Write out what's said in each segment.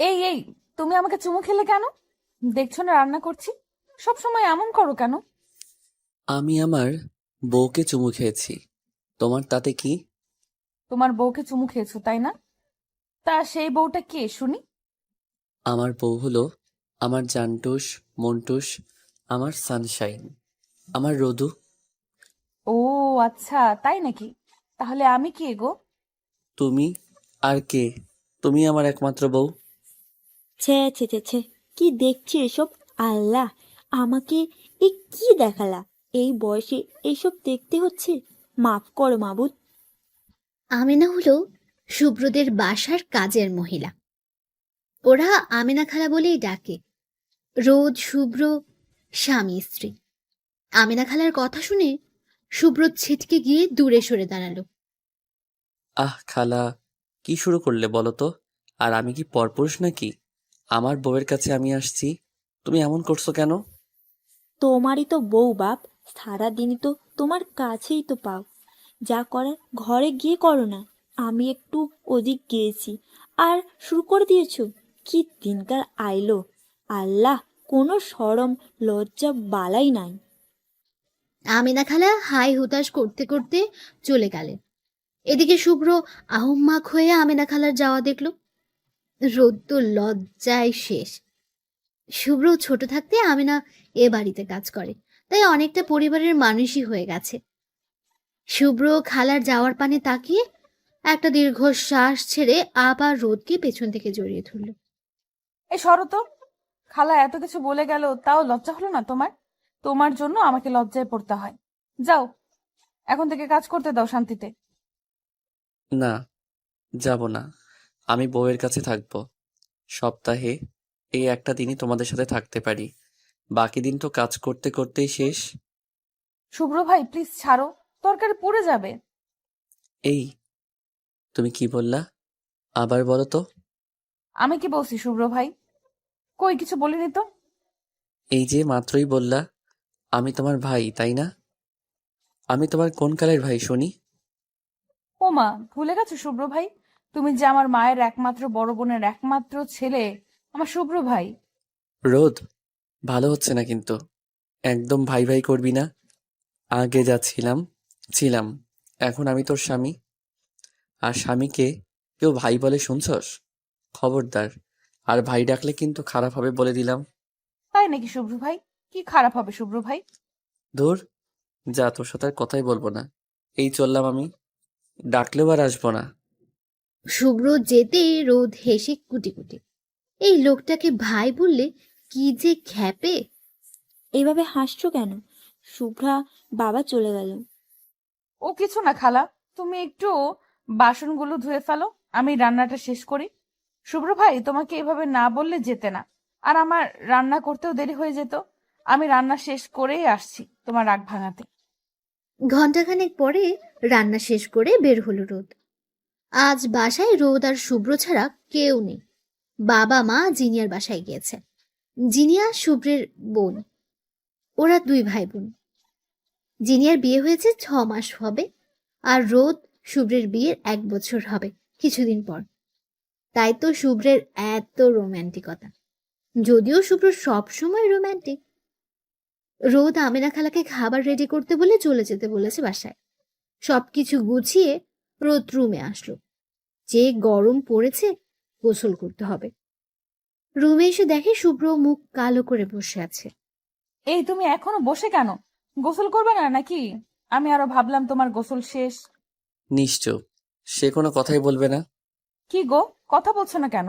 এই এই, তুমি আমাকে চুমু খেলে কেন? দেখছো না রান্না করছি? সব সময় এমন করো কেন? আমি আমার বউকে চুমু খেয়েছি। তোমার তাতে কি? তোমার বউকে চুমু খেয়েছো তাই না? তা সেই বউটা কে শুনি? আমার বউ হলো আমার জানটুস, মন্টুস, আমার সানশাইন, আমার রোদু। ও আচ্ছা, তাই নাকি? তাহলে আমি কে গো? তুমি আর কে? তুমি আমার একমাত্র বউ। ছে ছে ছে ছে, কি দেখছি এসব? আল্লাহ, আমাকে এ কি দেখালা? এই বয়সে এইসব দেখতে হচ্ছে? মাফ করো মাবুদ। আমেনা হলো শুভ্রদের বাসার কাজের মহিলা। ওরা আমেনা খালা বলেই ডাকে। রোদ, শুভ্র স্বামী স্ত্রী। আমেনা খালার কথা শুনে শুভ্র ছিটকে গিয়ে দূরে সরে দাঁড়ালো। আহ খালা, কি শুরু করলে বলো তো? আর আমি কি পরপুরুষ নাকি? আমার বউয়ের কাছে আমি আসছি, তুমি এমন করছো কেন? তোমারই তো বউ বাপ, সারাদিনই তো তোমার কাছেই তো পাও। যা করার ঘরে গিয়ে করো না। আমি একটু ওদিক গিয়েছি আর শুরু করে দিয়েছো। কি দিনকার আইলো! আল্লাহ, কোনো শরম লজ্জা বালাই নাই। আমেনা খালা হাই হুতাশ করতে করতে চলে গেলেন। এদিকে শুভ্র আহম্মাক হয়ে আমেনা খালার যাওয়া দেখল। রোদ তো লজ্জায় শেষ। শুভ্র ছোট থাকতে আমেনা এ বাড়িতে কাজ করে, তাই অনেকটা পরিবারের মানুষই হয়ে গেছে। শুভ্র খালার যাওয়ার পানে তাকিয়ে একটা দীর্ঘশ্বাস ছেড়ে আবার রোদকে পেছন থেকে জড়িয়ে ধরল। এই সরো তো। খালা এত কিছু বলে গেল, তাও লজ্জা হলো না তোমার? তোমার জন্য আমাকে লজ্জায় পড়তে হয়। যাও, এখন থেকে কাজ করতে দাও শান্তিতে। না, যাব না। আমি বউয়ের কাছে থাকবো। সপ্তাহে এই একটা দিনই তোমাদের সাথে থাকতে পারি, বাকি দিন তো কাজ করতে করতেই শেষ। শুভ্র ভাই প্লিজ ছাড়ো, তরকারি পুড়ে যাবে। এই, তুমি কি বললা? আবার বলো তো। আমি কি বলছি শুভ্র ভাই? কই কিছু বলিনি তো। এই যে মাত্রই বললা আমি তোমার ভাই, তাই না? আমি তোমার কোন কালের ভাই শুনি? ও মা, ভুলে গেছো শুভ্র ভাই? তুমি যে আমার মায়ের একমাত্র বড় বোনের একমাত্র ছেলে, আমার শুভ্র ভাই। রোদ, ভালো হচ্ছে না কিন্তু। একদম ভাই ভাই করবি না। আগে যা ছিলাম ছিলাম, এখন আমি তোর স্বামী। আর স্বামীকে কেউ ভাই বলে শুনছস? খবরদার। আর ভাই ডাকলে কিন্তু খারাপ হবে বলে দিলাম। তাই নাকি শুভ্র ভাই? কি খারাপ হবে শুভ্র ভাই? ধুর, যা, তোর সাথে আর কথাই বলবো না। এই চললাম আমি, ডাকলেও আর আসবো না। শুভ্র যেতেই রোদ হেসে কুটি কুটি। এই লোকটাকে ভাই বললে কি যে খ্যাপে! এইভাবে হাসছো কেন? শুভ্রা বাবা চলে গেল। ও কিছু না খালা, তুমি একটু বাসনগুলো ধুয়ে ফেলো, আমি রান্নাটা শেষ করি। শুভ্র ভাই তোমাকে এভাবে না বললে যেতে না। আর আমার রান্না করতেও দেরি হয়ে যেত। আমি রান্না শেষ করেই আসছি তোমার রাগ ভাঙাতে। ঘন্টাখানেক পরে রান্না শেষ করে বের হলো রোদ। আজ বাসায় রোদ আর শুভ্র ছাড়া কেউ নেই। বাবা মা জিনিয়ার বাসায় গিয়েছে। জিনিয়া শুভ্রের বোন। ওরা দুই ভাই বোন। জিনিয়ার বিয়ে হয়েছে 6 মাস হবে, আর রোদ শুভ্রের বিয়ের 1 বছর হবে কিছুদিন পর। তাই তো শুভ্রের এত রোম্যান্টিকতা। যদিও শুভ্র সবসময় রোম্যান্টিক। রোদ আমেনা খালাকে খাবার রেডি করতে বলে চলে যেতে বলেছে বাসায়। সবকিছু গুছিয়ে রোদ রুমে আসলো। যে গরম পড়েছে, গোসল করতে হবে। রুমে এসে দেখে শুভ্র মুখ কালো করে বসে আছে। এই তুমি এখনো বসে কেন? গোসল করবে না নাকি? আমি আরো ভাবলাম তোমার গোসল শেষ। নিশ্চয়, সে কোনো কথাই বলবে না। কি গো, কথা বলছো না কেন?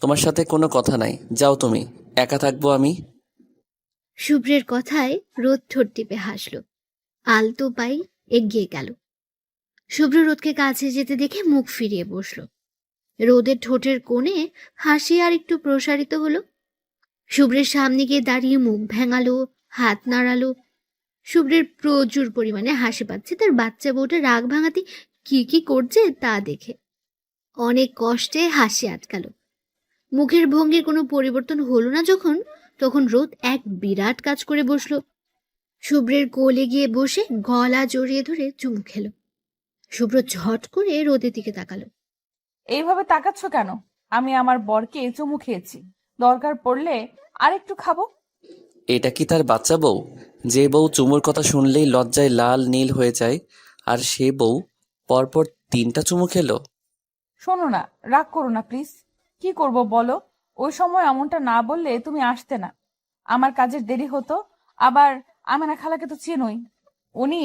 তোমার সাথে কোনো কথা নাই, যাও তুমি। একা থাকবো আমি। শুভ্রের কথায় রোদ ঠোঁট টিপে হাসল। আলতো পাই এগিয়ে গেল। শুভ্র রোদকে কাছে যেতে দেখে মুখ ফিরিয়ে বসলো। রোদের ঠোঁটের কোণে হাসি আর একটু প্রসারিত হলো। শুভ্রের সামনে গিয়ে দাঁড়িয়ে মুখ ভেঙালো, হাত নাড়ালো। শুভ্রের প্রচুর পরিমাণে হাসি পাচ্ছে তার বাচ্চা বউটা রাগ ভাঙাতে কি কি করছে তা দেখে। অনেক কষ্টে হাসি আটকালো। মুখের ভঙ্গির কোনো পরিবর্তন হলো না যখন, তখন রোদ এক বিরাট কাজ করে বসলো। শুভ্রের কোলে গিয়ে বসে গলা জড়িয়ে ধরে চুমু খেলো। শুভ্র ঝট করে রোদের দিকে তাকালো। এইভাবে তাকাচ্ছ কেন? আমি আমার বরকে চুমু খেয়েছি, দরকার পড়লে আরেকটু খাবো। এটা কি তার বাচ্চা বউ? যে বউ চুমুর কথা শুনলেই লজ্জায় লাল নীল হয়ে যায়, আর সে বউ পরপর 3টা চুমু খেলো? শোনো না, রাগ করো না প্লিজ। কি করব বলো? ওই সময় এমনটা না বললে তুমি আসতে না। আমার কাজের দেরি হতো। আবার আমেনা খালাকে তো চেনোই, উনি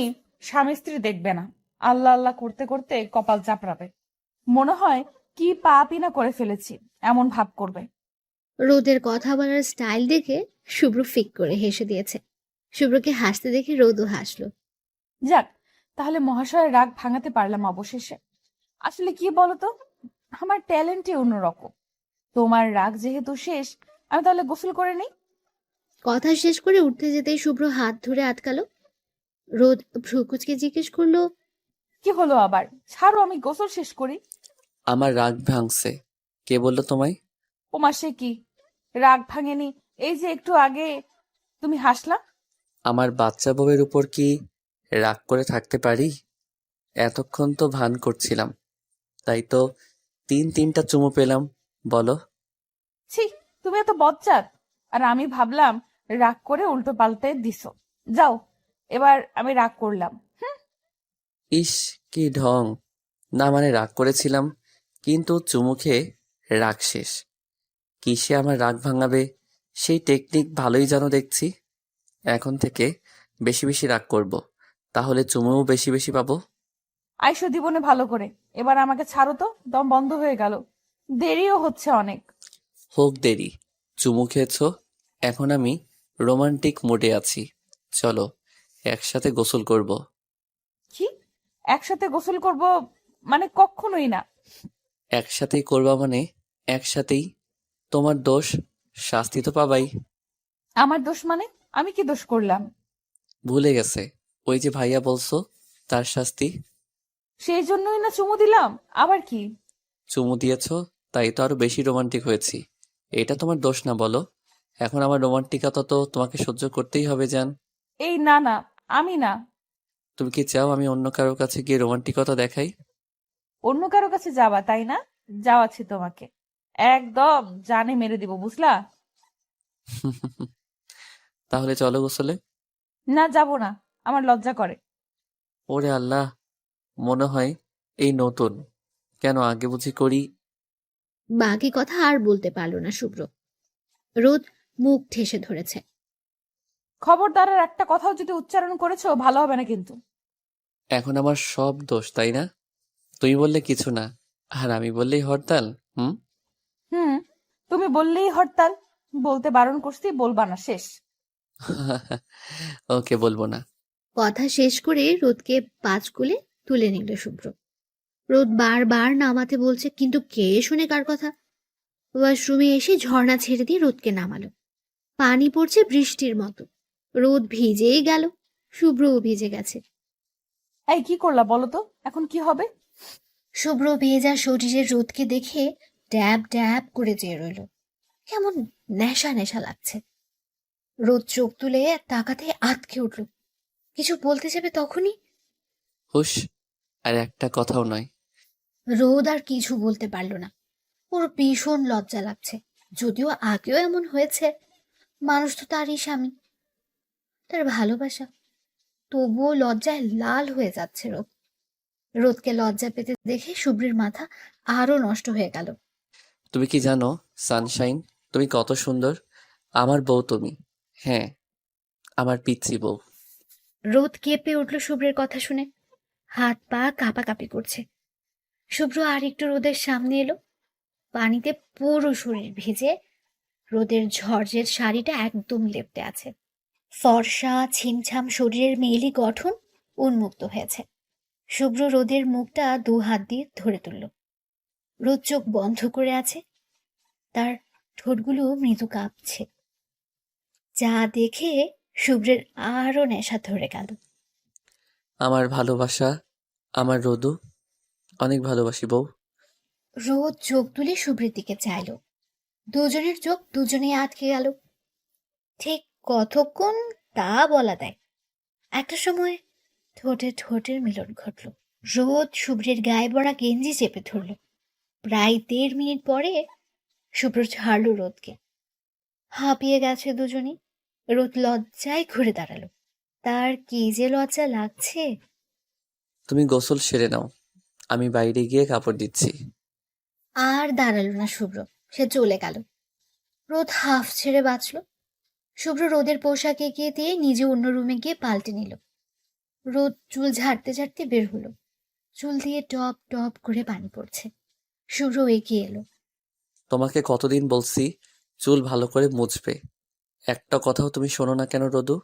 স্বামী স্ত্রী দেখবে না, আল্লাহ আল্লাহ করতে করতে কপাল চাপড়াবে। মনে হয় কি পাপই না করে ফেলেছি, এমন ভাব করবে। রোদের কথা বলার স্টাইল দেখে শুভ্র ফিক করে হেসে দিয়েছে। শুভ্রকে হাসতে দেখে রোদও হাসলো। যাক, তাহলে মহাশয়ের রাগ ভাঙাতে পারলাম অবশেষে। আসলে কি বলতো, আমার ট্যালেন্টই অন্যরকম। তোমার রাগ যেহেতু শেষ, আমি তাহলে গোসল করে নিই। কথা শেষ করে উঠতে যেতেই শুভ্র হাত ধরে আটকালো। রোদ ভ্রুকুচকে জিজ্ঞেস করলো, কি হলো আবার? ছাড়ো, আমি গোসল শেষ করি। আমার রাগ ভাঙছে। কে বললো তোমায়? ওমা, সে কি? রাগ ভাঙেনি? এই যে একটু আগে তুমি হাসলা। আমার বাচ্চা বউয়ের উপর কি রাগ করে থাকতে পারি? এতক্ষণ তো ভান করছিলাম, তাই তো 3টা চুমু পেলাম। বলো। ছি, তুমি এত বজ্জাত। আর আমি ভাবলাম রাগ করে উল্টো পাল্টে দিছো। যাও, এবার আমি রাগ করলাম। ইস, কি ঢং! না মানে রাগ করেছিলাম, কিন্তু চুমু খেয়ে রাগ শেষ। কিসে আমার রাগ ভাঙাবে সেই টেকনিক ভালোই জানো দেখছি। এখন থেকে বেশি বেশি রাগ করব, তাহলে চুমুও বেশি বেশি পাবো। আইসো দিবনে ভালো করে। এবার আমাকে ছাড়ো তো, দম বন্ধ হয়ে গেল। দেরিও হচ্ছে অনেক। হোক দেরি, চুমু খেয়েছো, এখন আমি রোমান্টিক মুডে আছি। চলো একসাথে গোসল করব। কি? একসাথে গোসল করব? মানে কখনোই না। একসাথেই করবা মানে একসাথেই। তোমার দোষ, শাস্তি তো পাবাই। আমার দোষ মানে? আমি কি দোষ করলাম? ভুলে গেছে? ওই যে ভাইয়া বলছো, তার শাস্তি। সেই জন্যই না চুমু দিলাম। আবার কি? চুমু দিয়েছো, তাই তো আরো বেশি রোমান্টিক হয়েছি। এটা তোমার দোষ না বলো? এখন আমার রোমান্টিকতা তো তোমাকে সহ্য করতেই হবে জান। এই না না, আমি না। তুমি কি চাও আমি অন্য কারোর কাছে গিয়ে রোমান্টিকতা দেখাই? অন্য কারো কাছে যাবা তাই না? যাওয়াচ্ছি তোমাকে, একদম জানে মেরে দিব, বুঝলা? তাহলে চলো গোসলে। না, যাব না। আমার লজ্জা করে। ওরে আল্লাহ, মনে হয় এই নতুন। কেন আগে বুঝি করি? বাকি কথা আর বলতে পারলো না শুভ্র। রোদ মুখ ঠেসে ধরেছে। খবরদার, আর একটা কথাও যদি উচ্চারণ করেছো ভালো হবে না কিন্তু। এখন আমার সব দোষ তাই না? তুমি বললে কিছু না, আর আমি বললেই হরতাল। হুম। হুম, তুমি বললেই হরতাল। বলতে বারণ করছি, বলবা না, শেষ। ওকে, বলবো না। কথা শেষ করে রোদকে 5 কোলে তুলে নিল শুভ্র। রোদ বারবার নামাতে বলছে, কিন্তু কে শুনে কার কথা। ওয়াশরুমে এসে ঝর্ণা ছেড়ে দিয়ে রোদকে নামালো। পানি পড়ছে বৃষ্টির মতো। রোদ ভিজেই গেল, শুভ্রও ভিজে গেছে। এই কি করলা বলো তো, এখন কি হবে? শুভ্র ভেজা শরীরের রোদকে দেখে ড্যাব ড্যাব করে চেয়ে রইল। কেমন নেশা নেশা লাগছে। রোদ চোখ তুলে তাকাতে আঁতকে উঠল। কিছু বলতে যাবে তখনই হুশ, আর একটা কথাও নয়। রোদ আর কিছু বলতে পারল না। ওর ভীষণ লজ্জা লাগছে। যদিও আগেও এমন হয়েছে, মানুষ তো তারই স্বামী, তার ভালোবাসা। তবুও লজ্জায় লাল হয়ে যাচ্ছে রোদ। রোদকে লজ্জা পেতে দেখে শুভ্রের মাথা আরো নষ্ট হয়ে গেল। তুমি কি জানো সানশাইন, তুমি কত সুন্দর? আমার বউ তুমি। হ্যাঁ, আমার পিচ্চি বউ। রোদ কেঁপে উঠল শুভ্রের কথা শুনে। হাত পা কাঁপাকাঁপি করছে। শুভ্র আর একটু রোদের সামনে এলো। পানিতে পুরো শরীর ভিজে। রোদের ঝরঝের শাড়িটা একদম লেপ্টে আছে। ফর্সা ছিমছাম শরীরের মেয়েলি গঠন উন্মুক্ত হয়েছে। শুভ্র রোদের মুখটা 2 হাত দিয়ে ধরে তুলল। রোদ চোখ বন্ধ করে আছে। তার ঠোঁটগুলো মৃদু কাঁপছে। যা দেখে শুভ্রের আরো নেশা ধরে গেল। আমার ভালোবাসা, আমার রোদু, অনেক ভালোবাসি বউ। রোদ চোখ তুলে শুভ্রের দিকে চাইল। দুজনের চোখ দুজনেই আটকে গেল। ঠিক কতক্ষণ তা বলা দেয়। একটা সময় ঠোঁটে ঠোঁটের মিলন ঘটল। রোদ শুভ্রের গায়ে পড়া গেঞ্জি চেপে ধরল। প্রায় 1.5 মিনিট পরে শুভ্র ছাড়ল রোদকে। হাঁপিয়ে গেছে দুজনই। রোদ লজ্জায় ঘুরে দাঁড়ালো। তার কি যে লজ্জা লাগছে। তুমি গোসল সেরে নাও, আমি বাইরে গিয়ে কাপড় দিচ্ছি। আর দাঁড়ালো না শুভ্র, সে চলে গেল। রোদ হাফ ছেড়ে বাঁচল। শুভ্র রোদের পোশাক এগিয়ে দিয়ে নিজে অন্য রুমে গিয়ে পাল্টে নিল। রোদ চুল ঝাড়তে ঝাড়তে বের হলো। চুল দিয়ে টপ টপ করে পানি পড়ছে। শুভ্র এগিয়ে এলো। তোমাকে কতদিন বলছি চুল ভালো করে মুছবে, একটা কথাও তুমি শোনো না কেন রোদু?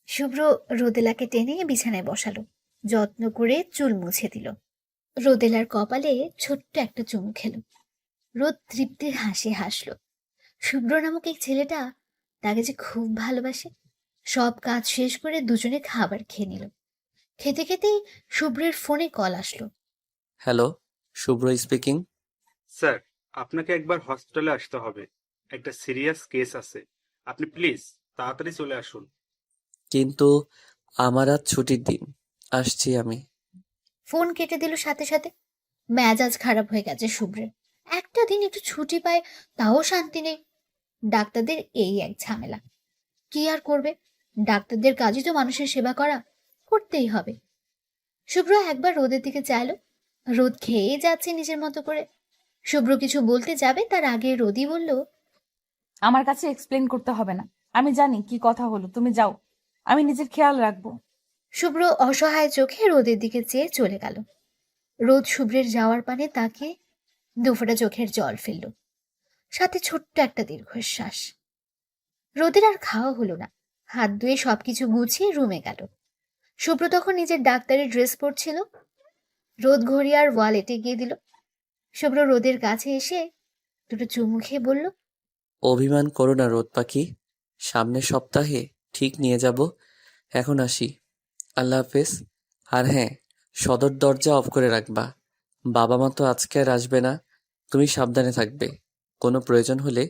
শুভ্র রোদেলাকে টেনে বিছানায় বসালো। যত্ন করে চুল মুছে দিল। রোদেলার কপালে ছোট্ট একটা চুমু খেলো। রোদ তৃপ্তির হাসি হাসলো। শুভ্র নামক এই ছেলেটা তাকে যে খুব ভালোবাসে। সব কাজ শেষ করে দুজনে খাবার খেয়ে নিল। খেতে খেতেই শুভ্রের ফোনে কল আসলো। হ্যালো, শুভ্র স্পিকিং। স্যার, আপনাকে একবার হসপিটালে আসতে হবে। একটা সিরিয়াস কেস আছে। আপনি প্লিজ তাড়াতাড়ি চলে আসুন। কিন্তু আমার আজ ছুটির দিন, আসছি আমি। ফোন কেটে দিল সাথে সাথে। মেজাজ খারাপ হয়ে গেছে শুভ্রের। একটা দিন একটু ছুটি পায়, তাও শান্তি নেই। ডাক্তারদের এই এক ঝামেলা। কি আর করবে, ডাক্তারদের কাজই তো মানুষের সেবা করা, করতেই হবে। শুভ্র একবার রোদের দিকে চাইলো। রোদ খেয়ে যাচ্ছে নিজের মতো করে। শুভ্র কিছু বলতে যাবে তার আগে রোদই বলল, আমার কাছে এক্সপ্লেন করতে হবে না, আমি জানি কি কথা হলো, তুমি যাও, আমি নিজের খেয়াল রাখবো। শুভ্র অসহায় চোখে রোদের দিকে চেয়ে চলে গেল। রোদ শুভ্রের যাওয়ার পানে তাকে দুফোঁটা চোখের জল ফেলল, সাথে ছোট্ট একটা দীর্ঘশ্বাস। রোদের আর খাওয়া হলো না। হাত ধুয়ে সবকিছু গুছিয়ে রুমে গেল। শুভ্র তখন নিজের ডাক্তারের ড্রেস পরছিল। রোদ ঘড়ি আর ওয়ালেটে গিয়ে দিল। শুভ্র রোদের কাছে এসে দুটো চুমু খেয়ে বলল, অভিমান করো না রোদ পাখি, সামনের সপ্তাহে ঠিক নিয়ে যাব। এখন আসি, আল্লাহ হাফেজ। আর হ্যাঁ, সদর দরজা অফ করে রাখবা, বাবা মা তো আজকে আর আসবে না, তুমি সাবধানে থাকবে। কোনো প্রয়োজন হলে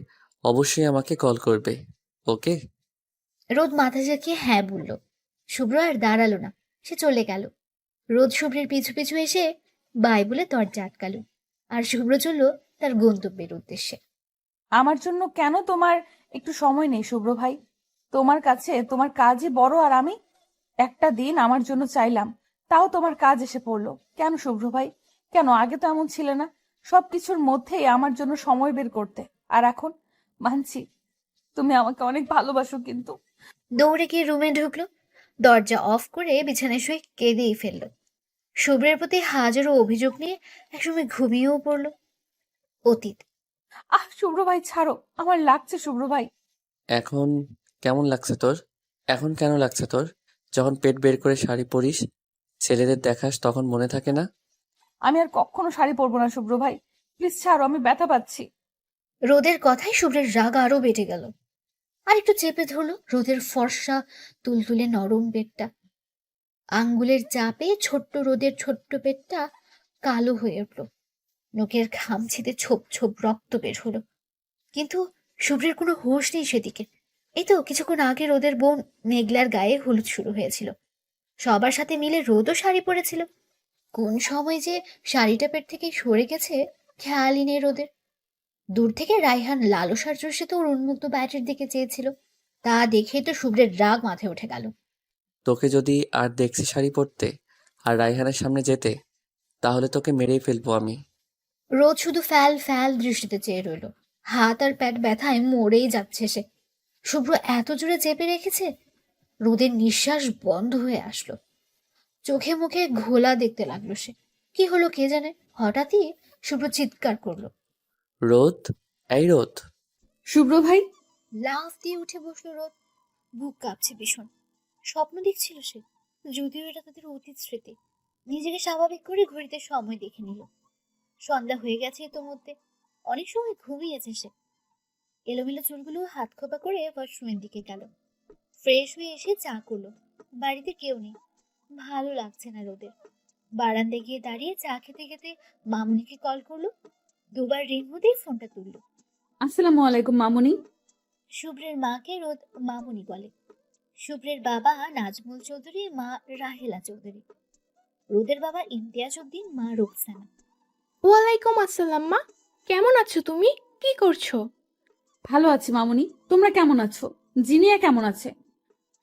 অবশ্যই আমাকে কল করবে, ওকে? রোদ মাথা ঝাঁকিয়ে হ্যাঁ বলল। শুভ্র আর দাঁড়ালো না, সে চলে গেল। রোদ শুভ্রের পিছু পিছু এসে বাই বলে দরজা আটকালো। আর শুভ্র চলল তার গন্তব্যের উদ্দেশ্যে। আমার জন্য কেন তোমার একটু সময় নেই শুভ্র ভাই? তোমার কাছে তোমার কাজই বড়, আর আমি একটা দিন আমার জন্য চাইলাম, তাও তোমার কাজ এসে পড়লো। কেন শুভ্র ভাই, কেন? আগে তো এমন ছিল না, সবকিছুর মধ্যেই আমার জন্য সময় বের করতে। আর এখন মানছি তুমি আমাকে অনেক ভালোবাসো, কিন্তু দৌড়ে গিয়ে রুমে ঢুকলো। দরজা অফ করে বিছানায় শুয়ে কেঁদেই ফেলল। শুভ্রের প্রতি হাজারো অভিযোগ নিয়ে একসময় ঘুমিয়েও পড়ল। অতীত। শুভ্র ভাই ছাড়ো, আমার লাগছে শুভ্র ভাই। এখন কেমন লাগছে তোর? এখন কেন লাগছে তোর? যখন পেট বের করে শাড়ি পরিস, ছেলেদের দেখাস, তখন মনে থাকে না? আমি আর কখনো শাড়ি পরবো না শুভ্র ভাই, প্লিজ ছাড়ো, আমি ব্যথা পাচ্ছি। রোদের কথায় শুভ্রের রাগ আরো বেড়ে গেল। আর একটু চেপে ধরলো রোদের ফর্সা তুলতুলে নরম পেটটা। আঙ্গুলের চাপে ছোট্ট রোদের ছোট্ট পেটটা কালো হয়ে উঠল। নখের খামচিতে ছোপ ছোপ রক্ত বের হলো। কিন্তু শুভ্রের কোনো হোশ নেই সেদিকে। এই তো কিছুক্ষণ আগে রোদের বোন মেঘলার গায়ে হলুদ শুরু হয়েছিল। সবার সাথে মিলে রোদও শাড়ি পরেছিল। কোন সময় যে শাড়িটা পেট থেকে সরে গেছে খেয়ালই নেই রোদের। দূর থেকে রায়হান লালসার চোষে তো ওর উন্মুক্ত প্যাটের দিকে চেয়েছিল। তা দেখে তো শুভ্রের রাগ মাথায় উঠে গেল। তোকে যদি আর দেখছি শাড়ি পরতে আর রায়হানের সামনে যেতে, তাহলে তোকে মেরেই ফেলবো আমি। রোদ শুধু ফ্যাল ফ্যাল দৃষ্টিতে চেয়ে রইল। হাত আর পেট ব্যথায় মরেই যাচ্ছে সে। শুভ্র এত জোরে চেপে রেখেছে। রোদের নিঃশ্বাস বন্ধ হয়ে আসলো। চোখে মুখে ঘোলা দেখতে লাগলো সে। কি হলো কে জানে, হঠাৎই শুভ্র চিৎকার করলো, রোদ, এই রোদ! শুভ্র ভাই, লাফ দিয়ে উঠে বসলো রোদ। বুক কাঁপছে ভীষণ। স্বপ্ন দেখছিল সে, যদিও এটা তাদের অতীত স্মৃতি। নিজেকে স্বাভাবিক করে ঘড়িতে সময় দেখে নিল। সন্ধ্যা হয়ে গেছে ইতোমধ্যে। অনেক সময় ঘুমিয়েছে সে। এলোমেলো চুলগুলো হাত খোপা করে ওয়াশরুমের দিকে গেল। ফ্রেশ হয়ে এসে চা করলো। বাড়িতে কেউ নেই, ভালো লাগছে না রোদের। বারান্দায় গিয়ে দাঁড়িয়ে চা খেতে খেতে মামুনিকে কল করলো। দুবার রিং হতেই ফোনটা তুললো। আসসালামু আলাইকুম মামুনি। শুভ্রের মাকে রোদ মামুনি বলে। শুভ্রের বাবা নাজমুল চৌধুরী, মা রাহেলা চৌধুরী। রোদের বাবা ইমতিয়াজ উদ্দিন, মা রোকসানা। ওয়ালাইকুম আসসালাম মা, কেমন আছো তুমি? কি করছো? ভালো আছি মামুনি, তোমরা কেমন আছো? জিনিয়া কেমন আছে?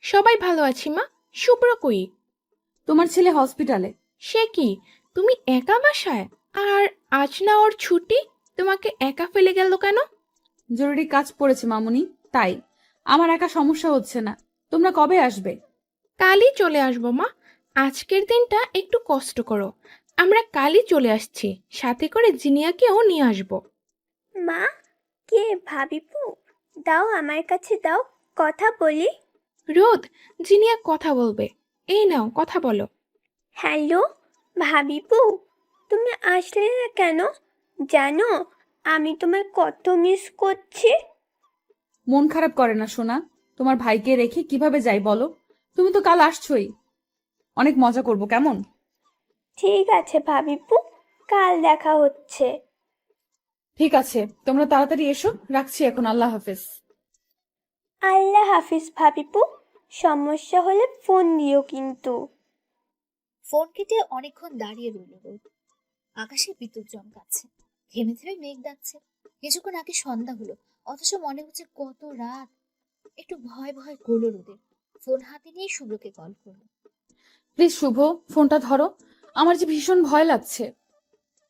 সবাই ভালো আছি মা। শুভ্র কই? তোমার ছেলে হসপিটালে। সে কি, তুমি একা বাসায়? আর আজ না ওর ছুটি, তোমাকে একা ফেলে গেল কেন? জরুরি কাজ পড়েছে মামুনি, তাই। আমার একা সমস্যা হচ্ছে না। তোমরা কবে আসবে? কালই চলে আসবো মা। আজকের দিনটা একটু কষ্ট করো। আমরা কালই চলে আসছি, সাথে করে জিনিয়াকেও নিয়ে আসবো। মা, কে ভাবিপু? দাও আমার কাছে দাও, কথা বলি। রোদ, জিনিয়া কথা বলবে। এই নাও, কথা বলো। হ্যালো ভাবিপু, তুমি আসলে না কেন? জানো আমি তোমায় কত মিস করছি। মন খারাপ করে না সোনা। তোমার ভাইকে রেখে কিভাবে যাই বলো? তুমি তো কাল আসছোই। অনেক মজা করব, কেমন? ঠিক আছে ভাবিপু, কাল দেখা হচ্ছে। ঠিক আছে, তোমরা তাড়াতাড়ি এসো। রাখছি এখন, আল্লাহ হাফেজ। আল্লাহ হাফিজ ভাবিপু, সমস্যা হলে ফোন দিও কিন্তু। ফোন কেটে অনেকক্ষণ দাঁড়িয়ে রইল রোদ। আকাশে বিদ্যুৎ চমকাচ্ছে, থেমে থেমে মেঘ ডাকছে। কিছুক্ষণ আগে সন্ধ্যা হলো, অথচ মনে হচ্ছে কত রাত। একটু ভয় ভয় করলো রোদের। ফোন হাতে নিয়ে শুভ্রকে কল করলো। প্লিজ শুভ, ফোনটা ধরো। আমার যে ভীষণ ভয় লাগছে।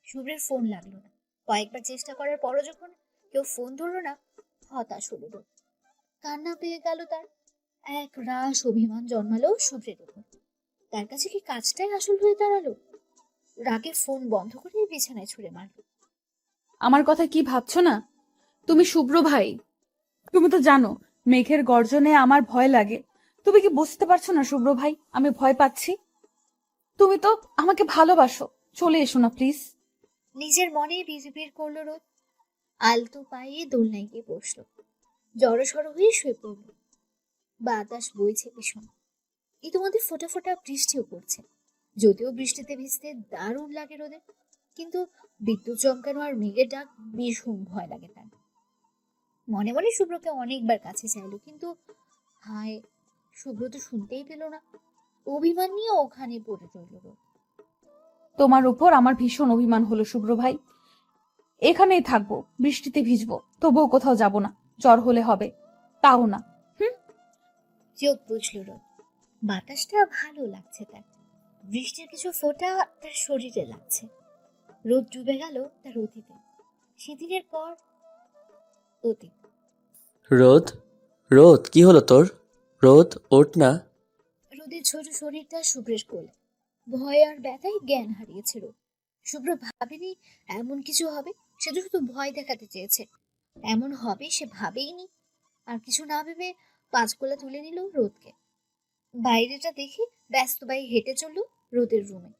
শুভ্রের ফোন লাগলো না। কয়েকবার চেষ্টা করার পরও যখন কেউ ফোন ধরলো না, হতাশ হলো রোদ। কান্না পেয়ে গেল তার। এক রাশ অভিমান জন্মালো শুভ্রের উপর। তার কাছে কি কাজটাই আসল হয়ে দাঁড়ালো? রাগে ফোন বন্ধ করে বিছানায় ছুঁড়ে মারল। আমার কথা কি ভাবছো না? তুমি শুভ্র ভাই। তুমি তো জানো মেঘের গর্জনে আমার ভয় লাগে। তুমি কি বুঝতে পারছো না শুভ্র ভাই, আমি ভয় পাচ্ছি? তুমি তো আমাকে ভালোবাসো। চলে এসো না প্লিজ। নিজের মনে বিড়বিড় করলো রোদ। আলতো পায়ে দোলনায় গিয়ে বসলো। জড়সড় হয়ে শুয়ে পড়ল। বাতাস বইছে ভীষণ। ইতিমধ্যে ফোঁটা ফোঁটা বৃষ্টিও পড়ছে। যদিও বৃষ্টিতে ভিজতে দারুণ লাগে রোদের, কিন্তু বিদ্যুৎ চমকানো আর মেঘের ডাক ভীষণ ভয় লাগে তার। মনে মনে শুভ্রকে অনেকবার কাছে চাইলো, কিন্তু হায়, শুভ্র তো শুনতেই পেল না। অভিমান নিয়ে ওখানে পড়ে রইল রোদ। তোমার উপর আমার ভীষণ অভিমান হলো শুভ্র ভাই। এখানেই থাকবো, বৃষ্টিতে ভিজবো, তবুও কোথাও যাব না। জ্বর হলে হবে, তাও না। চোখ বুঝল রোদ। বাতাসটা ভালো লাগছে তার। বৃষ্টির কিছু ফোঁটা তার শরীরে লাগছে। রোদ ডুবে গেল তার অতীতে। সেদিনের পর অতীত। রোদ, রোদ, কি হলো তোর? রোদ, ওঠ না। রোদের ছোট শরীরটা শুভ্রের কোলে। ভয় আর ব্যথায় জ্ঞান হারিয়েছে রোদ। শুভ্র ভাবেনি এমন কিছু হবে। সে তো শুধু ভয় দেখাতে চেয়েছে। এমন হবে সে ভাবেইনি। আর কিছু না ভেবে পাঁচকোলা তুলে নিল রোদকে। বাইরেটা দেখে ব্যস্ত পায়ে হেঁটে চলল রোদের রুমে।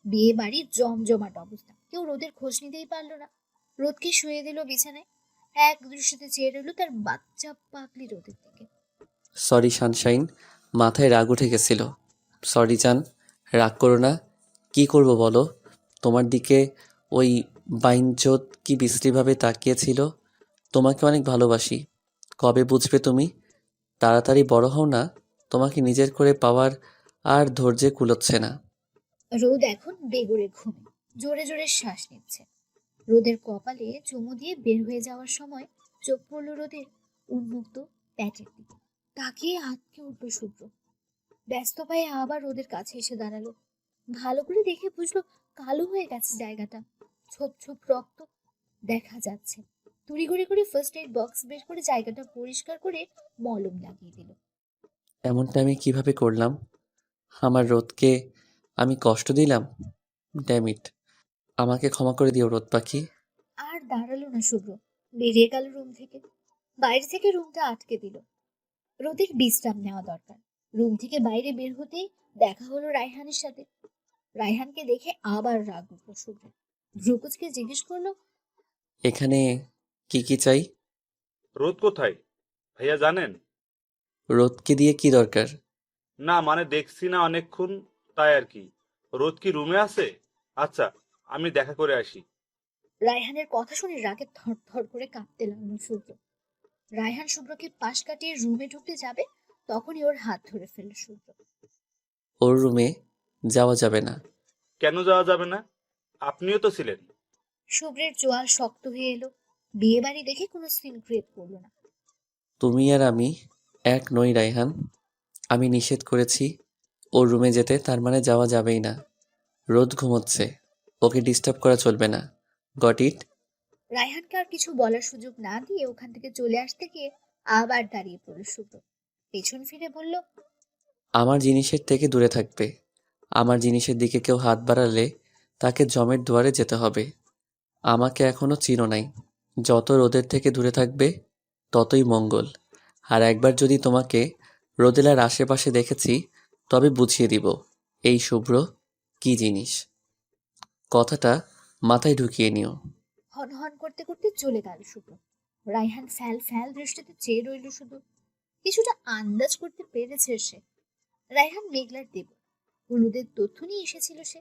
বিয়ে বাড়ির জমজমাট অবস্থা, কেউ রোদের খোঁজ নিতেই পারলো না। রোদকে শুয়ে দিল বিছানায়। এক দৃষ্টিতে চেয়ে রইল তার বাচ্চা পাগলি রোদের দিকে। সরি সানশাইন, মাথায় রাগ উঠে গেছিল। সরি জান, রাগ করো না। কি করব বলো? তোমার দিকে ওই বাইনচোদ কি বিশ্রীভাবে তাকিয়েছিল। তোমাকে অনেক ভালোবাসি। কবে বুঝবে তুমি? তাড়াতাড়ি বড় হও না। তোমাকে নিজের করে পাওয়ার আর ধৈর্যে কুলোচ্ছে না। রোদ এখন বেঘরে ঘুমে জোরে জোরে শ্বাস নিচ্ছে। রোদের কপালে চুমু দিয়ে বের হয়ে যাওয়ার সময় চোখ পড়ল রোদের উন্মুক্ত প্যাটের দিকে। তাকিয়ে আটকে উঠল শুভ্র। ব্যস্ত পায়ে আবার রোদের কাছে এসে দাঁড়ালো। ভালো করে দেখে বুঝলো কালো হয়ে গেছে জায়গাটা। ছোপ ছোপ রক্ত দেখা যাচ্ছে। তড়িঘড়ি করে ফার্স্ট এড বক্স বের করে জায়গাটা পরিষ্কার করে মলম লাগিয়ে দিল। এমনটা আমি কিভাবে করলাম? আমার রোদকে আমি কষ্ট দিলাম। ড্যামিট, আমাকে ক্ষমা করে দিও রোদ পাখি। আর দাঁড়ালো না শুভ্র, বেরিয়ে গেল রুম থেকে। বাইরে থেকে রুমটা আটকে দিল। রোদের বিশ্রাম নেওয়া দরকার। রুম থেকে বাইরে বের হতেই দেখা হলো রায়হানের সাথে। রায়হানকে দেখে আবার রাগ উঠল শুভ্র। ভ্রুকুচকে জিজ্ঞেস করলো, এখানে কি কি চাই? রোদ কোথায় ভাইয়া জানেন? রোদকে দিয়ে কি দরকার? না মানে দেখছি না অনেকক্ষণ, তাই আর কি। রোদ কি রুমে আছে? আচ্ছা, আমি দেখা করে আসি। রায়হানের কথা শুনে রাগে থর থর করে কাঁপতে লাগলো শুভ্র। রায়হান শুভ্রকে পাশ কাটিয়ে রুমে ঢুকতে যাবে, তখনই ওর হাত ধরে ফেলল শুভ্র। ওর রুমে যাওয়া যাবে না। কেন যাওয়া যাবে না? আপনিও তো ছিলেন। শুভ্রের চোয়াল শক্ত হয়ে এলো। বিয়ে বাড়ি দেখে কোনো সিন ক্রিয়েট করলো না। তুমি আর আমি এক নই রায়হান। আমি নিষেধ করেছি ওর রুমে যেতে, তার মানে যাওয়া যাবেই না। রোদ ঘুমোচ্ছে, ওকে ডিস্টার্ব করা চলবে না। Got it? রায়হানকে আর কিছু বলার সুযোগ না দিয়ে ওখান থেকে চলে আসতে গিয়ে আবার দাঁড়িয়ে পড়ল শুভ্র। পেছন ফিরে বলল, আমার জিনিসের থেকে দূরে থাকবে। আমার জিনিসের দিকে কেউ হাত বাড়ালে তাকে জমের দুয়ারে যেতে হবে। আমাকে এখনো চিনো নাই। যত রোদের থেকে দূরে থাকবে ততই মঙ্গল। আর একবার যদি তোমাকে রোদেলার আশেপাশে দেখেছি তবে বুঝিয়ে দিব এই শুভ্র কি জিনিস। কথাটা মাথায় ঢুকিয়ে নিও। হন হন করতে করতে চলে গেল শুভ্র। রায়হান ফ্যাল ফ্যাল দৃষ্টিতে চেয়ে রইল শুধু। কিছুটা আন্দাজ করতে পেরেছে সে রায়হান মেঘলার দেব হলুদের তথ্য নিয়ে এসেছিল সে।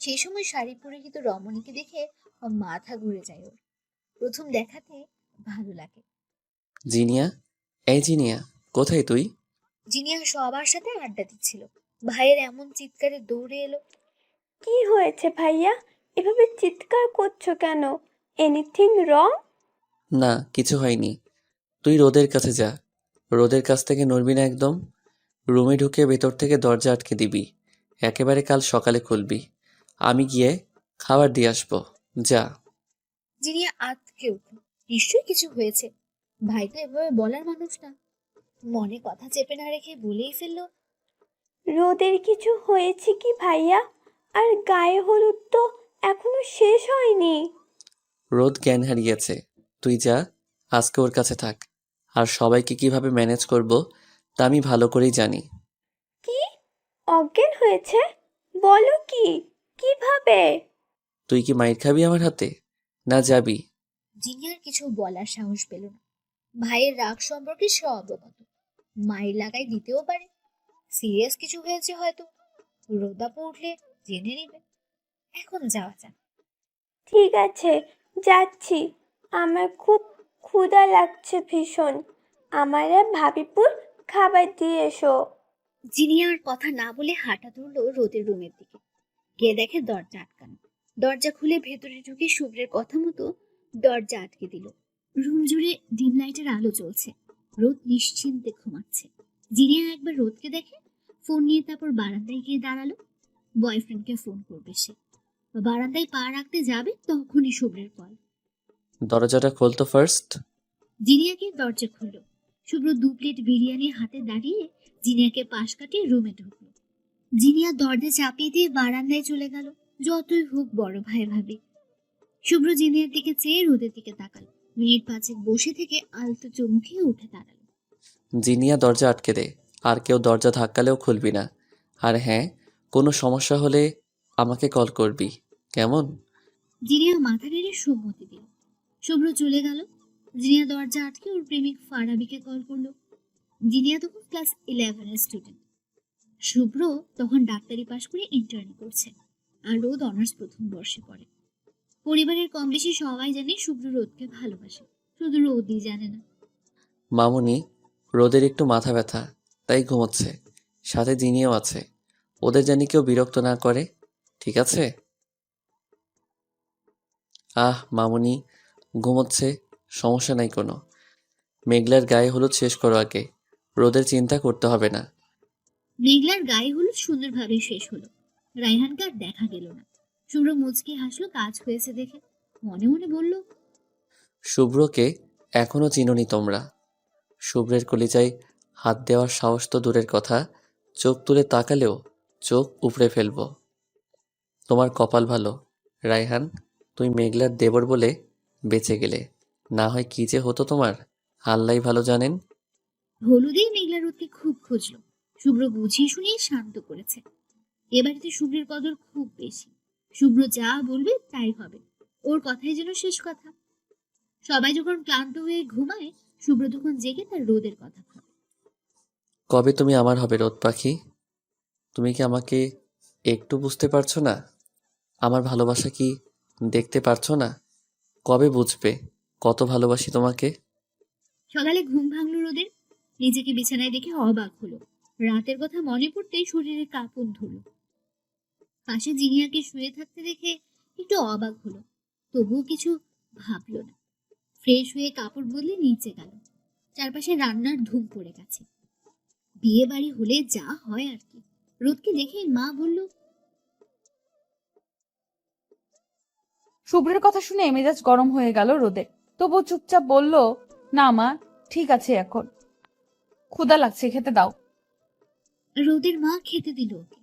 সেই সময় শাড়ি পরিহিত রমণীকে দেখে ওর মাথা ঘুরে যায় ওর। প্রথম দেখাতে ভালো লাগে। জিনিয়া, এই জিনিয়া, কোথায় তুই? জিনিয়া সবার সাথে আড্ডা দিচ্ছিল। ভাইয়ের এমন চিৎকারে দৌড়ে এলো। কি হয়েছে ভাইয়া? এভাবে চিৎকার করছো কেন? Anything wrong? না, কিছু হয়নি। তুই রোদের কাছে যা। রোদের কাছ থেকে নড়বি না একদম। রুমে ঢুকে ভেতর থেকে দরজা আটকে দিবি। একেবারে কাল সকালে খুলবি। আমি গিয়ে খাবার দিয়ে আসবো। যা। জিনিয়া আঁতকে উঠল। নিশ্চয়ই কিছু হয়েছে। ভাই তো এভাবে বলার মানুষ না। মনে কথা চেপে না রেখে বলেই ফেললো, রোদের কিছু হয়েছে কি ভাইয়া? আর গায়ে হলুদ তো এখনো শেষ হয়নি। রোদ জ্ঞান হারিয়েছে। তুই যা, আজকে ওর কাছে থাক। আর সবাইকে কিভাবে ম্যানেজ করব তা আমি ভালো করেই জানি। কি? অজ্ঞান হয়েছে? বলো কি? কিভাবে? তুই কি মাইর খাবি আমার হাতে, না যাবি? জিনিয়ার কিছু বলার সাহস পেল না। ভাইয়ের রাগ সম্পর্কে সে অবগত। মায়ের লাগাই দিতেও পারে। সিরিয়াস কিছু হয়েছে হয়তো। রোদাপো উঠলে জেনে নিবে। এখন যাওয়া যাক। ঠিক আছে, যাচ্ছি। আমার খুব ক্ষুধা লাগছে ভীষণ। আমার আর ভাবিপুর খাবার দিয়ে এসো। জিনিয়ার কথা না বলে হাঁটা ধরলো রোদের রুমের দিকে। গিয়ে দেখে দরজা আটকানো। দরজা খুলে ভেতরে ঢুকে শুভ্রের কথা মতো দরজা আটকে দিল। রুম জুড়ে ডিম লাইটের আলো জ্বলছে। রোদ নিশ্চিন্তে ঘুমাচ্ছে। জিনিয়া একবার রোদকে দেখে ফোন নিয়ে তারপর বারান্দায় গিয়ে দাঁড়ালো। বয়ফ্রেন্ডকে ফোন করবে সে। বারান্দায় পা রাখতে যাবে তখনই শুভ্রের কল। দরজাটা খোলতো ফার্স্ট। জিনিয়াকে দরজা খুললো। শুভ্র 2 প্লেট বিরিয়ানি হাতে দাঁড়িয়ে জিনিয়াকে পাশ কাটিয়ে রুমে ঢুকলো। জিনিয়া দরজা চাপিয়ে দিয়ে বারান্দায় চলে গেল। যতই হোক বড় ভাই ভাবি। শুভ্র জিনিয়ার দিকে চেয়ে রোদের দিকে তাকালো। মিনিট 5 বসে থেকে আলতো চমকে উঠে দাঁড়ালো। জিনিয়া, দরজা আটকে দে। আর কেউ দরজা ধাক্কালেও খুলবি না। আর হ্যাঁ, কোনো সমস্যা হলে আমাকে কল করবি, কেমন? জিনিয়া মাথা নেড়ে সম্মতি দিল। শুভ্র চলে গেল। জিনিয়া দরজা আটকে ওর প্রেমিক ফারাবিকে কল করলো। জিনিয়া তখন ক্লাস 11 স্টুডেন্ট। শুভ্র তখন ডাক্তারি পাশ করে ইন্টার্নি করছে। আর রোদ অনার্স প্রথম বর্ষে পড়ে। পরিবারের কম বেশি সবাই জানে শুভ্র রোদকে ভালোবাসে। শুধু রোদই জানে না। মামুনি, রোদের একটু মাথা ব্যথা, তাই ঘুমোচ্ছে। সাথে জিনিয়াও আছে। ওদের জানি কেউ বিরক্ত না করে, ঠিক আছে? মামুনি ঘুমোচ্ছে, সমস্যা নাই কোনো। মেঘলার গায়ে হলুদ শেষ করো আগে। রোদের চিন্তা করতে হবে না। মেঘলার গায়ে হলুদ সুন্দরভাবে শেষ হলো। রায়হানকে আর দেখা গেল না। শুভ্র মুচকি হাসলো কাজ হয়েছে দেখে। মনে মনে বলল, শুভ্রকে এখনো চিনোনি তোমরা। শুভ্রের কলিজায় হাত দেওয়ার সাহস তো দূরের কথা, চোখ তুলে তাকালেও চোখ উপড়ে ফেলবো। তোমার কপাল ভালো রায়হান, তুই মেঘলার দেবর বলে বেঁচে গেলে। না হয় কি যে হতো তোমার, আল্লাহই ভালো জানেন। হলুদেই মেঘলা রোদকে খুব খুঁজলো। শুভ্র বুঝিয়ে শুনিয়ে শান্ত করেছে। এ বাড়িতে শুভ্রের কদর খুব বেশি। শুভ্র যা বলবে তাই হবে। ওর কথাই যেন শেষ কথা। সবাই যখন ক্লান্ত হয়ে ঘুমায়, শুভ্র তখন জেগে তার রোদের কথা ভাবে। কবে তুমি আমার হবে রোদ পাখি? তুমি কি আমাকে একটু বুঝতে পারছো না? আমার ভালোবাসা কি দেখতে পারছো না? কবে বুঝবে কত ভালোবাসি তোমাকে? সকালে ঘুম ভাঙলো রোদের। নিজেকে বিছানায় দেখে অবাক হলো। রাতের কথা মনে পড়তেই শরীরে কাঁপন ধরল। পাশে জিনিয়াকে শুয়ে থাকতে দেখে একটু অবাক হলো। তবুও কিছু ভাবলো না। ফ্রেশ হয়ে কাপড় বদলে নিচে গেল। চারপাশে রান্নার ধুম পড়ে গেছে। বিয়ে বাড়ি হলে যা হয় আর কি। রোদকে দেখে মা বলল, শুভ্রের কথা শুনে মেজাজ গরম হয়ে গেল রোদের, তবু চুপচাপ বলল, না মা, ঠিক আছে, এখন ক্ষুধা লাগছে, খেতে দাও। রোদের মা খেতে দিল ওকে।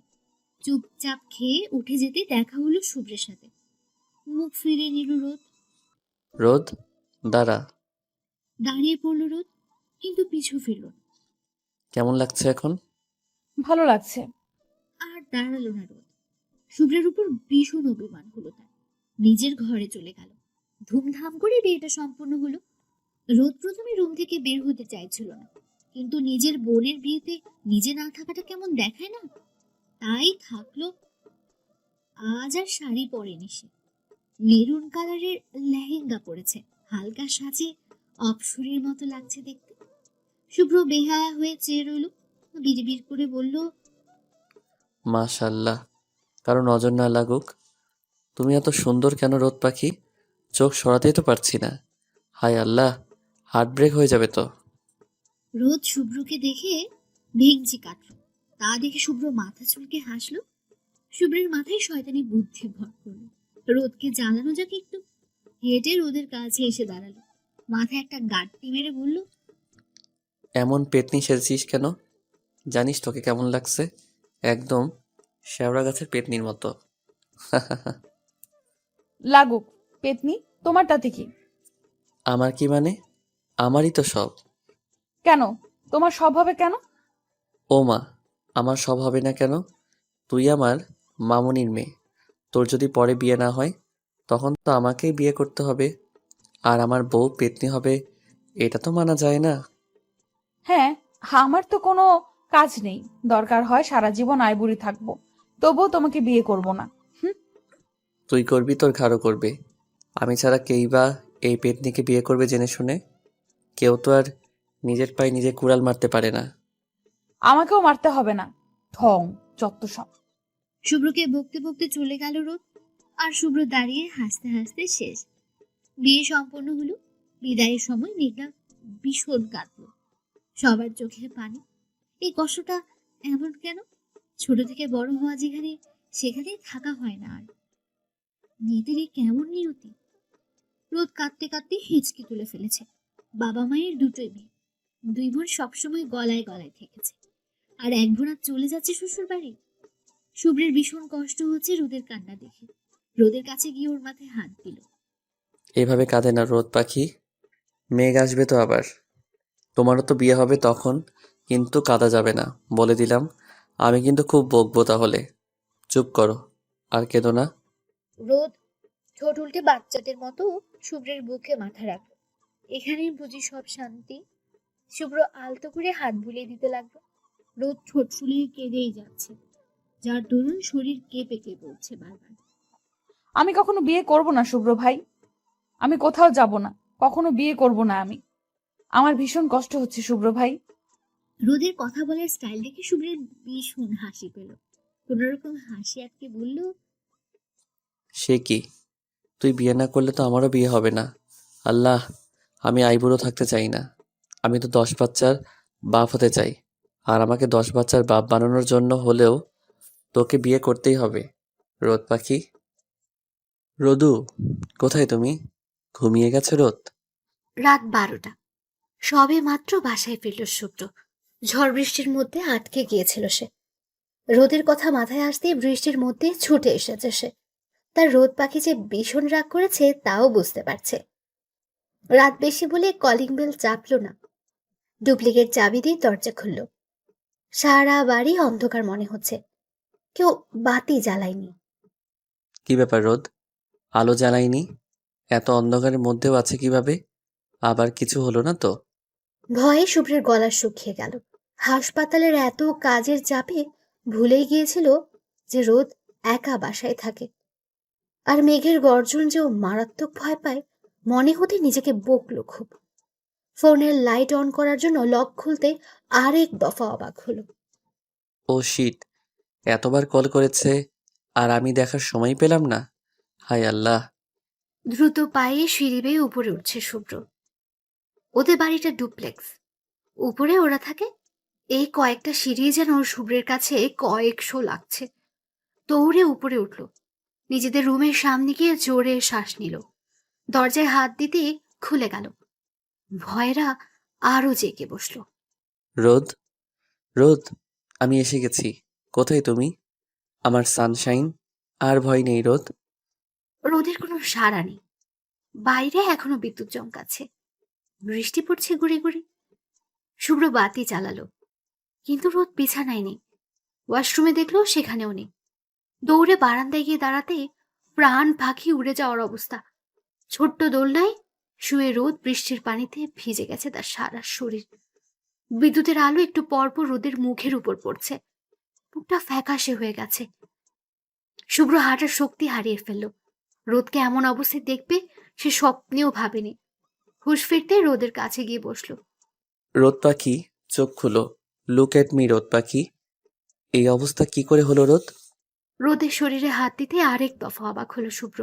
চুপচাপ খেয়ে উঠে যেতে দেখা হলো শুভ্রের সাথে। মুখ ফিরিয়ে নিল রোদ। রোদ, দাঁড়া। দাঁড়িয়ে পড়ল রোদ, কিন্তু পিছু ফিরল না। কেমন লাগছে এখন? ভালো লাগছে। আর দাঁড়ালো না রোদ। শুভ্রের উপর ভীষণ অভিমান হলো তার। নিজের ঘরে চলে গেল। ধুমধাম করে বিয়েটা সম্পূর্ণ হলো। রোদ প্রথমে রুম থেকে বের হতে চাইছিল না, কিন্তু নিজের বোনের বিয়েতে নিজে না থাকাটা কেমন দেখায় না, তাই থাকলো। আজ আর শাড়ি পরেনি সে। মেরুন কালারের লেহেঙ্গা পরেছে। হালকা সাজে অপসরীর মতো লাগছে দেখতে। শুভ্র বেহায়া হয়ে চেয়ে রইল। বিড়বিড় করে বলল, মাশাল্লাহ, কারো নজর না লাগুক। তুমি এত সুন্দর কেন রোদ পাখি? চোখ সরাতেই তো পারছি না। হায় আল্লাহ, হার্ট ব্রেক হয়ে যাবে তো। রোদ শুভ্রকে দেখে ভেঙচি কাটল। তা দেখে শুভ্র মাথা চুলকে হাসলো। শুভ্রের মাথায় শয়তানি বুদ্ধি ভর করলো। রোদকে জ্বালানো যাক একটু। হেঁটে রোদের কাছে এসে দাঁড়ালো। মাথায় একটা গাঁটটি মেরে বলল, এমন পেতনি সেজেছিস কেন? জানিস তোকে কেমন লাগছে? একদম শেওড়া গাছের পেতনির মতো। লাগুক পেতনি, তোমার তাতে কি? আমার কি মানে? আমারই তো সব। কেন? তোমার সব হবে কেন? ও মা, আমার সব হবে না কেন? তুই আমার মামুনির মেয়ে। তোর যদি পরে বিয়ে না হয়, তখন তো আমাকেই বিয়ে করতে হবে। আর আমার বউ পেতনি হবে, এটা তো মানা যায় না। হ্যাঁ, আমার তো কোনো কাজ নেই, দরকার হয় সারা জীবন আইবুড়ি থাকবো, তবুও তোমাকে বিয়ে করব না। হুম। তুই করবি, তোর ঘাড়ও করবে। আমি ছাড়া কেই বা এই পেতনিকে বিয়ে করবে জেনে শুনে? কেউ তো আর নিজের পায়ে নিজে কুড়াল মারতে পারে না। আমাকেও মারতে হবে না। ঢং, যত সব। শুভ্রকে বকতে বকতে চলে গেল রোদ। আর শুভ্র দাঁড়িয়ে হাসতে হাসতে শেষ। বিয়ে সম্পন্ন হলো। বিদায়ের সময় মেঘনা ভীষণ কাঁদল। সবার চোখে পানি। এই কষ্টটা এমন কেন? ছোট থেকে বড় হওয়া যেখানে, সেখানেই থাকা হয় না আর। মেয়েদের এই কেমন নিয়তি। রোদ কাঁদতে কাঁদতে হিচকি তুলে ফেলেছে। বাবা মায়ের দুটোই মেয়ে। দুই বোন সবসময় গলায় গলায় থেকেছে। আর এক বোন আজ চলে যাচ্ছে শ্বশুর বাড়ি। শুভ্রের ভীষণ কষ্ট হচ্ছে রোদের কান্না দেখে। রোদের কাছে গিয়ে ওর মাথায় হাত দিল। এভাবে কাঁদে না রোদ পাখি। মেঘ আসবে তো আবার। তোমারও তো বিয়ে হবে তখন, কিন্তু কাঁদা যাবে না, বলে দিলাম। আমি কিন্তু খুব বকবো তাহলে। চুপ করো, আর কেঁদো না। রোদ ঠোঁট উল্টে বাচ্চাদের মতো শুভ্রের বুকে মাথা রাখলো। এখানেই বুঝি সব শান্তি। শুভ্র আলতো করে হাত বুলিয়ে দিতে লাগলো। রোদ ঠোঁট ফুলিয়ে কেঁদেই যাচ্ছে, যার দরুন শরীর কেঁপে কেঁপে উঠছে বারবার। আমি কখনো বিয়ে করব না শুভ্র ভাই। আমি কোথাও যাব না, কখনো বিয়ে করব না আমি। আমার ভীষণ কষ্ট হচ্ছে শুভ্র ভাই। রোদের কথা বলার স্টাইল দেখে শুভ্রের ভীষণ হাসি পেল। কোনোরকম হাসি আটকে বলল, সে কি? তুই বিয়ে না করলে তো আমারও বিয়ে হবে না। আল্লাহ, আমি আইবুড়ো থাকতে চাই না। আমি তো 10 বাচ্চার বাপ হতে চাই। আর আমাকে 10 বাচ্চার বাপ বানানোর জন্য হলেও তোকে বিয়ে করতেই হবে। রোদ পাখি। রোদু, কোথায় তুমি? ঘুমিয়ে গেছে রোদ? রাত 12টা। সবে মাত্র বাসায় ফিরল শুভ্র। ঝড় বৃষ্টির মধ্যে আটকে গিয়েছিল সে। রোদের কথা মাথায় আসতেই বৃষ্টির মধ্যে ছুটে এসেছে সে। তার রোদ পাখি যে ভীষণ রাগ করেছে তাও বুঝতে পারছে। রাত বেশি বলে কলিং বেল চাপলো না। ডুপ্লিকেট চাবি দিয়ে দরজা খুলল। সারা বাড়ি অন্ধকার মনে হচ্ছে। কেউ বাতি জ্বালায়নি। কি ব্যাপার রোদ? আলো জ্বালাইনি? এত অন্ধকারের মধ্যেও আছে কিভাবে? আবার কিছু হলো না তো? ভয়ে শুভ্রের গলা শুকিয়ে গেল। হাসপাতালের এত কাজের চাপে ভুলেই গিয়েছিল যে রোদ একা বাসায় থাকে। আর মেঘের গর্জন যে ও মারাত্মক ভয় পায়, মনে হতে নিজেকে বকলো খুব। ফোনের লাইট অন করার জন্য লক খুলতে আরেক দফা অবাক হলো। ও শিট, এতবার কল করেছে আর আমি দেখার সময় পেলাম না। হায় আল্লাহ। দ্রুত পায়ে সিঁড়ি বেয়ে উপরে উঠছে শুভ্র। ওদের বাড়িটা ডুপ্লেক্স, উপরে ওরা থাকে। এই কয়েকটা সিঁড়ি যেন শুভ্রের কাছে কয়েকশো লাগছে। দৌড়ে উপরে উঠল, নিজেদের রুমের সামনে গিয়ে জোরে শ্বাস নিল। দরজায় হাত দিতে খুলে গেল। ভয়রা আরো জেগে বসল। রোদ, রোদ, আমি এসে গেছি। কোথায় তুমি, আমার সানশাইন? আর ভয় নেই রোদ। রোদের কোনো সাড়া নেই। বাইরে এখনো বিদ্যুৎ চমকাচ্ছে, বৃষ্টি পড়ছে গুড়ি গুড়ি। শুভ্র বাতি চালালো, কিন্তু রোদ বিছানায় নেই। ওয়াশরুমে দেখলো সেখানেও নেই। দৌড়ে বারান্দায় গিয়ে দাঁড়াতে প্রাণ পাখি উড়ে যাওয়ার অবস্থা। ছোট্ট দোলনায় শুয়ে রোদ বৃষ্টির পানিতে ভিজে গেছে তার সারা শরীর। বিদ্যুতের আলো একটু পরপর রোদের মুখের উপর পড়ছে, মুখটা ফ্যাকাশে হয়ে গেছে। শুভ্র হাঁটার শক্তি হারিয়ে ফেলল। রোদকে এমন অবস্থায় দেখবে সে স্বপ্নেও ভাবেনি। হুঁশ ফিরতে রোদের কাছে গিয়ে বসলো। রোদ পাখি, চোখ খুলো। লুক এট মি রোদ পাখি। এই অবস্থা কি করে হলো রোদ? রোদের শরীরে হাত দিতে আরেক দফা অবাক হলো শুভ্র।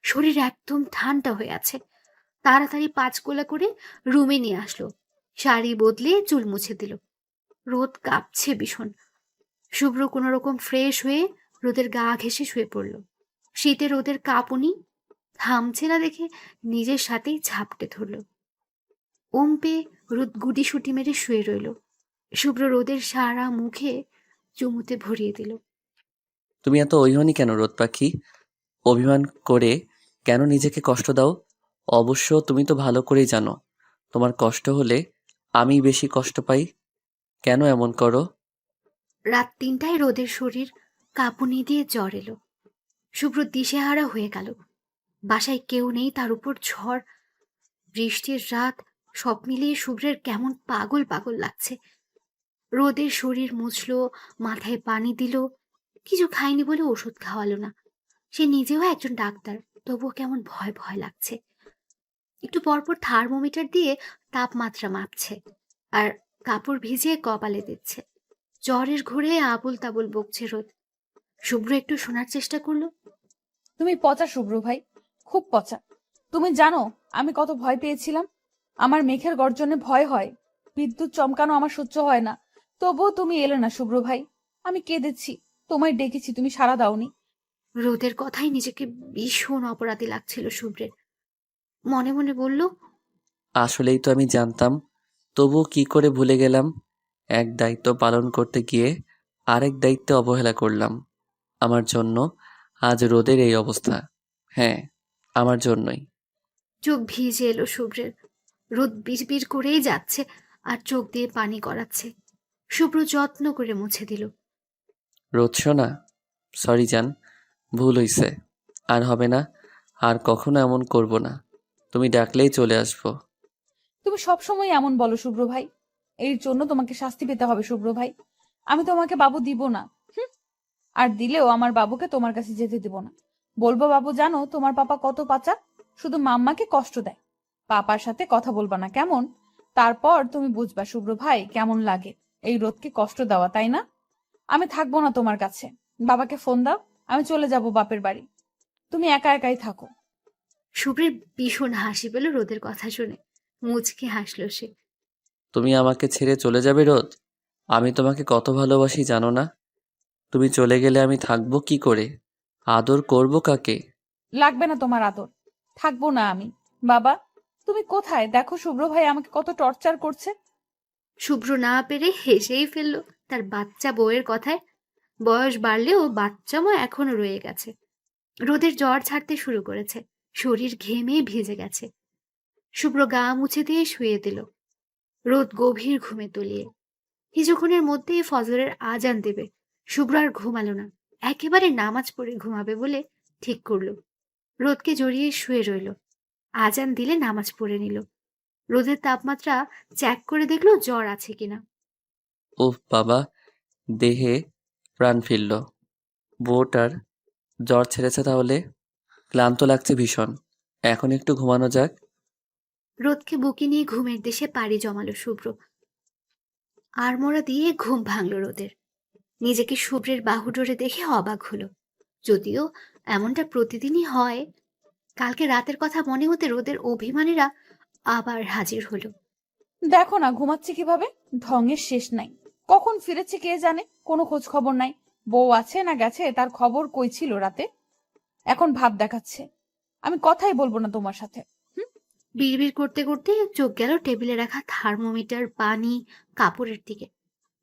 শরীর একদম ঠান্ডা হয়ে আছে। তাড়াতাড়ি 5 গোলা করে রুমে নিয়ে আসলো। শাড়ি বদলে চুল মুছে দিল। রোদ কাঁপছে ভীষণ। শুভ্র কোনো রকম ফ্রেশ হয়ে রোদের গা ঘেঁষে শুয়ে পড়ল। শীতে রোদের কাঁপুনি থামছে না দেখে নিজের সাথেই ঝাপটে ধরল। ওম পেয়ে রোদ গুটিসুটি মেরে শুয়ে রইল। শুভ্র রোদের সারা মুখে চুমুতে ভরিয়ে দিল। তুমি এত অভিমানী কেন রোদ পাখি? অভিমান করে কেন নিজেকে কষ্ট দাও? অবশ্য তুমি তো ভালো করেই জানো তোমার কষ্ট হলে আমি বেশি কষ্ট পাই। কেন এমন করো? রাত 3টায় রোদের শরীর কাঁপুনি দিয়ে জ্বর এলো। শুভ্র দিশেহারা হয়ে গেল। বাসায় কেউ নেই, তার উপর ঝড়, বৃষ্টির রাত, সব মিলিয়ে শুভ্রের কেমন পাগল পাগল লাগছে। রোদের শরীর মুছলো, মাথায় পানি দিল, কিছু খায়নি বলে ওষুধ খাওয়ালো না। সে নিজেও একজন ডাক্তার, তবুও কেমন ভয় ভয় লাগছে। একটু পরপর থার্মোমিটার দিয়ে তাপমাত্রা মাপছে আর কাপড় ভিজিয়ে কপালে দিচ্ছে। জ্বরের ঘোরে আবুল তাবুল বকছে রোদ। শুভ্র একটু শোনার চেষ্টা করলো। তুমি পচা শুভ্র ভাই, খুব পচা। তুমি জানো আমি কত ভয় পেয়েছিলাম? আমার মেঘের গর্জনে ভয় হয়, বিদ্যুৎ চমকানো আমার সহ্য হয় না। তবুও তুমি এলে না শুভ্র ভাই। আমি কেঁদেছি, তোমায় ডেকেছি, তুমি সাড়া দাওনি। রোদের কথাই নিজেকে ভীষণ অপরাধী লাগছিল শুভ্রের। মনে মনে বলল, আসলেই তো আমি জানতাম, তবুও কি করে ভুলে গেলাম। এক দায়িত্ব পালন করতে গিয়ে আরেক দায়িত্বে অবহেলা করলাম। আমার জন্য আজ রোদের এই অবস্থা। হ্যাঁ, আমার জন্যই। চোখ ভিজে এলো শুভ্রের। রোদ বিড়বিড় করেই যাচ্ছে আর চোখ দিয়ে পানি গড়াচ্ছে। শুভ্র যত্ন করে মুছে দিল। রোদ শোনা, সরি জান, ভুল হইছে। আর হবে না, আর কখনো এমন করব না। তুমি ডাকলেই চলে আসবো। তুমি সবসময় এমন বলো শুভ্র ভাই, এর জন্য তোমাকে শাস্তি পেতে হবে শুভ্র ভাই। আমি তোমাকে বাবু দিব না, হুম। আর দিলেও আমার বাবুকে তোমার কাছে যেতে দিব না। বলবো বাবু জানো তোমার পাপা কত পাচা, শুধু মাম্মাকে কষ্ট দেয়। পাপার সাথে কথা বলবা না কেমন? তারপর তুমি বুঝবা শুভ্র ভাই কেমন লাগে এই রোদকে কষ্ট দেওয়া, তাই না? আমি থাকবো না তোমার কাছে। বাবাকে ফোন দাও, আমি চলে যাব বাপের বাড়ি। তুমি একা একাই থাকো। শুভ্রের ভীষণ হাসি পেল রোদের কথা শুনে। মুচকি হাসলো সে। তুমি আমাকে ছেড়ে চলে যাবে রোদ? আমি তোমাকে কত ভালোবাসি জানো না? তুমি চলে গেলে আমি থাকবো কি করে? আদর করব কাকে? লাগবে না তোমার আদর, থাকবো না আমি। বাবা তুমি কোথায়? দেখো শুভ্র ভাই আমাকে কত টর্চার করছে। শুভ্র না পেরে হেসেই ফেললো তার বাচ্চা বউয়ের কথায়। বয়স বাড়লেও বাচ্চামো এখনো রয়ে গেছে। রোদের জ্বর ছাড়তে শুরু করেছে, শরীর ঘেমে ভিজে গেছে। শুভ্র গা মুছে দিয়ে শুয়ে দিল। রোদ গভীর ঘুমে তলিয়ে। কিছুক্ষণের মধ্যেই ফজরের আজান দেবে। শুভ্র আর ঘুমালো না, একেবারে নামাজ পড়ে ঘুমাবে বলে ঠিক করলো। রোদকে জড়িয়ে শুয়ে রইল। আজান দিলে নামাজ পড়ে নিল। রোদের তাপমাত্রা চেক করে দেখলো জ্বর আছে কিনা। উফ বাবা, দেহে প্রাণ ফিরল। বউটার জ্বর ছেড়েছে তাহলে? ক্লান্ত লাগছে ভীষণ, এখন একটু ঘুমানো যাক। রোদকে বুকে নিয়ে ঘুমের দেশে পাড়ি জমালো শুভ্র। আড়মোড়া দিয়ে ঘুম ভাঙলো রোদের। নিজেকে শুভ্রের বাহুডোরে দেখে অবাক হলো। যদিও এমনটা প্রতিদিনই হয়। কালকে রাতের কথা মনে হতে রোদের অভিমানীরা আবার হাজির হলো। দেখো না ঘুমাচ্ছে কিভাবে, ঢঙের শেষ নাই। কখন ফিরেছে কে জানে, কোনো খোঁজ খবর নাই। বউ আছে না গেছে তার খবর কই ছিল রাতে, এখন ভাব দেখাচ্ছে। আমি কথাই বলবো না তোমার সাথে। বিড়বিড় করতে করতে চোখ গেল টেবিলে রাখা থার্মোমিটার, পানি, কাপড়ের দিকে।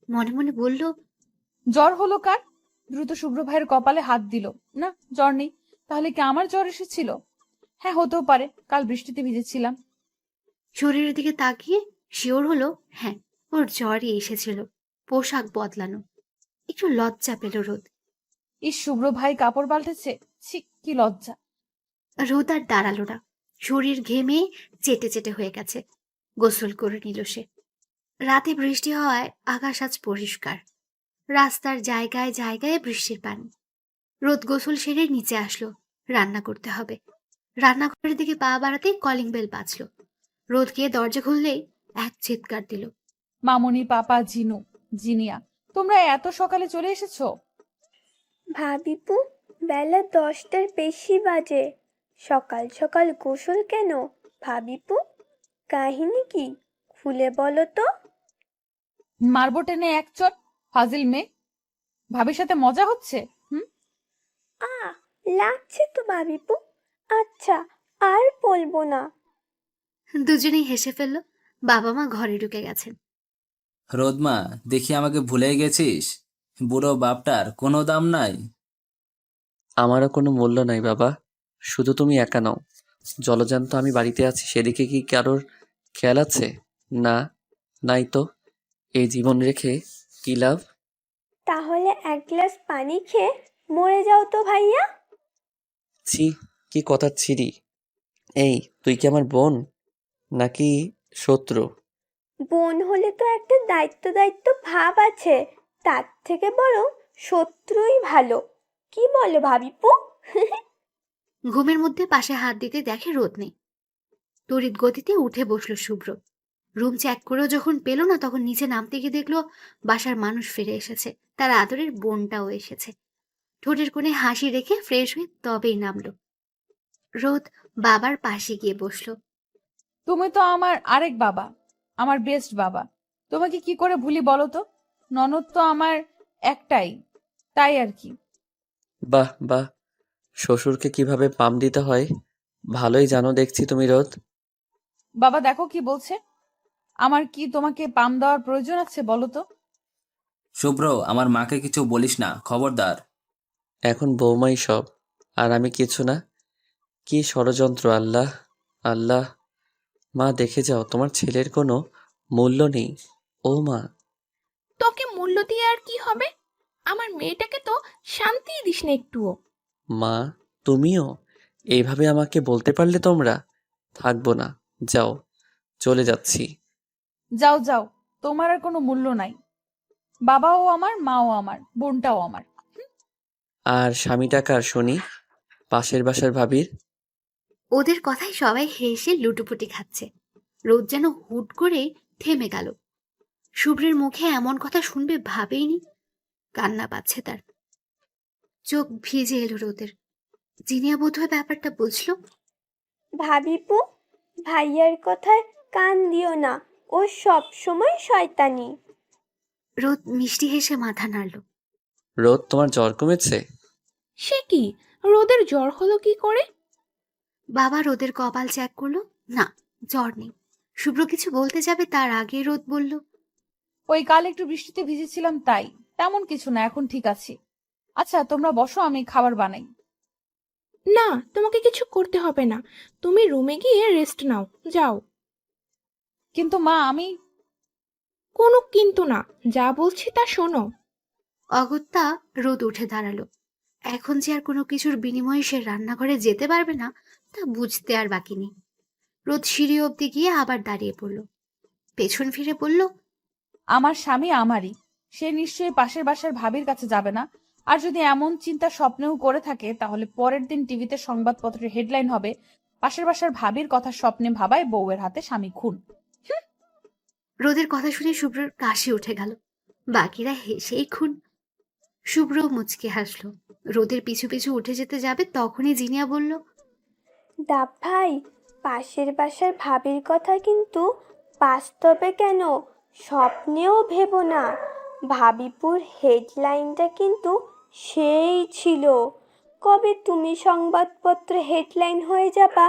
মনে মনে বলল, জ্বর হলো কার? দ্রুত শুভ্র ভাইয়ের কপালে হাত দিল। না, জ্বর নেই। তাহলে কি আমার জ্বর এসেছিল? হ্যাঁ, হতেও পারে, কাল বৃষ্টিতে ভিজেছিলাম। শরীরের দিকে তাকিয়ে শিওর হলো, হ্যাঁ, ওর জ্বরই এসেছিল। পোশাক বদলানো। একটু লজ্জা পেল রোদ। শুভ্র ভাই কাপড় পাল্টেছে, ছি কি লজ্জা। রোদ আর দাঁড়ালো না। শরীর ঘেমে চেটে চেটে হয়ে গেছে। গোসল করে নিল সে। রাতে বৃষ্টি হওয়ায় আকাশ আজ পরিষ্কার। রাস্তার জায়গায় জায়গায় বৃষ্টির পানি। রোদ গোসল সেরে নিচে আসলো। রান্না করতে হবে। রান্নাঘরের দিকে পা বাড়াতেই কলিং বেল বাজলো। রোদ গিয়ে দরজা খুললেই এক চিৎকার দিল। মামনি, পাপা, জিনু, জিনিয়া, তোমরা এত সকালে চলে এসেছো? ভাবিপু, বেলা 10টার বেশি বাজে, সকাল সকাল গোসল কেন? ভাবিপু, কাহিনী কি, খুলে বলো তো। মারবো টেনে এক চট, ফাজিল মেয়ে। ভাবির সাথে মজা হচ্ছে? হুম। লাগছে তো ভাবিপু। আচ্ছা, আর বলবো না। দুজনেই হেসে ফেলল। বাবা মা ঘরে ঢুকে গেছেন। রোদমা, দেখি আমাকে ভুলে গেছিস? বুড়ো বাপটার কোনো দাম নাই। আমারও কোনো মূল্য নাই বাবা, শুধু তুমি একা নও। জলজান্ত আমি বাড়িতে আছি, সেদিকে কি কারোর খেয়াল আছে? না, নাই তো। এই জীবন রেখে কি লাভ? তাহলে এক গ্লাস পানি খেয়ে মরে যাও তো ভাইয়া। ছি, কি কথা ছিরি। এই, তুই কি আমার বোন নাকি শত্রু? বোন হলে তো একটা দায়িত্ব দায়িত্ব ভাব আছে, তার থেকে বরং শত্রুই ভালো। কি বলো ভাবিপু? ঘুমের মধ্যে পাশে হাত দিতে দেখে রোদ নেই। তড়িৎ গতিতে উঠে বসলো শুভ্র। রুম চেক করেও যখন পেল না, তখন নিচে নামতে গিয়ে দেখলো বাসার মানুষ ফিরে এসেছে। তার আদরের বোনটাও এসেছে। ঠোঁটের কোণে হাসি রেখে ফ্রেশ হয়ে তবেই নামলো। রোদ বাবার পাশে গিয়ে বসলো। তুমি তো আমার আরেক বাবা, আমার বেস্ট বাবা। তোমাকে কি করে ভুলি বলো তো? ননদ তো আমার একটাই, তাই আর কি। বাহ বাহ, শ্বশুরকে কিভাবে পাম দিতে হয় ভালোই জানো দেখছি তুমি রোদ। বাবা দেখো কি বলছে। আমার কি তোমাকে পাম দেওয়ার প্রয়োজন আছে বলো তো? শুভ্র, আমার মাকে কিছু বলিস না, খবরদার। এখন বৌমাই সব, আর আমি কিছু না। কি ষড়যন্ত্র! আল্লাহ আল্লাহ। মা দেখে যাও, তোমার ছেলের কোনো মূল্য নেই। ও মা। তোকে মূল্য দিয়ে আর কি হবে? আমার মেয়েটাকে তো শান্তিই দিস না একটুও। মা, তুমিও এইভাবে আমাকে বলতে পারলে তোমরা? থাকবো না, যাও, চলে যাচ্ছি। যাও যাও, তোমার আর কোনো মূল্য নাই। বাবাও আমার, মাও আমার, বোনটাও আমার। আর স্বামীটা কার শুনি? পাশের বাসার ভাবির। ওদের কথায় সবাই হেসে লুটোপুটি খাচ্ছে। রোদ যেন হুট করে থেমে গেল। শুভ্রের মুখে এমন কথা শুনবে ভাবেইনি। কান্না পাচ্ছে তার। চোখ ভিজে এলো রোদের। জিনিয়া বোধহয় ব্যাপারটা বুঝলো। ভাবিপু, ভাইয়ার কথায় কান দিও না, ও সব সময় শয়তানি। রোদ মিষ্টি হেসে মাথা নাড়ল। রোদ, তোমার জ্বর কমেছে? সে কি, রোদের জ্বর হলো কি করে? বাবা রোদের কপাল চেক করলো। না, জ্বর নেই। শুভ্র কিছু বলতে যাবে তার আগে রোদ বলল, ওই কাল একটু বৃষ্টিতে ভিজেছিলাম তাই, তেমন কিছু না, এখন ঠিক আছি। আচ্ছা তোমরা বসো, আমি খাবার বানাই। না, তোমাকে কিছু করতে হবে না, তুমি রুমে গিয়ে রেস্ট নাও, যাও। কিন্তু মা, আমি। কোনো কিন্তু না, যা বলছি তা শোনো। অগত্যা রোদ উঠে দাঁড়ালো। এখন যে আর কোনো কিছুর বিনিময়ে সে রান্নাঘরে যেতে পারবে না, তা বুঝতে আর বাকি নেই। রোদ সিঁড়ি অব্দি গিয়ে আবার দাঁড়িয়ে পড়ল। পেছন ফিরে বলল, আমার স্বামী আমারই, সে নিশ্চয়ই পাশের বাসার ভাবির কাছে যাবে না। আর যদি এমন চিন্তা স্বপ্নেও করে থাকে, তাহলে পরের দিন টিভিতে সংবাদপত্রের হেডলাইন হবে, পাশের বাসার ভাবির কথা স্বপ্নে ভাবায় বউয়ের হাতে স্বামী খুন। রোদের কথা শুনে শুভ্রর কাশি উঠে গেল। বাকিরা হেসেই খুন। শুভ্র মুচকে হাসলো। রোদের পিছু পিছু উঠে যেতে যাবে, তখনই জিনিয়া বলল, দাপ ভাই, পাশের বাসার ভাবির কথা কিন্তু বাস্তবে কেন, স্বপ্নেও ভেবো না। ভাবিপুর হেডলাইনটা কিন্তু সেই ছিল। কবে তুমি সংবাদপত্র হেডলাইন হয়ে যাবা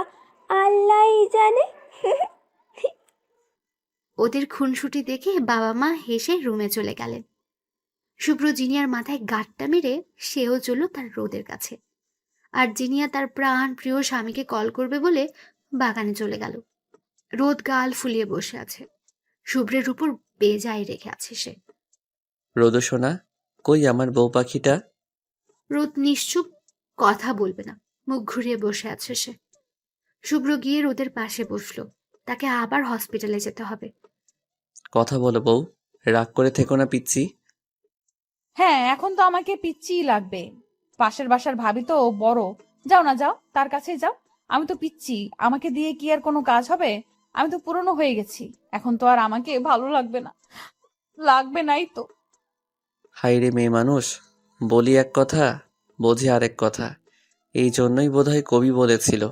আল্লাহই জানে। ওদের খুনসুটি দেখে বাবা মা হেসে রুমে চলে গেলেন। শুভ্র জিনিয়ার মাথায় গাঁটটা মেরে সেও চলল তার রোদের কাছে। আর জিনিয়া তার প্রাণ প্রিয় স্বামীকে কল করবে বলে বাগানে চলে গেল। রোদ গাল ফুলিয়ে বসে আছে, শুভ্রের উপর বেজায় রেখে আছে সে। রোদ সোনা, কই আমার বউ পাখিটা? রোদ নিশ্চুপ, কথা বলবে না, মুখ ঘুরিয়ে বসে আছে সে। শুভ্র গিয়ে রোদের পাশে বসলো। তাকে আবার হসপিটালে যেতে হবে। কথা বলো বউ, রাগ করে থেকো না পিচ্ছি। হ্যাঁ, এখন তো আমাকে পিচ্চিই লাগবে। পাশের বাসার ভাবি তো বড়। যাও না, যাও, তার কাছেই যাও। আমি তো পিচ্ছি, আমাকে দিয়ে কি আর কোনো কাজ হবে? আমি তো পুরনো হয়ে গেছি, এখন তো আর আমাকে ভালো লাগবে না। লাগবে নাই তো। হাই রে মেয়ে মানুষ, বলি এক কথা বোঝে আরেক কথা। এই জন্যই বোধহয় কবি বলেছিল,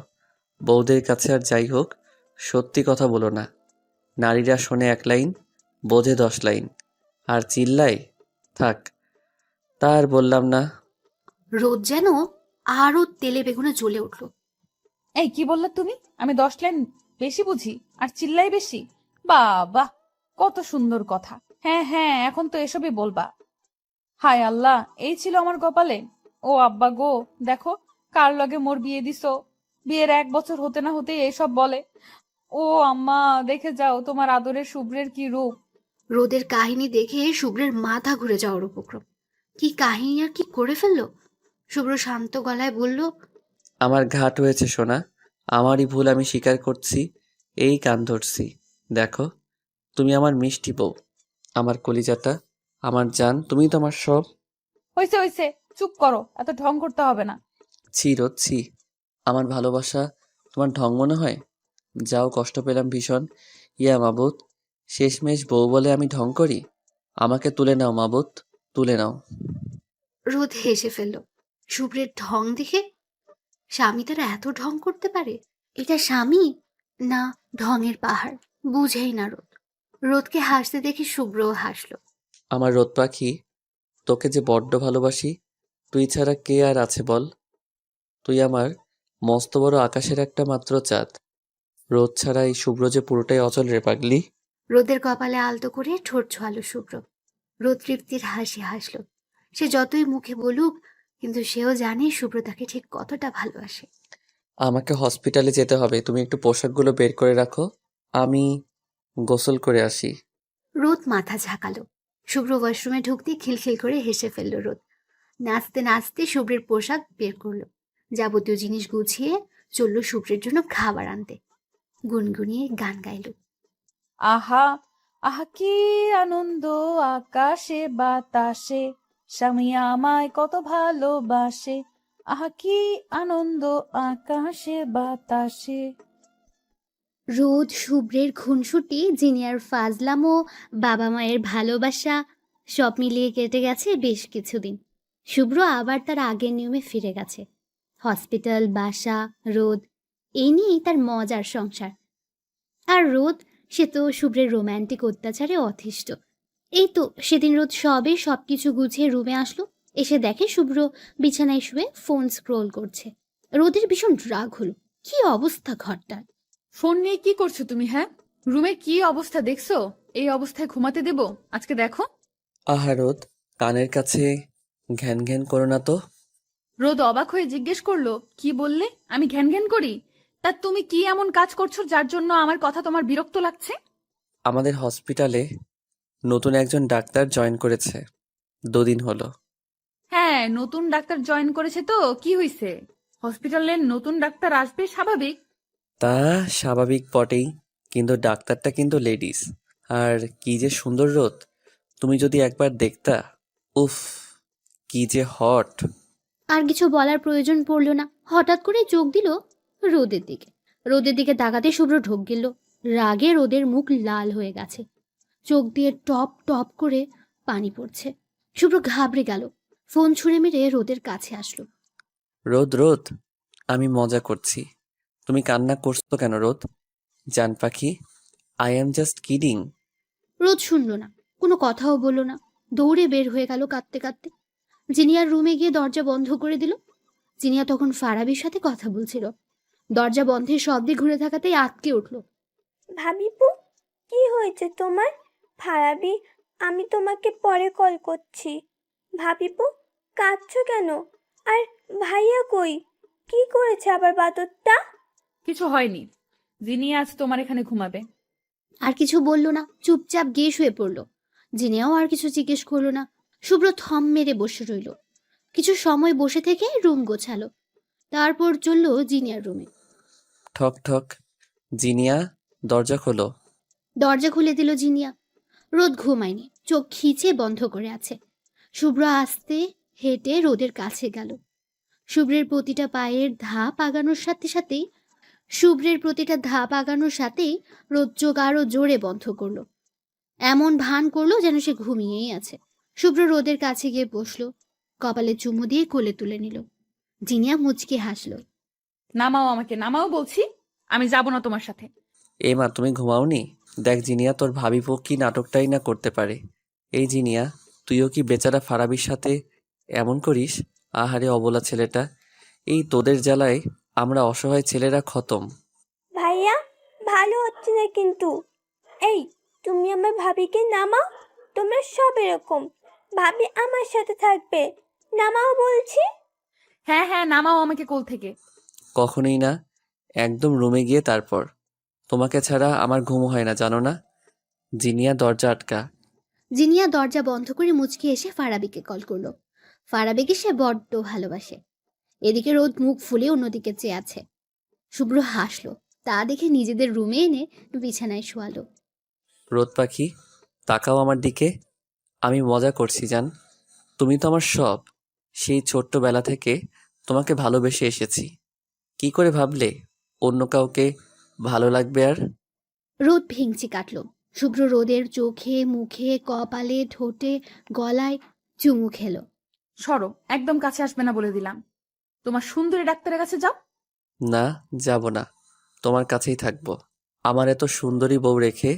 বউদের কাছে আর যাই হোক সত্যি কথা বলো না। নারীরা শোনে 1 লাইন, বোঝে 10 লাইন, আর চিল্লায়। থাক, তার বললাম না। রোদ যেন আরো তেলে বেগুনে জ্বলে উঠল। এই কি বললে তুমি? আমি 10 লাইন বেশি বুঝি আর চিল্লাই বেশি? বাবা, কত সুন্দর কথা। হ্যাঁ হ্যাঁ, এখন তো এসবই বলবা। হায় আল্লাহ, এই ছিল আমার কপালে। ও আব্বা গো, দেখো কার লগে মোর বিয়ে দিছো। বিয়ের 1 বছর হতে না হতেই এসব বলে। ও আম্মা, দেখে যাও তোমার আদরের শুভ্রের কি রূপ। রোদের কাহিনী দেখে শুভ্রের মাথা ঘুরে যাওয়ার উপক্রম। কি কাহিনী আর কি করে ফেললো! শুভ্র শান্ত গলায় বলল, আমার ঘাট হয়েছে সোনা, আমারই ভুল, আমি স্বীকার করছি। এই কান ধরছি। দেখো, তুমি আমার মিষ্টি বউ, আমার কলিজাটা, আমার জান, তুমি তো আমার সব। হইছে হইছে, চুপ করো, এত ঢং করতে হবে না। ছি রোদ ছি, আমার ভালোবাসা তোমার ঢং মনে হয়? যাও, কষ্ট পেলাম ভীষণ। ইয়া মাবুত, শেষমেশ বউ বলে আমি ঢং করি? আমাকে তুলে নাও মাবুত, তুলে নাও। রোদ হেসে ফেলল শুভ্রের ঢং দেখে। স্বামী তারা এত ঢং করতে পারে? এটা স্বামী না ঢঙের পাহাড়, বুঝেই না রোদ। রোদকে হাসতে দেখে শুভ্রও হাসলো। আমার রোদ পাখি, তোকে যে বড্ড ভালোবাসি। তুই ছাড়া কে আর আছে বল? তুই আমার মস্ত বড় আকাশের একটা মাত্র চাঁদ। রোদ ছাড়া এই শুভ্র যে পুরোটাই অচল রে পাগলি। রোদের কপালে আলতো করে ঠোঁট ছোঁয়ালো শুভ্র। রোদ তৃপ্তির হাসি হাসলো। সে যতই মুখে বলুক, কিন্তু সেও জানে শুভ্র তাকে ঠিক কতটা ভালোবাসে। আমাকে হসপিটালে যেতে হবে, তুমি একটু পোশাকগুলো বের করে রাখো, আমি গোসল করে আসি। রোদ মাথা ঝাঁকালো। শুভ্র ওয়াশরুমে ঢুকতে খিলখিল করে হেসে ফেলল রোদ। নাচতে নাচতে শুভ্রের পোশাক বের করলো। যাবতীয় জিনিস গুছিয়ে চলল শুভ্রের জন্য খাবার আনতে। গুনগুনিয়ে গান গাইল। আহা আহা কি আনন্দ, আকাশে বাতাসে স্বামী আমায় কত ভালোবাসে। আহা কি আনন্দ, আকাশে বাতাসে। রোদ, শুভ্রের খুনসুটি, জিনিয়ার ফাজলাম ও বাবা মায়ের ভালোবাসা সব মিলিয়ে কেটে গেছে বেশ কিছুদিন। শুভ্র আবার তার আগের নিয়মে ফিরে গেছে। হসপিটাল, বাসা, রোদ, এই নিয়েই তার মজার সংসার। আর রোদ, সে তো শুভ্রের রোম্যান্টিক অত্যাচারে অতিষ্ঠ। এই তো সেদিন রোদ সবকিছু গুছিয়ে রুমে আসলো। এসে দেখে শুভ্র বিছানায় শুয়ে ফোন স্ক্রোল করছে। রোদের ভীষণ রাগ হলো। কি অবস্থা ঘরটার! ফোন নিয়ে কি করছো তুমি? হ্যাঁ, রুমের কি অবস্থা দেখছো? এই অবস্থায় ঘুমাতে দেব আজকে? দেখো। আহা রোদ, কানের কাছে ঘ্যান ঘ্যান করো না তো। রোদ অবাক হয়ে জিজ্ঞেস করলো, কি বললে? আমি ঘ্যান ঘ্যান করি? তা তুমি কি এমন কাজ করছো যার জন্য আমার কথা তোমার বিরক্ত লাগছে? আমাদের হসপিটালে নতুন একজন ডাক্তার জয়েন করেছে, 2 দিন হলো। হ্যাঁ, নতুন ডাক্তার জয়েন করেছে তো কি হইছে? হসপিটালে নতুন ডাক্তার আসবে, স্বাভাবিক। তা স্বাভাবিক বটেই, কিন্তু ডাক্তারটা কিন্তু লেডিস। আর কি যে সুন্দর রোদ, তুমি যদি একবার দেখতা। উফ, কি যে হট। আর কিছু বলার প্রয়োজন পড়ল না। হঠাৎ করে চোখ দিল রোদের দিকে। রোদের দিকে তাকাতে শুভ্র ঢোক গেল। রাগে রোদের মুখ লাল হয়ে গেছে, চোখ দিয়ে টপ টপ করে পানি পড়ছে। শুভ্র ঘাবড়ে গেল, ফোন ছুঁড়ে মেরে রোদের কাছে আসলো। রোদ রোদ, আমি মজা করছি, তুমি কান্না করছো কেন রোদ? জান পাখি, আই অ্যাম জাস্ট কিডিং। রোদ শুনল না, কোনো কথাও বলল না, দৌড়ে বের হয়ে গেল কাঁদতে কাঁদতে। জিনিয়ার রুমে গিয়ে দরজা বন্ধ করে দিল। জিনিয়া তখন ফারাবির সাথে কথা বলছিল। দরজা বন্ধের শব্দে ঘুরে থাকাতেই আটকে উঠল। ভাবিপু, কি হয়েছে তোমার? ফারাবি, আমি তোমাকে পরে কল করছি। ভাবিপু, কাঁদছো কেন? আর ভাইয়া কই? কি করেছে আবার বাদরটা? কিছু হয়নি, জিনিয়া আজ তোমার এখানে ঘুমাবে। আর কিছু বলল না, চুপচাপ গিয়ে শুয়ে পড়ল। জিনিয়াও আর কিছু জিজ্ঞেস করলো না। শুভ্র থম মেরে বসে রইল। কিছু সময় বসে থেকে রুম গোছালো। তারপর চলল জিনিয়ার রুমে। ঠক ঠক। জিনিয়া, দরজা খোলো। দরজা খুলে দিল জিনিয়া। রোদ ঘুমায়নি, চোখ খিচে বন্ধ করে আছে। শুভ্র আস্তে হেঁটে রোদের কাছে গেল। শুভ্রের প্রতিটা পায়ের ধাপ আগানোর সাথে সাথেই রোদ চোখ আরো জোরে বন্ধ করলো। এমন ভান করলো যেন সে ঘুমিয়েই আছে। শুভ্র রোদের কাছে গিয়ে বসলো, কপালে চুমু দিয়ে কোলে তুলে নিল। জিনিয়া মুচকে হাসলো। নামাও আমাকে, নামাও বলছি, আমি যাব না তোমার সাথে। এ মা, তুমি ঘুমাওনি? দেখ জিনিয়া, তোর ভাবিপো কি নাটকটাই না করতে পারে। এই জিনিয়া, তুইও কি বেচারা ফারাবির সাথে এমন করিস? আহারে অবলা ছেলেটা, এই তোদের জ্বালায় আমরা অসহায় ছেলেরা খতম। ভাইয়া, ভালো হচ্ছে না কিন্তু। এই, তুমি আমার ভাবিকে নামাও। তোমরা সব এরকম। ভাবি আমার সাথে থাকবে। নামাও বলছি। হ্যাঁ হ্যাঁ, নামাও আমাকে কোল থেকে। কখনোই না, একদম রুমে গিয়ে তারপর। তোমাকে ছাড়া আমার ঘুম হয় না, জানো না? জিনিয়া, দরজা আটকা। জিনিয়া দরজা বন্ধ করে মুচকি এসে ফারাবিকে কল করলো। ফারাবিকে সে বড্ড ভালোবাসে। এদিকে রোদ মুখ ফুলে অন্যদিকে চেয়ে আছে। শুভ্র হাসলো, তা দেখে নিজেদের রুমে এনে বিছানায় শোয়ালো। রোদ পাখি, তাকাও আমার দিকে। আমি মজা করছি জান। তুমি তো আমার সব। সেই ছোট্টবেলা থেকে তোমাকে ভালোবেসে এসেছি। কি করে ভাবলে অন্য কাউকে ভালো লাগবে আর? রোদ ভেঙচি কাটলো। শুভ্র রোদের চোখে, মুখে, কপালে, ঠোঁটে, গলায় চুমু খেলো। সরো, একদম কাছে আসবে না বলে দিলাম। তোমার সুন্দরী ডাক্তারের কাছে যাও। না, যাব না। তোমার কাছেই থাকবো। আমার এত সুন্দরী বউ রেখে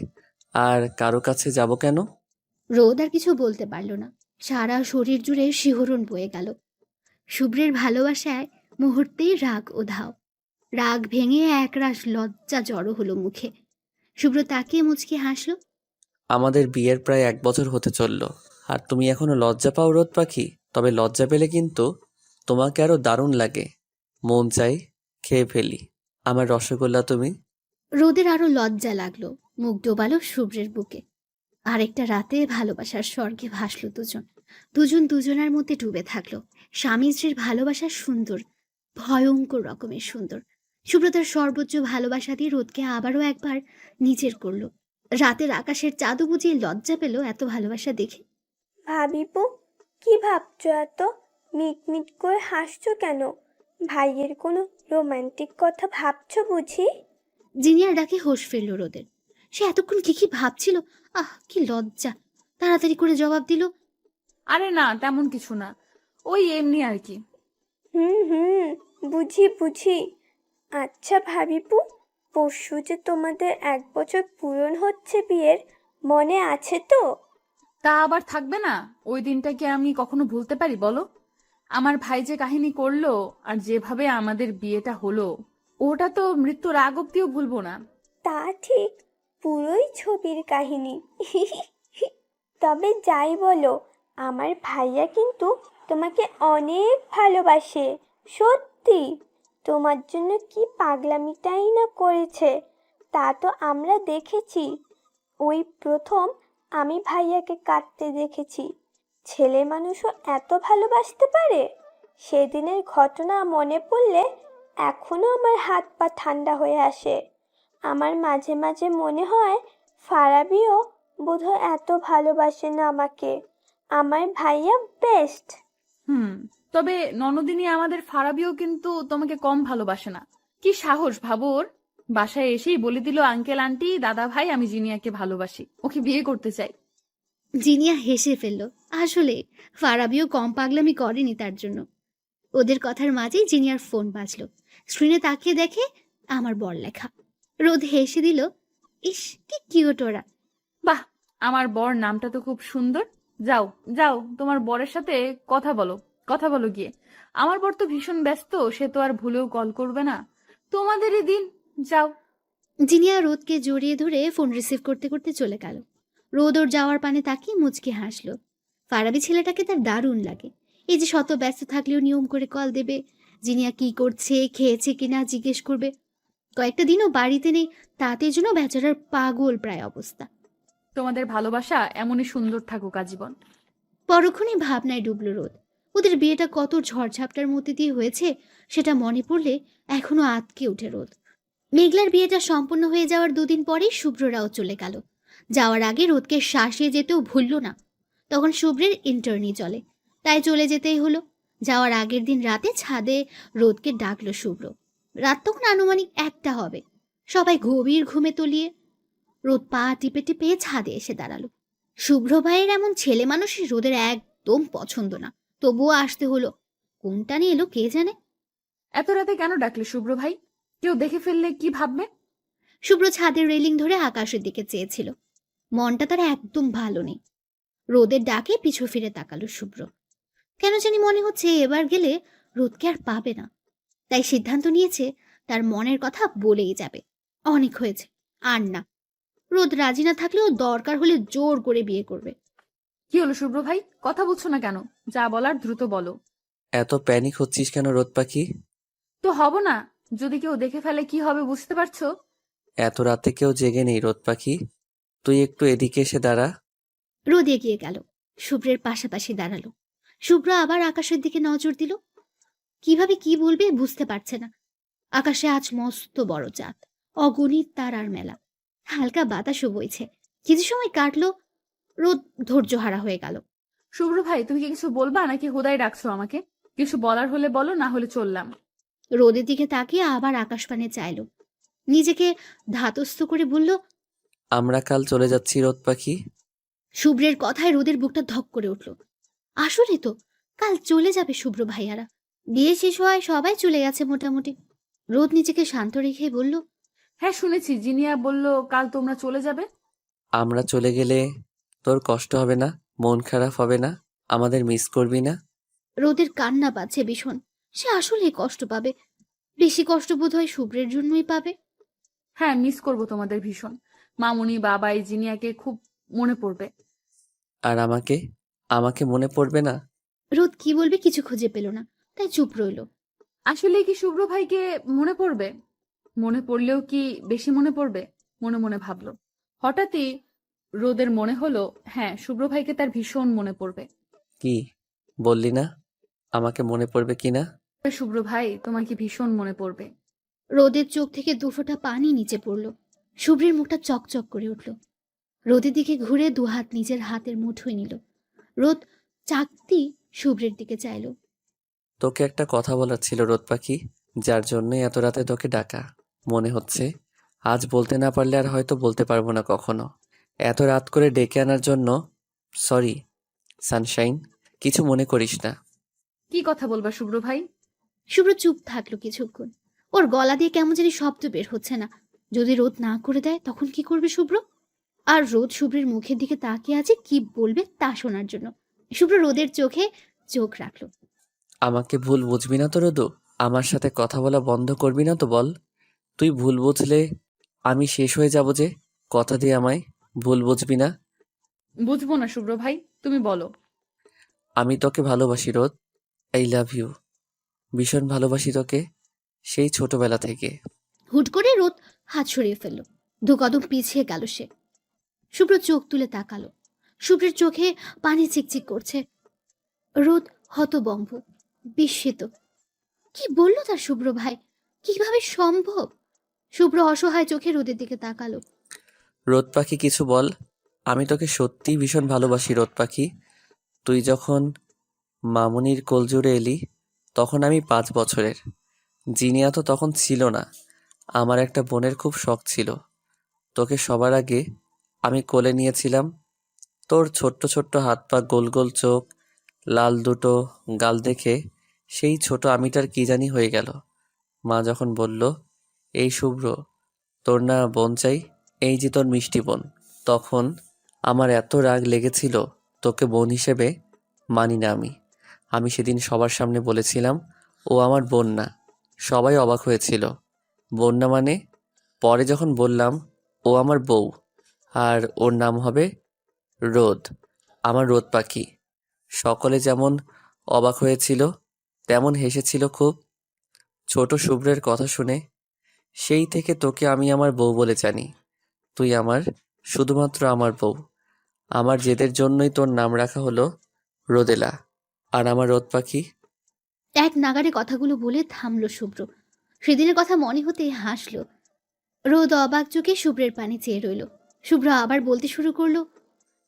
আর কারো কাছে যাব কেন? রোদ আর কিছু বলতে পারল না। সারা শরীর জুড়ে শিহরণ বয়ে গেল। শুভ্রের ভালোবাসায় মুহূর্তেই রাগ উধাও। রাগ ভেঙে একরাশ লজ্জা জড়ো হলো মুখে। শুভ্র তাকিয়ে মুচকি হাসল। আমাদের বিয়ের প্রায় 1 বছর হতে চললো, আর তুমি এখনো লজ্জা পাও রোদ পাখি? তবে লজ্জা পেলে কিন্তু তোমাকে আরো দারুণ লাগে। মন চাই খেয়ে ফেলি আমার রসগোল্লা তুমি। রোদের আরো লজ্জা লাগলো। মুখ ডোবালো শুভ্রের বুকে। আরেকটা রাতে ভালোবাসার স্বর্গে ভাসলো দুজন। দুজনের মধ্যে ডুবে থাকলো। স্বামী স্ত্রীর ভালোবাসা সুন্দর, ভয়ঙ্কর রকমের সুন্দর। শুভ্র তার সর্বোচ্চ ভালোবাসা দিয়ে রোদকে আবারও একবার নিজের করলো। রাতের আকাশের চাঁদও বুঝিয়ে লজ্জা পেল এত ভালোবাসা দেখে। ভাবিপু, কি ভাবছো এত? মিট মিট করে হাসছো কেন? ভাইয়ের কোনো রোমান্টিক কথা ভাবছো বুঝি? জিনিয়ার ডাকে হোশ ফিরল রোদের। সে এতক্ষণ কি ভাবছিল, আহ কি লজ্জা! তাড়াতাড়ি করে জবাব দিল। আরে না, তেমন কিছু না, ওই এমনি আর কি। হুম, বুঝি। আচ্ছা ভাবিপু, পরশু যে তোমাদের 1 বছর পূরণ হচ্ছে বিয়ের, মনে আছে তো? তা আবার থাকবে না? ওই দিনটা কি আমি কখনো ভুলতে পারি বলো? আমার ভাই যে কাহিনী করলো আর যেভাবে আমাদের বিয়েটা হলো, ওটা তো মৃত্যুর আগ অব্দিও ভুলবো না। তা ঠিক, পুরোই ছবির কাহিনী। তবে যাই বলো, আমার ভাইয়া কিন্তু তোমাকে অনেক ভালোবাসে। সত্যি, তোমার জন্য কি পাগলামিটাই না করেছে, তা তো আমরা দেখেছি। ওই প্রথম আমি ভাইয়াকে কাঁদতে দেখেছি। ছেলে মানুষও এত ভালোবাসতে পারে? সেদিনের ঘটনা মনে পড়লে এখনো আমার হাত পা ঠান্ডা হয়ে আসে। আমার মাঝে মাঝে মনে হয় ফারাবিও বোধহয় এত ভালোবাসে না আমাকে। আমার ভাইয়া বেস্ট। তবে ননদিনী আমাদের ফারাবিও কিন্তু তোমাকে কম ভালোবাসে না। কি সাহস ভাবো ওর! বাসায় এসেই বলে দিল, আঙ্কেল আন্টি দাদা ভাই, আমি জিনিয়াকে ভালোবাসি, ওকে বিয়ে করতে চাই। জিনিয়া হেসে ফেলল। আসলে ফারাবিও কম পাগলামি করেনি তার জন্য। ওদের কথার মাঝেই জিনিয়ার ফোন বাজলো। স্ক্রিনে তাকিয়ে দেখে আমার বর লেখা। রোদ হেসে দিল। ইস, কি কিউট ওরা। বাহ, আমার বর নামটা তো খুব সুন্দর। যাও যাও, তোমার বরের সাথে কথা বলো, কথা বলো গিয়ে। আমার বর তো ভীষণ ব্যস্ত, সে তো আর ভুলেও কল করবে না। তোমাদেরই দিন, যাও। জিনিয়া রোদকে জড়িয়ে ধরে ফোন রিসিভ করতে করতে চলে গেল। রোদ ওর যাওয়ার পানে তাকিয়ে মুচকি হাসলো। ফারাবি ছেলেটাকে তার দারুণ লাগে। এই যে শত ব্যস্ত থাকলেও নিয়ম করে কল দেবে, জিনিয়া কি করছে, খেয়েছে কিনা জিজ্ঞেস করবে। কয়েকটা দিনও বাড়িতে নেই, তাতে যেন বেচারার পাগল প্রায় অবস্থা। তোমাদের ভালোবাসা এমনই সুন্দর থাকুক আজীবন। পরক্ষণে ভাবনায় ডুবল রোদ। ওদের বিয়েটা কত ঝড়ঝাপটার মধ্যে দিয়ে হয়েছে সেটা মনে পড়লে এখনো আঁতকে ওঠে রোদ। মেঘলার বিয়েটা সম্পূর্ণ হয়ে যাওয়ার দুদিন পরেই শুভ্ররাও চলে গেল। যাওয়ার আগে রোদকে শাসিয়ে যেতেও ভুলল না। তখন শুভ্রের ইন্টার্নি চলে, তাই চলে যেতেই হলো। যাওয়ার আগের দিন রাতে ছাদে রোদকে ডাকলো শুভ্র। রাত তখন আনুমানিক 1টা হবে। সবাই গভীর ঘুমে তলিয়ে। রোদ পা টিপে টিপে ছাদে এসে দাঁড়ালো। শুভ্র ভাইয়ের এমন ছেলে মানুষই রোদের একদম পছন্দ না, তবুও আসতে হলো। কোনটা নিয়ে এলো কে জানে। এত রাতে কেন ডাকলে শুভ্র ভাই? কেউ দেখে ফেললে কি ভাববে? শুভ্র ছাদের রেলিং ধরে আকাশের দিকে চেয়েছিল। মনটা তার একদম ভালো নেই। রোদের ডাকে পিছু ফিরে তাকালো শুভ্র। কেন জানি মনে হচ্ছে এবার গেলে রোদকে আর পাবে না। তাই সিদ্ধান্ত নিয়েছে তার মনের কথা বলেই যাবে। অনেক হয়েছে, আর না। রোদ রাজি না থাকলেও দরকার হলে জোর করে বিয়ে করবে। কি হলো শুভ্র ভাই, কথা বলছো না কেন? যা বলার দ্রুত বলো। এত প্যানিক হচ্ছিস কেন রোদ পাখি? তো হব না, যদি কেউ দেখে ফেলে কি হবে বুঝতে পারছো? এত রাতে কেউ জেগে নেই রোদ পাখি, তুই একটু এদিকে এসে দাঁড়া। রোদ এগিয়ে গেল, শুভ্রের পাশাপাশি দাঁড়ালো। শুভ্র আবার আকাশের দিকে নজর দিল। কিভাবে কি বলবে বুঝতে পারছে না। আকাশে আজ মস্ত বড় চাঁদ, অগণিত তারার মেলা। হালকা বাতাসও বইছে। কিছু সময় কাটলো, রোদ ধৈর্যহারা হয়ে গেল। শুভ্র ভাই, তুমি কি কিছু বলবা নাকি হুদাই ডাকছো আমাকে? কিছু বলার হলে বলো, না হলে চললাম। রোদের দিকে তাকিয়ে আবার আকাশপানে চাইলো। নিজেকে ধাতস্থ করে বলল, আমরা কাল চলে যাচ্ছি রোদ পাখি। শুভ্রের কথায় রোদের বুকটা ধক করে উঠল। আসলে তো কাল চলে যাবে শুভ্র ভাইয়ারা। বিয়ে শেষ হওয়ায় সবাই চলে গেছে মোটামুটি। রোদ নিজেকে শান্ত রেখে বলল, হ্যাঁ শুনেছি, জিনিয়া বলল কাল তোমরা চলে যাবে। আমরা চলে গেলে তোর কষ্ট হবে না? মন খারাপ হবে না? আমাদের মিস করবি না? রোদের কান্না পাচ্ছে ভীষণ। সে আসলেই কষ্ট পাবে। বেশি কষ্ট বোধ হয় শুভ্রের জন্যই পাবে। হ্যাঁ, মিস করব তোমাদের ভীষণ। মামুনি, বাবাই, জিনিয়াকে খুব মনে পড়বে। আর আমাকে আমাকে মনে পড়বে না? রোদ কি বলবে কিছু খুঁজে পেল না, তাই চুপ রইল। আসলে কি শুভ্র ভাইকে মনে পড়বে? মনে পড়লেও কি বেশি মনে পড়বে? মনে মনে ভাবলো। হঠাৎই রোদের মনে হলো, হ্যাঁ শুভ্র ভাইকে তার ভীষণ মনে পড়বে। কি বললি না আমাকে মনে পড়বে কি না? শুভ্র ভাই, তোমাকে ভীষণ মনে পড়বে। রোদের চোখ থেকে দুফোঁটা পানি নিচে পড়ল। শুভ্রের মুখটা চকচক করে উঠল। রোদের দিকে ঘুরে দুহাত নিজের হাতের মুঠোয় নিল। রোদ চাকতি শুভ্রের দিকে চাইল। তোকে একটা কথা বলার ছিল রোদ পাখি, যার জন্যই এত রাতে তোকে ডাকা। মনে হচ্ছে আজ বলতে না পারলে আর হয়তো বলতে পারবো না কখনো। এত রাত করে ডেকে আনার জন্য সরি সানশাইন, কিছু মনে করিস না। কি কথা বলবা শুভ্র ভাই? শুভ্র চুপ থাকলো কিছুক্ষণ। ওর গলা দিয়ে কেমন জানি শব্দ বের হচ্ছে না। যদি রোদ না করে দেয় তখন কি করবে শুভ্র? আর রোদ শুভ্রের মুখের দিকে তাকিয়ে আছে কি বলবে তা শোনার জন্য। শুভ্র রোদের চোখে চোখ রাখলো। আমাকে ভুল বুঝবি না তো রোদু? আমার সাথে কথা বলা বন্ধ করবি না তো বল? তুই ভুল বুঝলে আমি শেষ হয়ে যাব যে। কথা দিয়ে আমায় ভুল বুঝবি না। বুঝবো না শুভ্র ভাই, তুমি বলো। আমি তোকে ভালোবাসি রোদ, আই লাভ ইউ। ভীষণ ভালোবাসি তোকে, সেই ছোটবেলা থেকে। হুট করে রোদ হাত সরিয়ে ফেলল। 2 কদম পিছিয়ে গেল সে। শুভ্র চোখ তুলে তাকালো। শুভ্রের চোখে পানি চিকচিক করছে। রোদ হতবম্ব, বিস্মিত। কি বলল তার শুভ্র ভাই? কিভাবে সম্ভব? শুভ্র অসহায় চোখে রোদের দিকে তাকালো। রোদ পাখি কিছু বল। আমি তোকে সত্যিই ভীষণ ভালোবাসি রোদ পাখি। তুই যখন মামুনির কোলজুড়ে এলি তখন আমি 5 বছরের। জিনিয়া তো তখন ছিল না। আমার একটা বোনের খুব শখ ছিল। তোকে সবার আগে আমি কোলে নিয়েছিলাম। তোর ছোট্ট ছোট্ট হাত পা, গোল গোল চোখ, লাল দুটো গাল দেখে সেই ছোট আমিটার কি জানি হয়ে গেল। মা যখন বলল এই শুভ্র, তোর না বোন চাই? এই যে তোর মিষ্টি বোন। তখন আমার এত রাগ লেগেছিল, তোকে বোন হিসেবে মানি না আমি। আমি সেদিন সবার সামনে বলেছিলাম ও আমার বোন না। সবাই অবাক হয়েছিল। বোন না মানে? পরে যখন বললাম ও আমার বউ, আর ওর নাম হবে রোদ, আমার রোদ পাখি, সকলে যেমন অবাক হয়েছিল তেমন হেসেছিল খুব। ছোট শুভ্রের কথা শুনে সেই থেকে তোকে আমি আমার বউ বলে জানি। তুই আমার, শুধুমাত্র আমার বউ। আমার জেদের জন্যই তোর নাম রাখা হলো রোদেলা। আর আমার রোদ পাখি। এক নাগাড়ে কথাগুলো বলে থামলো শুভ্র। সেদিনের কথা মনে হতেই হাসলো। রোদ অবাক চোখে শুভ্রের পানে চেয়ে রইল। শুভ্র আবার বলতে শুরু করলো,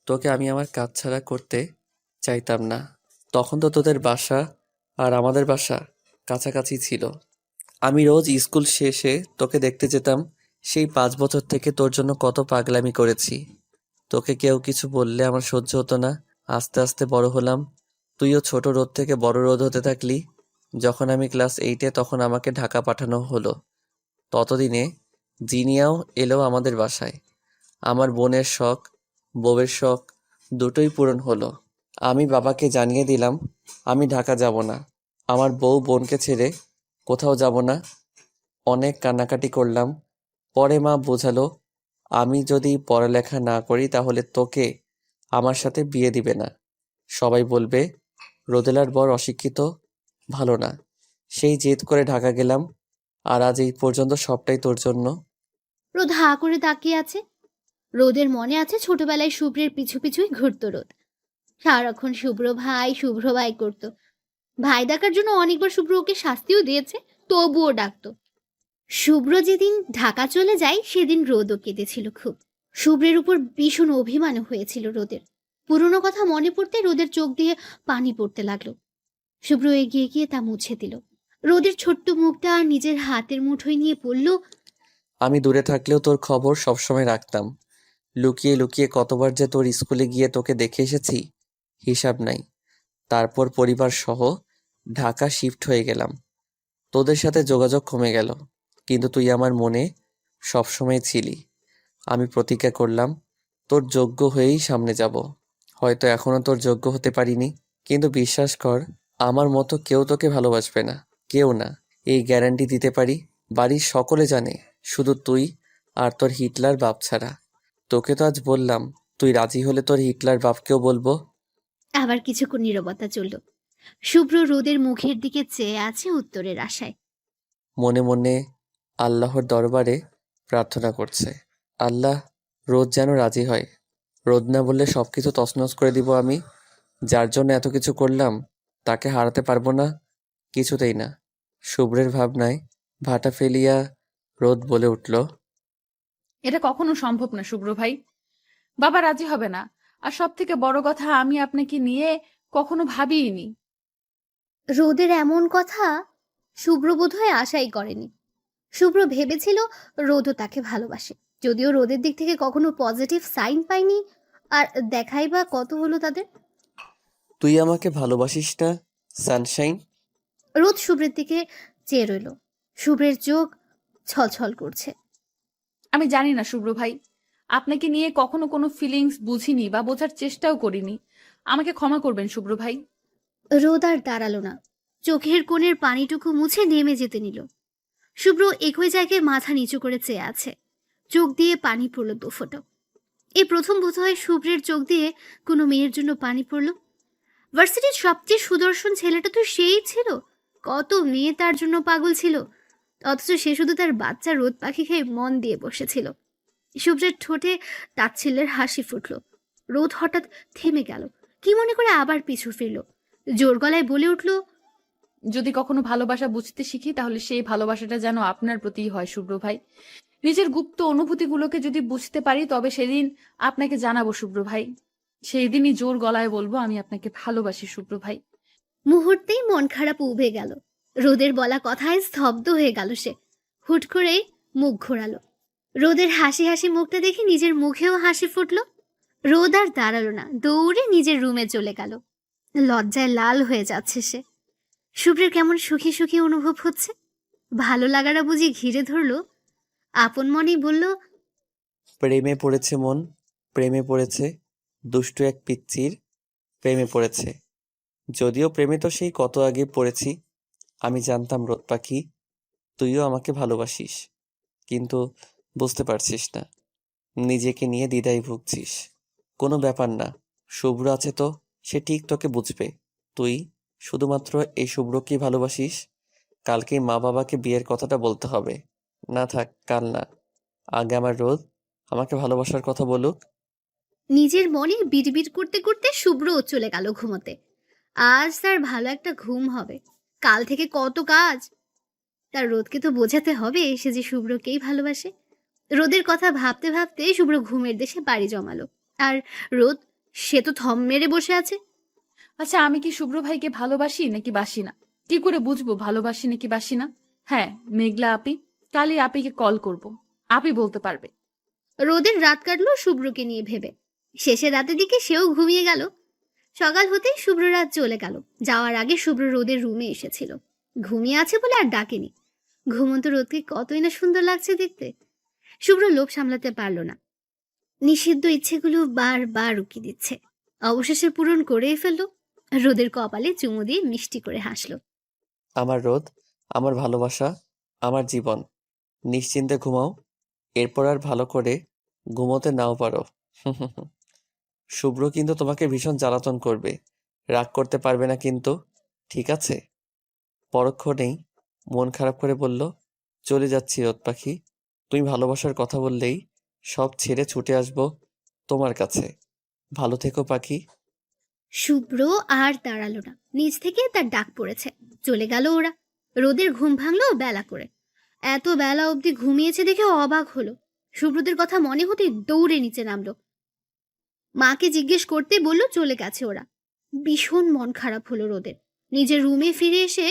তোকে আমি আমার কাজ ছাড়া করতে চাইতাম না। তখন তো তোদের বাসা আর আমাদের বাসা কাছাকাছি ছিল। আমি রোজ স্কুল শেষে তোকে দেখতে যেতাম। সেই 5 বছর থেকে তোর জন্য কত পাগলামি করেছি। তোকে কেউ কিছু বললে আমার সহ্য হতো না। আস্তে আস্তে বড় হলাম। তুইও ছোট রোদ থেকে বড় রোদ হতে থাকলি। যখন আমি ক্লাস 8-এ তখন আমাকে ঢাকা পাঠানো হলো। ততদিনে জিনিয়াও এলো আমাদের বাসায়। আমার বোনের শখ, বউয়ের শখ দুটোই পূরণ হলো। আমি বাবাকে জানিয়ে দিলাম আমি ঢাকা যাব না। আমার বউ বোনকে ছেড়ে কোথাও যাব না। অনেক কান্নাকাটি করলাম। পরে মা বোঝালো আমি যদি পড়ালেখা না করি তাহলে তোকে আমার সাথে বিয়ে দিবে না। সবাই বলবে রোদেলার বর অশিক্ষিত, ভালো না। সেই জেদ করে ঢাকা গেলাম। আর আজ এই পর্যন্ত সবটাই তোর জন্য। রোদ হা করে তাকিয়ে আছে। রোদের মনে আছে ছোটবেলায় শুভ্রের পিছু পিছুই ঘুরতো রোদ। সারাক্ষণ শুভ্র ভাই করতো। ভাই ডাকার জন্য অনেকবার শুভ্র ওকে শাস্তিও দিয়েছে, তবুও ডাকতো। শুভ্র যেদিন ঢাকা চলে যায় সেদিন রোদও কেঁদেছিল খুব। শুভ্রের উপর ভীষণ অভিমানও হয়েছিল রোদের। পুরনো কথা মনে পড়তে রোদের চোখ দিয়ে পানি পড়তে লাগলো। শুভ্র এগিয়ে গিয়ে তা মুছে দিল। রোদের ছোট্ট মুখটা আর নিজের হাতের মুঠোয় নিয়ে পড়ল, আমি দূরে থাকলেও তোর খবর সবসময় রাখতাম। লুকিয়ে লুকিয়ে কতবার যে তোর স্কুলে গিয়ে তোকে দেখে এসেছি, হিসাব নাই। তারপর পরিবার সহ ঢাকা শিফট হয়ে গেলাম। তোদের সাথে যোগাযোগ কমে গেল, কিন্তু তুই আমার মনে সবসময় ছিলি। আমি প্রতিজ্ঞা করলাম তোর যোগ্য হয়েই সামনে যাব। হয়তো এখনো তোর যোগ্য হতে পারিনি, কিন্তু বিশ্বাস কর আমার মতো কেউ তোকে ভালোবাসবে না, কেউ না। এই গ্যারান্টি দিতে পারি। বাড়ির সকলে জানে, শুধু তুই আর তোর হিটলার বাপ ছাড়া। তোকে তো আজ বললাম, তুই রাজি হলে তোর হিটলার বাপকেও বলবো। আবার কিছুক্ষণ নীরবতা চলল। শুভ্র রোদের মুখের দিকে চেয়ে আছে উত্তরের আশায়। মনে মনে আল্লাহর দরবারে প্রার্থনা করছে, আল্লাহ রোদ যেন রাজি হয়। রোদ না বললে সবকিছু তছনছ করে দিব আমি। যার জন্য এত কিছু করলাম তাকে হারাতে পারবো না, কিছুতেই না। শুভ্রের ভাবনায় ভাটা ফেলিয়া রোদ বলে উঠল, এটা কখনো সম্ভব না শুভ্র ভাই। বাবা রাজি হবে না। আর সব থেকে বড় কথা, আমি আপনাকে নিয়ে কখনো ভাবিইনি। রোদের এমন কথা শুভ্র বোধহয় আশাই করেনি। শুভ্র ভেবেছিল রোদও তাকে ভালোবাসে, যদিও রোদের দিক থেকে কখনো পজিটিভ সাইন পায়নি। আর দেখাই বা কত হলো তাদের। তুই আমাকে ভালোবাসিস না সানশাইন? রোদ শুভ্রের দিকে চেয়ে রইল। শুভ্রের চোখ ছলছল করছে। আমি জানি না শুভ্র ভাই, আপনাকে নিয়ে কখনো কোনো ফিলিংস বুঝিনি বা বোঝার চেষ্টাও করিনি। আমাকে ক্ষমা করবেন শুভ্র ভাই। রোদ আর দাঁড়ালো না, চোখের কোণের পানিটুকু মুছে নেমে যেতে নিল। শুভ্র একই জায়গায় মাথা নিচু করে চেয়ে আছে, চোখ দিয়ে পানি পড়ল দুফোঁটা। এই প্রথম বোধহয় শুভ্রের চোখ দিয়ে কোনো মেয়ের জন্য পানি পড়ল। ভার্সিটির সবচেয়ে সুদর্শন ছেলেটা তো সেই ছিল। কত মেয়ে তার জন্য পাগল ছিল, অথচ সে শুধু তার বাচ্চা রোদ পাখি খেয়ে মন দিয়ে বসেছিল। শুভ্রের ঠোঁটে তাচ্ছিল্যের হাসি ফুটল। রোদ হঠাৎ থেমে গেল, কি মনে করে আবার পিছু ফিরল। জোর গলায় বলে উঠল, যদি কখনো ভালোবাসা বুঝতে শিখি তাহলে সেই ভালোবাসাটা যেন আপনার প্রতিই হয় শুভ্র ভাই। নিজের গুপ্ত অনুভূতিগুলোকে যদি বুঝতে পারি তবে সেদিন আপনাকে জানাবো শুভ্র ভাই। সেই দিনই জোর গলায় বলবো আমি আপনাকে ভালোবাসি শুভ্র ভাই। মুহূর্তেই মন খারাপ উবে গেল। রোদের বলা কথায় স্তব্ধ হয়ে গেল সে। হুট করে মুখ ঘোরালো। রোদের হাসি হাসি মুখটা দেখে নিজের মুখেও হাসি ফুটল। রোদ আর দাঁড়ালো না, দৌড়ে নিজের রুমে চলে গেল। লজ্জায় লাল হয়ে যাচ্ছে সে। শুভ্রের কেমন সুখী সুখী অনুভব হচ্ছে। ভালো লাগাটা বুঝি ঘিরে ধরলো আপন মনেই বলল, প্রেমে পড়েছে মন, প্রেমে পড়েছে, দুষ্টু এক পিচ্চির প্রেমে পড়েছে। যদিও প্রেমে তো সেই কত আগে পড়েছি। আমি জানতাম রোদ পাখি, তুইও আমাকে ভালোবাসিস, কিন্তু বুঝতে পারছিস না। নিজেকে নিয়ে দ্বিধায় ভুগছিস। কোনো ব্যাপার না, শুভ্র আছে তো, সে ঠিক তোকে বুঝবে। তুই শুধুমাত্র এই শুভ্রকেই ভালোবাসিস। কালকেই মা বাবাকে বিয়ের কথাটা বলতে হবে। না থাক, কাল না, আগে আমার রোদ আমাকে ভালোবাসার কথা বলুক। নিজের মনে বিড়বিড় করতে করতে শুভ্রও চলে গেল ঘুমোতে। আজ তার ভালো একটা ঘুম হবে। কাল থেকে কত কাজ। তার রোদকে তো বোঝাতে হবে সে যে শুভ্রকেই ভালোবাসে। রোদের কথা ভাবতে ভাবতে শুভ্র ঘুমের দেশে পাড়ি জমালো। আর রোদ, সে তো থম মেরে বসে আছে। আচ্ছা, আমি কি শুভ্র ভাইকে ভালোবাসি নাকি বাসি না? কি করে বুঝবো ভালোবাসি নাকি বাসি না? হ্যাঁ, মেঘলা আপি, কালই আপিকে কল করব, আপি বলতে পারবে। রোদের রাত কাটলো শুভ্রকে নিয়ে ভেবে। শেষের রাতের দিকে সেও ঘুমিয়ে গেল। সকাল হতেই শুভ্র রাত চলে গেল। যাওয়ার আগে শুভ্র রোদের রুমে এসেছিল। ঘুমিয়ে আছে বলে আর ডাকেনি। ঘুমন্ত রোদকে কতই না সুন্দর লাগছে দেখতে। শুভ্র লোভ সামলাতে পারল না। নিষিদ্ধ ইচ্ছেগুলো বারবার উকি দিচ্ছে। অবশেষে পূরণ করেই ফেলল। রোদের কপালে চুমু দিয়ে মিষ্টি করে হাসল। আমার রোদ, আমার ভালোবাসা, আমার জীবন, নিশ্চিন্তে ঘুমাও। এরপর আর ভালো করে ঘুমোতে নাও পারো। শুভ্র কিন্তু তোমাকে ভীষণ জ্বালাতন করবে, রাগ করতে পারবে না কিন্তু, ঠিক আছে? পরক্ষণেই মন খারাপ করে বলল, চলে যাচ্ছি রোদ পাখি। তুমি ভালোবাসার কথা বললেই সব ছেড়ে ছুটে আসবো তোমার কাছে। ভালো থেকো পাখি। শুভ্র আর দাঁড়ালো না। নিজ থেকে তার ডাক পড়েছে। চলে গেল ওরা। রোদের ঘুম ভাঙলো বেলা করে। এত বেলা অবধি ঘুমিয়েছে দেখে অবাক হলো। শুভ্রদের কথা মনে হতেই দৌড়ে নিচে নামলো। মাকে জিজ্ঞেস করতে বলল চলে গেছে ওরা। ভীষণ মন খারাপ হলো রোদের। নিজের রুমে ফিরে এসে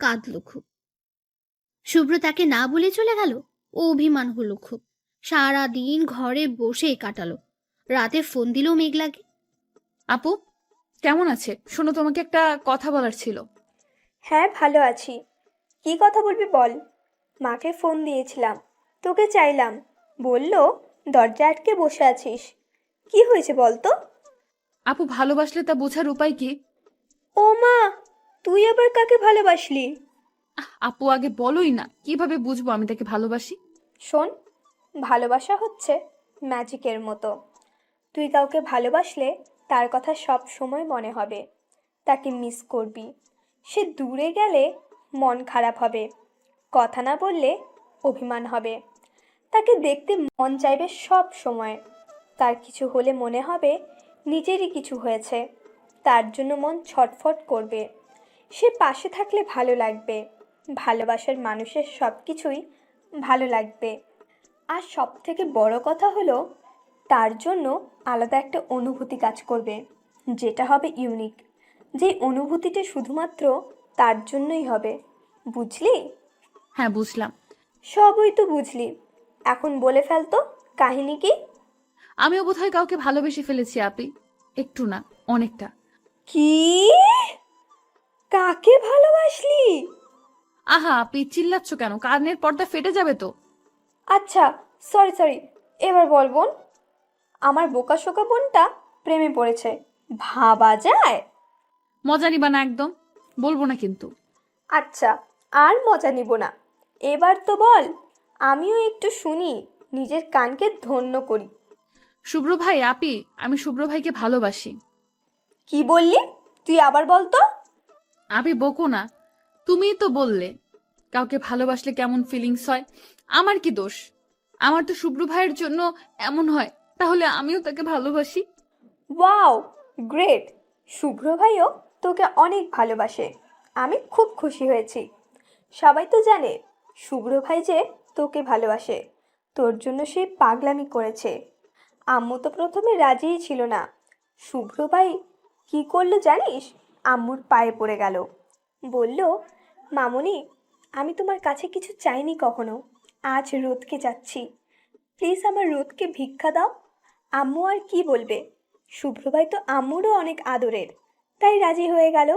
কাঁদলো খুব। শুভ্র তাকে না বলে চলে গেল। ও অভিমান হলো খুব। সারা দিন ঘরে বসে কাটালো। রাতে ফোন দিল মেঘলাকে। আপু, কেমন আছে? শোনো, তোমাকে একটা কথা বলার ছিল। হ্যাঁ, ভালো আছি। কি কথা বলবি বল। মাকে ফোন দিয়েছিলাম, তোকে চাইলাম, বলল দরজা আটকে বসে আছিস। কি হয়েছে বল তো? আপু, ভালোবাসলে তা বোঝার উপায় কি? ও মা, তুই আবার কাকে ভালোবাসলি? আপু, আগে বলোই না, কিভাবে বুঝবো আমি তাকে ভালোবাসি? শোন, ভালোবাসা হচ্ছে ম্যাজিকের মতো। তুই কাউকে ভালোবাসলে তার কথা সব সময় মনে হবে। তাকে মিস করবি। সে দূরে গেলে মন খারাপ হবে। কথা না বললে অভিমান হবে। তাকে দেখতে মন চাইবে সব সময়। তার কিছু হলে মনে হবে নিজেরই কিছু হয়েছে। তার জন্য মন ছটফট করবে। সে পাশে থাকলে ভালো লাগবে। ভালোবাসার মানুষের সব কিছুই ভালো লাগবে। আর সব থেকে বড় কথা হলো, তার জন্য আলাদা একটা অনুভূতি কাজ করবে, যেটা হবে ইউনিক। যে অনুভূতিটা শুধুমাত্র তার জন্যই হবে। বুঝলি? হ্যাঁ, বুঝলাম। সবই তো বুঝলি। এখন বলে ফেলতো, কাহিনী কি? আমিও বোধহয় কাউকে ভালোবেসে ফেলেছি আপি। একটু না, অনেকটা। কি? কাকে ভালোবাসলি? আহা আপি, চিল্লাচ্ছ কেন? কানের পর্দা ফেটে যাবে তো। আচ্ছা, সরি, এবার বল বোন। আমার বোকাশোকা বোনটা প্রেমে পড়েছে। ভাবা যায়? মজা নিবা না একদম, বলবো না কিন্তু। আচ্ছা, আর মজা নিব না। এবার তো বল, আমিও একটু শুনি, নিজের কানকে ধন্য করি। শুভ্র ভাই, আপি, আমি শুভ্র ভাইকে ভালোবাসি। কি বললি? তুই আবার বল তো। আপি বকো না, তুমিই তো বললে কাউকে ভালোবাসলে কেমন ফিলিংস হয়। আমার কি দোষ? আমার তো শুভ্র ভাইয়ের জন্য এমন হয়, তাহলে আমিও তাকে ভালোবাসি। Wow, great. শুভ্র ভাইও তোকে অনেক ভালোবাসে। আমি খুব খুশি হয়েছি। সবাই তো জানে শুভ্র ভাই যে তোকে ভালোবাসে। তোর জন্য সে পাগলামি করেছে। আম্মু তো প্রথমে রাজিই ছিল না। শুভ্র ভাই কি করলো জানিস? আম্মুর পায়ে পড়ে গেল। বলল, মামুনি, আমি তোমার কাছে কিছু চাইনি কখনো। আজ রোদকে যাচ্ছি, প্লিজ আমার রোদকে ভিক্ষা দাও। আম্মু আর কি বলবে? শুভ্র ভাই তো আম্মুরও অনেক আদরের, তাই রাজি হয়ে গেল।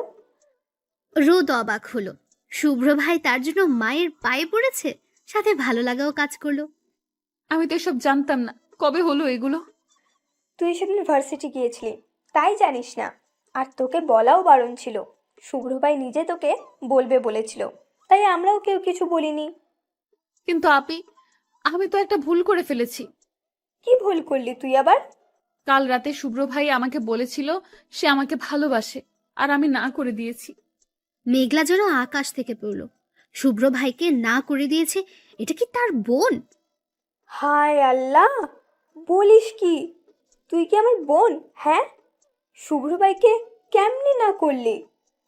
রোদ অবাক হলো। শুভ্র ভাই তার জন্য মায়ের পায়ে পড়েছে, সাথে ভালো লাগাও কাজ করলো। আমি তো এসব জানতাম না। কবে হলো এগুলো? তুই সেদিন ভার্সিটি গিয়েছিলি, তাই জানিস না। আর তোকে বলাও বারণ ছিল। শুভ্র ভাই নিজে তোকে বলবে বলেছিল, তাই আমরাও কেউ কিছু বলিনি। কিন্তু আপি, আমি তো একটা ভুল করে ফেলেছি। কি ভুল করলি তুই আবার? কাল রাতে শুভ্র ভাই আমাকে বলেছিল সে আমাকে ভালোবাসে, আর আমি না করে দিয়েছি। মেঘলা যেন আকাশ থেকে পড়ল। শুভ্র ভাইকে না করে দিয়েছে, এটা কি তার বোন? হায় আল্লাহ, বলিস কি? তুই কি আমার বোন? হ্যাঁ, শুভ্র ভাইকে কেমনি না করলি?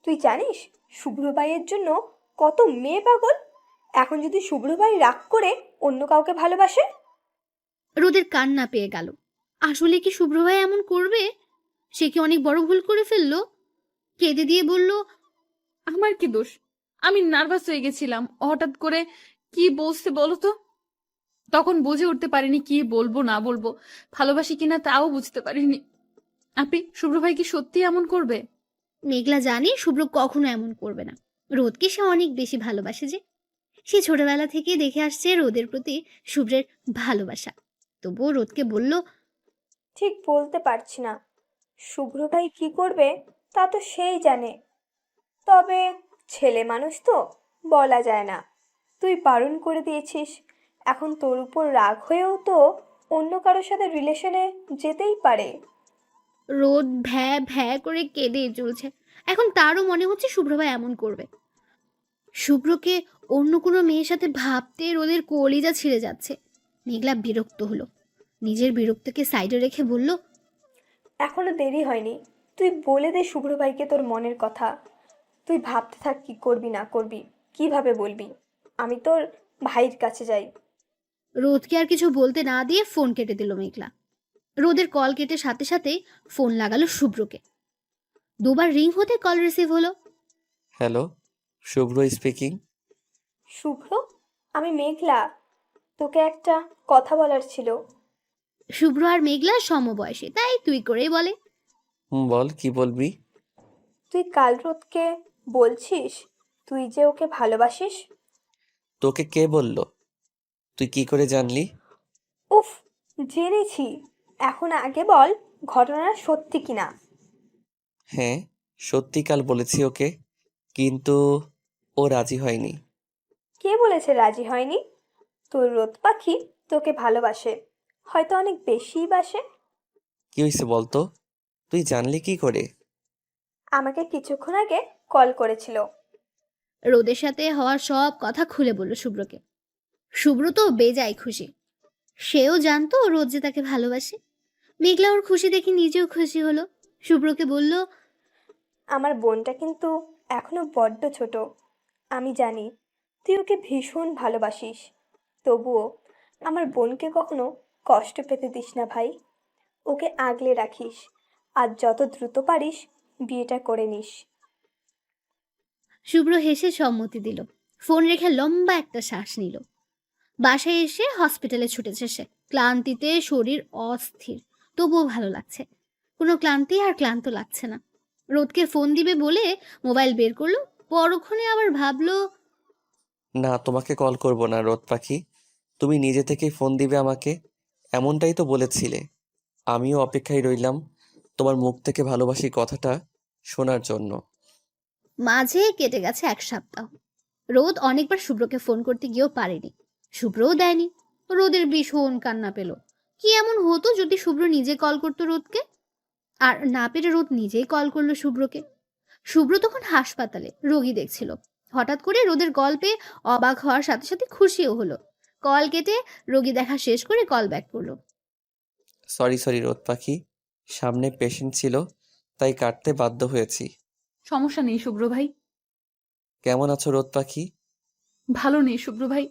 তুই জানিস শুভ্র ভাইয়ের জন্য কত মেয়ে পাগল? এখন যদি শুভ্র ভাই রাগ করে অন্য কাউকে ভালোবাসে? রোদের কান্না পেয়ে গেল। আসলে কি শুভ্র ভাই এমন করবে? সে কি অনেক বড় ভুল করে ফেললো? কেঁদে দিয়ে বলল, আমার কি দোষ? আমি নার্ভাস হয়ে গেছিলাম, হঠাৎ করে কি বলছে বলো তো। তখন বুঝে উঠতে পারিনি কি বলবো না বলবো, ভালোবাসি কিনা তাও বুঝতে পারিনি। আপনি, শুভ্র ভাই কি সত্যি এমন করবে? মেঘলা জানে শুভ্র কখনো এমন করবে না। রোদকে সে অনেক বেশি ভালোবাসে যে। সে ছোটবেলা থেকে দেখে আসছে রোদের প্রতি শুভ্রের ভালোবাসা। তবুও রোদকে বলল, ঠিক বলতে পারছি না। শুভ্র ভাই কি করবে তা তো সেই জানে। তবে ছেলে মানুষ তো, বলা যায় না। তুই বারণ করে দিয়েছিস, এখন তোর উপর রাগ হয়েও তো অন্য কারোর সাথে রিলেশনে যেতেই পারে। রোদ ভ্যা ভ্যা করে কেঁদে চলছে। এখন তারও মনে হচ্ছে শুভ্র ভাই এমন করবে। শুভ্রকে অন্য কোনো মেয়ের সাথে ভাবতে রোদের কলিজা ছিঁড়ে যাচ্ছে। মেঘলা বিরক্ত হলো। নিজের বিরক্তকে সাইডে রেখে বলল, এখনো দেরি হয়নি। তুই বলে দে শুভ্র ভাইকে তোর মনের কথা। তুই ভাবতে থাক কি করবি না করবি, কিভাবে বলবি। আমি তোর ভাইয়ের কাছে যাই। রোদকে আর কিছু বলতে না দিয়ে ফোন কেটে দিল মেঘলা। রোদের কল কেটে সাথে সাথে ফোন লাগালো শুভ্রকে। দুবার রিং হতে কল রিসিভ হলো। হ্যালো, শুভ্র স্পিকিং। শুভ্র, আমি মেঘলা। তোকে একটা কথা বলার ছিল। শুভ্র আর মেঘলা সমবয়সী, তাই তুই করেই বলে। বল, কি বলবি? তুই কাল রোদকে বলছিস তুই যে ওকে ভালোবাসিস? তোকে কে বলল? তুই কি করে জানলি? উফ, জেনেছি। এখন আগে বল ঘটনাটা সত্যি কিনা। হ্যাঁ, সত্যি কাল বলেছি ওকে, কিন্তু ও রাজি হয়নি। কে বলেছে রাজি হয়নি? তোর রোদ পাখি তোকে ভালোবাসে, হয়তো অনেক বেশিই বাসে। কি হয়েছে বলতো? তুই জানলি কি করে? আমাকে কিছুক্ষণ আগে কল করেছিল। রোদের সাথে হওয়ার সব কথা খুলে বলল শুভ্রকে। শুভ্র তো বেজায় খুশি। সেও জানতো রোদ যে তাকে ভালোবাসে। মেঘলা ওর খুশি দেখে নিজেও খুশি হলো। শুভ্রকে বলল, আমার বোনটা কিন্তু এখনো বড্ড ছোট। আমি জানি তুই ওকে ভীষণ ভালোবাসিস, তবুও আমার বোনকে কখনো কষ্ট পেতে দিস না ভাই। ওকে আগলে রাখিস, আর যত দ্রুত পারিস বিয়েটা করে নিস। শুভ্র হেসে সম্মতি দিল। ফোন রেখে লম্বা একটা শ্বাস নিল। বাসায় এসে হসপিটালে ছুটেছে সে। ক্লান্তিতে শরীর অস্থির, তবুও ভালো লাগছে। কোনো ক্লান্তি আর ক্লান্ত লাগছে না। রোদকে ফোন দিবে বলে মোবাইল বের করলো। পরক্ষণে আবার ভাবলো, না, তোমাকে কল করব না রোদ পাখি। তুমি নিজে থেকেই ফোন দিবে আমাকে, এমনটাই তো বলেছিলে। আমিও অপেক্ষায় রইলাম তোমার মুখ থেকে ভালোবাসি কথাটা শোনার জন্য। মাঝে কেটে গেছে 1 সপ্তাহ। রোদ অনেকবার শুভ্রকে ফোন করতে গিয়েও পারেনি। শুভ্রও দেয়নি। রোদের ভীষণ কান্না পেল। কি এমন হতো যদি শুভ্র নিজে কল করতো রোদকে? আর না পেরে রোদ নিজেই কল করলো শুভ্রকে। শুভ্র তখন হাসপাতালে রোগী দেখছিল। হঠাৎ করে রোদের কল পেয়ে অবাক হওয়ার সাথে সাথে খুশিও হলো। কল কেটে রোগী দেখা শেষ করে কল ব্যাক করলো। সরি সরি রোদ পাখি, সামনে পেশেন্ট ছিল তাই কাটতে বাধ্য হয়েছি। সমস্যা নেই শুভ্র ভাই। কেমন আছো রোদ পাখি? ভালো নেই শুভ্র ভাই।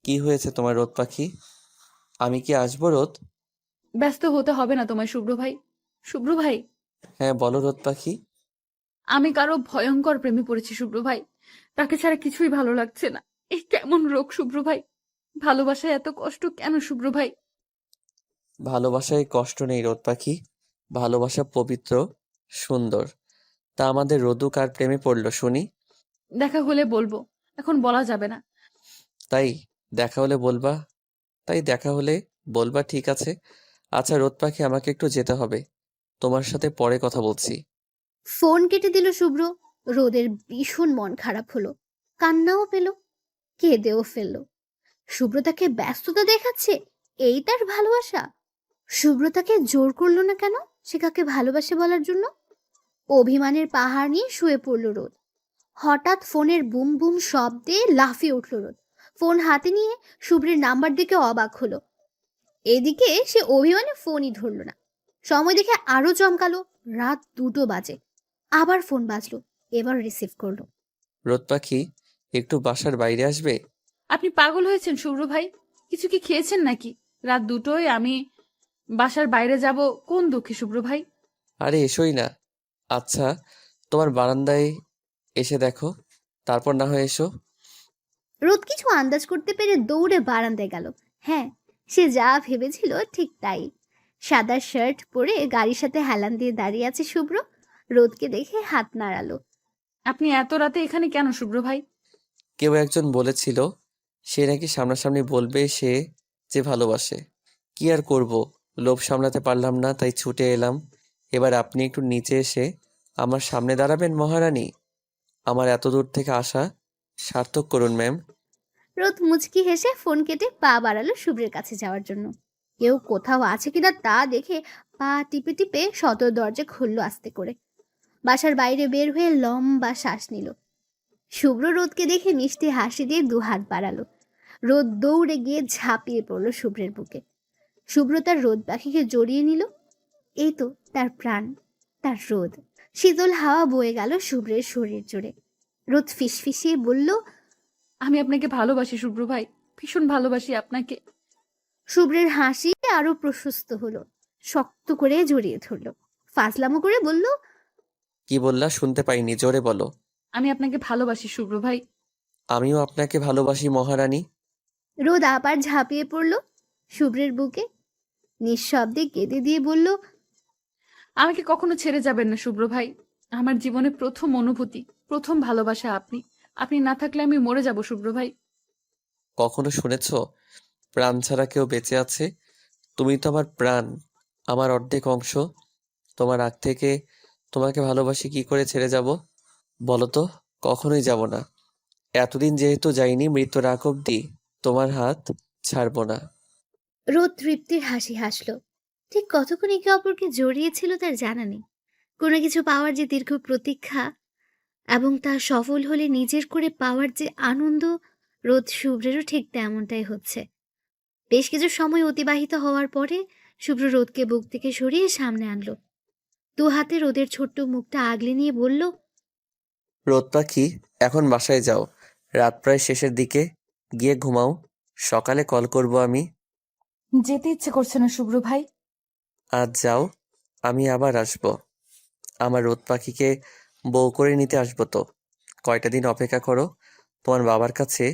কি হয়েছে তোমার রোদ পাখি? আমি কি আসবো রোদ? ব্যস্ত হতে হবে না তোমায় শুভ্র ভাই। শুভ্র ভাই, হ্যাঁ বলো রোদ পাখি। আমি কারো ভয়ঙ্কর প্রেমে পড়েছি শুভ্র ভাই। তাকে ছাড়া কিছুই ভালো লাগছে না। এই কেমন রোগ শুভ্র ভাই? ভালোবাসায় এত কষ্ট কেন শুভ্র ভাই? ভালোবাসায় কষ্ট নেই রোদ পাখি, ভালোবাসা পবিত্র, সুন্দর। তা আমাদের রোদু কার প্রেমে পড়লো শুনি? দেখা হলে বলবো, এখন বলা যাবে না। তাই দেখা হলে বলবা? তাই দেখা হলে বলবা, ঠিক আছে? আচ্ছা রোদ পাখি, আমাকে একটু যেতে হবে, তোমার সাথে পরে কথা বলছি। ফোন কেটে দিল শুভ্র। রোদের ভীষণ মন খারাপ হলো, কান্নাও পেল, কেঁদেও ফেললো। শুভ্র তাকে ব্যস্ততা দেখাচ্ছে, এই তার ভালোবাসা? শুভ্র তাকে জোর করলো না কেন সে কাকে ভালোবাসে বলার জন্য? অভিমানের পাহাড় নিয়ে শুয়ে পড়ল রোদ। হঠাৎ ফোনের বুম বুম শব্দে লাফিয়ে উঠল রোদ। ফোন হাতে নিয়ে শুভ্রের নাম্বার দেখে অবাক হলো। এদিকে সে অভিমানে ফোনই ধরল না। সময় দেখে আরো চমকালো, রাত 2টো বাজে। আবার ফোন বাজলো, এবার রিসিভ করলো। রোদ পাখি, একটু বাসার বাইরে আসবে? আপনি পাগল হয়েছেন শুভ্র ভাই? কিছু কি খেয়েছেন নাকি? রাত 2টোয় আমি বাসার বাইরে যাব কোন দুঃখে শুভ্র ভাই? আরে এসোই না। আচ্ছা, তোমার বারান্দায় এসে দেখো, তারপর না হয় এসো। রোদ কিছু আন্দাজ করতে পেরে দৌড়ে বারান্দায় গেল। হ্যাঁ, সে যা ভেবেছিল ঠিক তাই। সাদা শার্ট পরে গাড়ির সাথে হেলান দিয়ে দাঁড়িয়ে আছে শুভ্র। রোদকে দেখে হাত নাড়ালো। আপনি এত রাতে এখানে কেন শুভ্র ভাই? কেউ একজন বলেছিল সে নাকি সামনাসামনি বলবে সে যে ভালোবাসে। কি আর করব, লোভ সামলাতে পারলাম না, তাই ছুটে এলাম। এবার আপনি একটু নিচে এসে আমার সামনে দাঁড়াবেন মহারানী। আমার এত দূর থেকে আসা সার্থক করুন ম্যাম। রোদ মুচকি হেসে ফোন কেটে পা বাড়ালো শুভ্রের কাছে যাওয়ার জন্য। কেউ কোথাও আছে কিনা তা দেখে পা টিপে টিপে সদর দরজা খুললো আস্তে করে। বাসার বাইরে বের হয়ে লম্বা শ্বাস নিল। শুভ্র রোদকে দেখে মিষ্টি হাসি দিয়ে 2 হাত বাড়ালো। রোদ দৌড়ে গিয়ে ঝাঁপিয়ে পড়লো শুভ্রের বুকে। শুভ্র তার রোদ পাখিকে জড়িয়ে নিল। এই তো তার প্রাণ, তার রোদ। শীতল হাওয়া বয়ে গেল শুভ্রের শরীর জুড়ে। রোদ ফিসফিসিয়ে বলল, আমি আপনাকে ভালোবাসি শুভ্র ভাই, ভীষণ ভালোবাসি আপনাকে। শুভ্রের হাসি আরো প্রশস্ত হলো। শক্ত করে জড়িয়ে ধরলো, ফাজলামো করে বলল, কি বললা? শুনতে পাইনি, জোরে বলো। আমি আপনাকে ভালোবাসি শুভ্র ভাই। আমিও আপনাকে ভালোবাসি মহারানী। রোদ আবার ঝাঁপিয়ে পড়লো শুভ্রের বুকে, নিঃশব্দে কেঁদে দিয়ে বলল, আমাকে কখনো ছেড়ে যাবেন না শুভ্র ভাই। আমার জীবনে প্রথম অনুভূতি, প্রথম ভালোবাসা আপনি। আপনি না থাকলে আমি মরে যাব শুভ্র ভাই। কখনো শুনেছ প্রাণ ছাড়া কেউ বেঁচে আছে? তুমি তো আমার প্রাণ, আমার অর্ধেক অংশ। তোমার আগ থেকে তোমাকে ভালোবাসি, কি করে ছেড়ে যাব বলো তো? কখনোই যাব না। এতদিন যেহেতু যাইনি, মৃত্যুর আগ অব্দি তোমার হাত ছাড়বো না। রোদ তৃপ্তির হাসি হাসলো। ঠিক কতক্ষণ একে অপরকে জড়িয়েছিল তার জানা নেই। কোনো কিছু পাওয়ার যে দীর্ঘ প্রতীক্ষা এবং তা সফল হলে নিজের করে পাওয়ার যে আনন্দ, রোদ শুভ্রেরও ঠিক তেমনটাই হচ্ছে। বেশ কিছু সময় অতিবাহিত হওয়ার পরে শুভ্র রোদকে বুক থেকে সরিয়ে সামনে আনলো। 2 হাতে রোদের ছোট্ট মুখটা আগলে নিয়ে বলল, রোদ পাখি, এখন বাসায় যাও, রাত প্রায় শেষের দিকে, গিয়ে ঘুমাও, সকালে কল করব আমি। যেতে ইচ্ছে করছে না শুভ্র ভাই। আজ যাও, আমি আবার আসবো। আমার রোদ পাখিকে বউ করে নিতে আসবো তো। কয়টা দিন অপেক্ষা করো, তোমার বাবার কাছে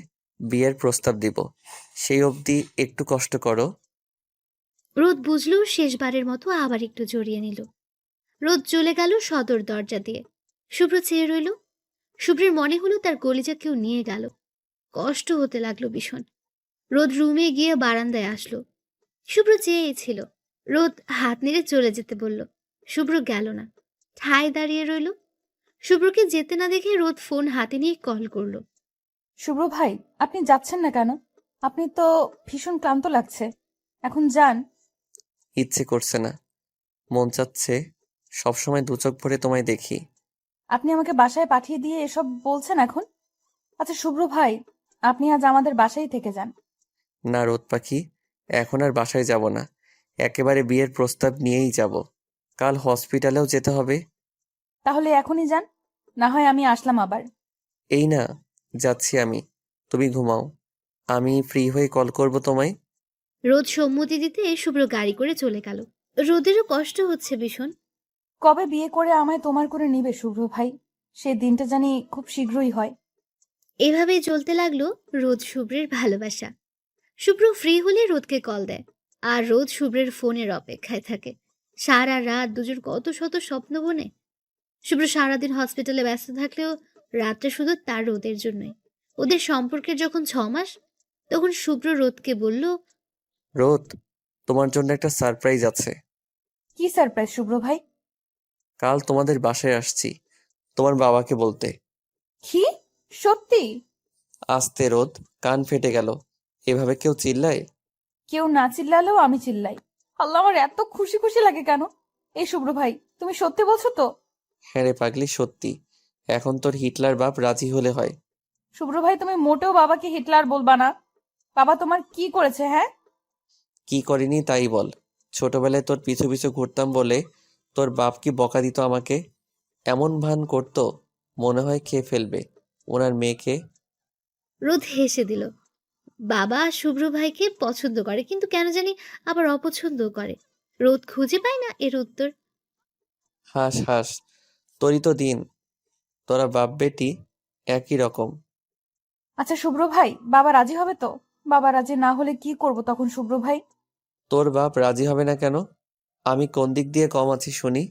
বিয়ের প্রস্তাব দিব, সেই অবধি একটু কষ্ট করো। রোদ বুঝলো শেষবারের মতো আবার একটু জড়িয়ে নিল। রোদ চলে গেল সদর দরজা দিয়ে। শুভ্র চেয়ে রইল। শুভ্রের মনে হলো তার কলিজা কেউ নিয়ে গেল। কষ্ট হতে লাগলো ভীষণ। রোদ রুমে গিয়ে বারান্দায় আসলো। শুভ্র চেয়েছিল। রোদ হাত নেড়ে চলে যেতে বলল। শুভ্র গেল না, ঠায় দাঁড়িয়ে রইল। শুভ্রকে যেতে না দেখে রোদ ফোন হাতে নিয়ে কল করলো। শুভ্র ভাই, আপনি যাচ্ছেন না কেন? আপনি তো ভীষণ ক্লান্ত লাগছে, এখন যান। ইচ্ছে করছে না, মন চাচ্ছে সবসময় দু চোখ ভরে তোমায় দেখি। আপনি আমাকে বাসায় পাঠিয়ে দিয়ে এসব বলছেন এখন? আচ্ছা শুভ্র ভাই, আপনি আজ আমাদের বাসায় থেকে যান। না রোদ পাখি, এখন আর বাসায় যাব না, একেবারে বিয়ের প্রস্তাব নিয়েই যাব। কাল হসপিটালেও যেতে হবে। তাহলে এখনই যান, না হয় আমি আসলাম আবার। এই না, যাচ্ছি আমি, তুমি ঘুমাও, আমি ফ্রি হয়ে কল করব তোমায়। রোদ সম্মতি দিতে শুভ্র গাড়ি করে চলে গেল। রোদেরও কষ্ট হচ্ছে ভীষণ। কবে বিয়ে করে আমায় তোমার করে নিবে শুভ্র ভাই? সে দিনটা জানি খুব শীঘ্রই হয়। এভাবেই চলতে লাগলো রোদ শুভ্রের ভালোবাসা। শুভ্র ফ্রি হলে রোদকে কল দেয়, আর রোদ শুভ্রের ফোনের অপেক্ষায় থাকে। সারা রাত দুজন কত শত স্বপ্ন বনে। শুভ্র সারাদিন হসপিটালে ব্যস্ত থাকলেও রাতটা শুধু তার রোদের জন্যই। ওদের সম্পর্কের যখন 6 মাস, তখন শুভ্র রোদকে বলল, রোদ, তোমার জন্য একটা সারপ্রাইজ আছে। কি সারপ্রাইজ শুভ্র ভাই? কাল তোমাদের বাসায় আসছি তোমার বাবাকে বলতে। কি? সত্যি? আস্তে রোদ, কান ফেটে গেল। এভাবে কেউ চিল্লায়? কেউ না চিল্লালেও আমি চিল্লাই। আল্লাহ, আমার এত খুশি খুশি লাগে কেন? এই শুভ্র ভাই, তুমি সত্যি বলছো তো? হ্যাঁ রে পাগলি, সত্যি। এখন তোর হিটলার বাপ রাজি হলে হয়। শুভ্র ভাই, তুমি মোটেও বাবাকে হিটলার বলবা না। বাবা তোমার কি করেছে? হ্যাঁ, কি করিনি তাই বল। ছোটবেলায় তোর পিছু পিছু ঘুরতাম বলে তোর বাপ কি বকা দিত আমাকে। এমন ভান করতো মনে হয় খেয়ে ফেলবে ওনার মেয়েকে। রোদ হেসে দিল। বাবা শুভ্র ভাইকে পছন্দ করে, কিন্তু কেন জানি আবার অপছন্দও করে। রোদ খুঁজে পায় না এর উত্তর। হাস হাস, তোরই তো দিন। তোরা বাপ বেটি একই রকম। আচ্ছা শুভ্র ভাই, বাবা রাজি হবে তো? বাবা রাজি না হলে কি করব তখন শুভ্র ভাই? তোর বাপ রাজি হবে না কেন? আমি কোন দিক দিয়ে কম আছি শুনি?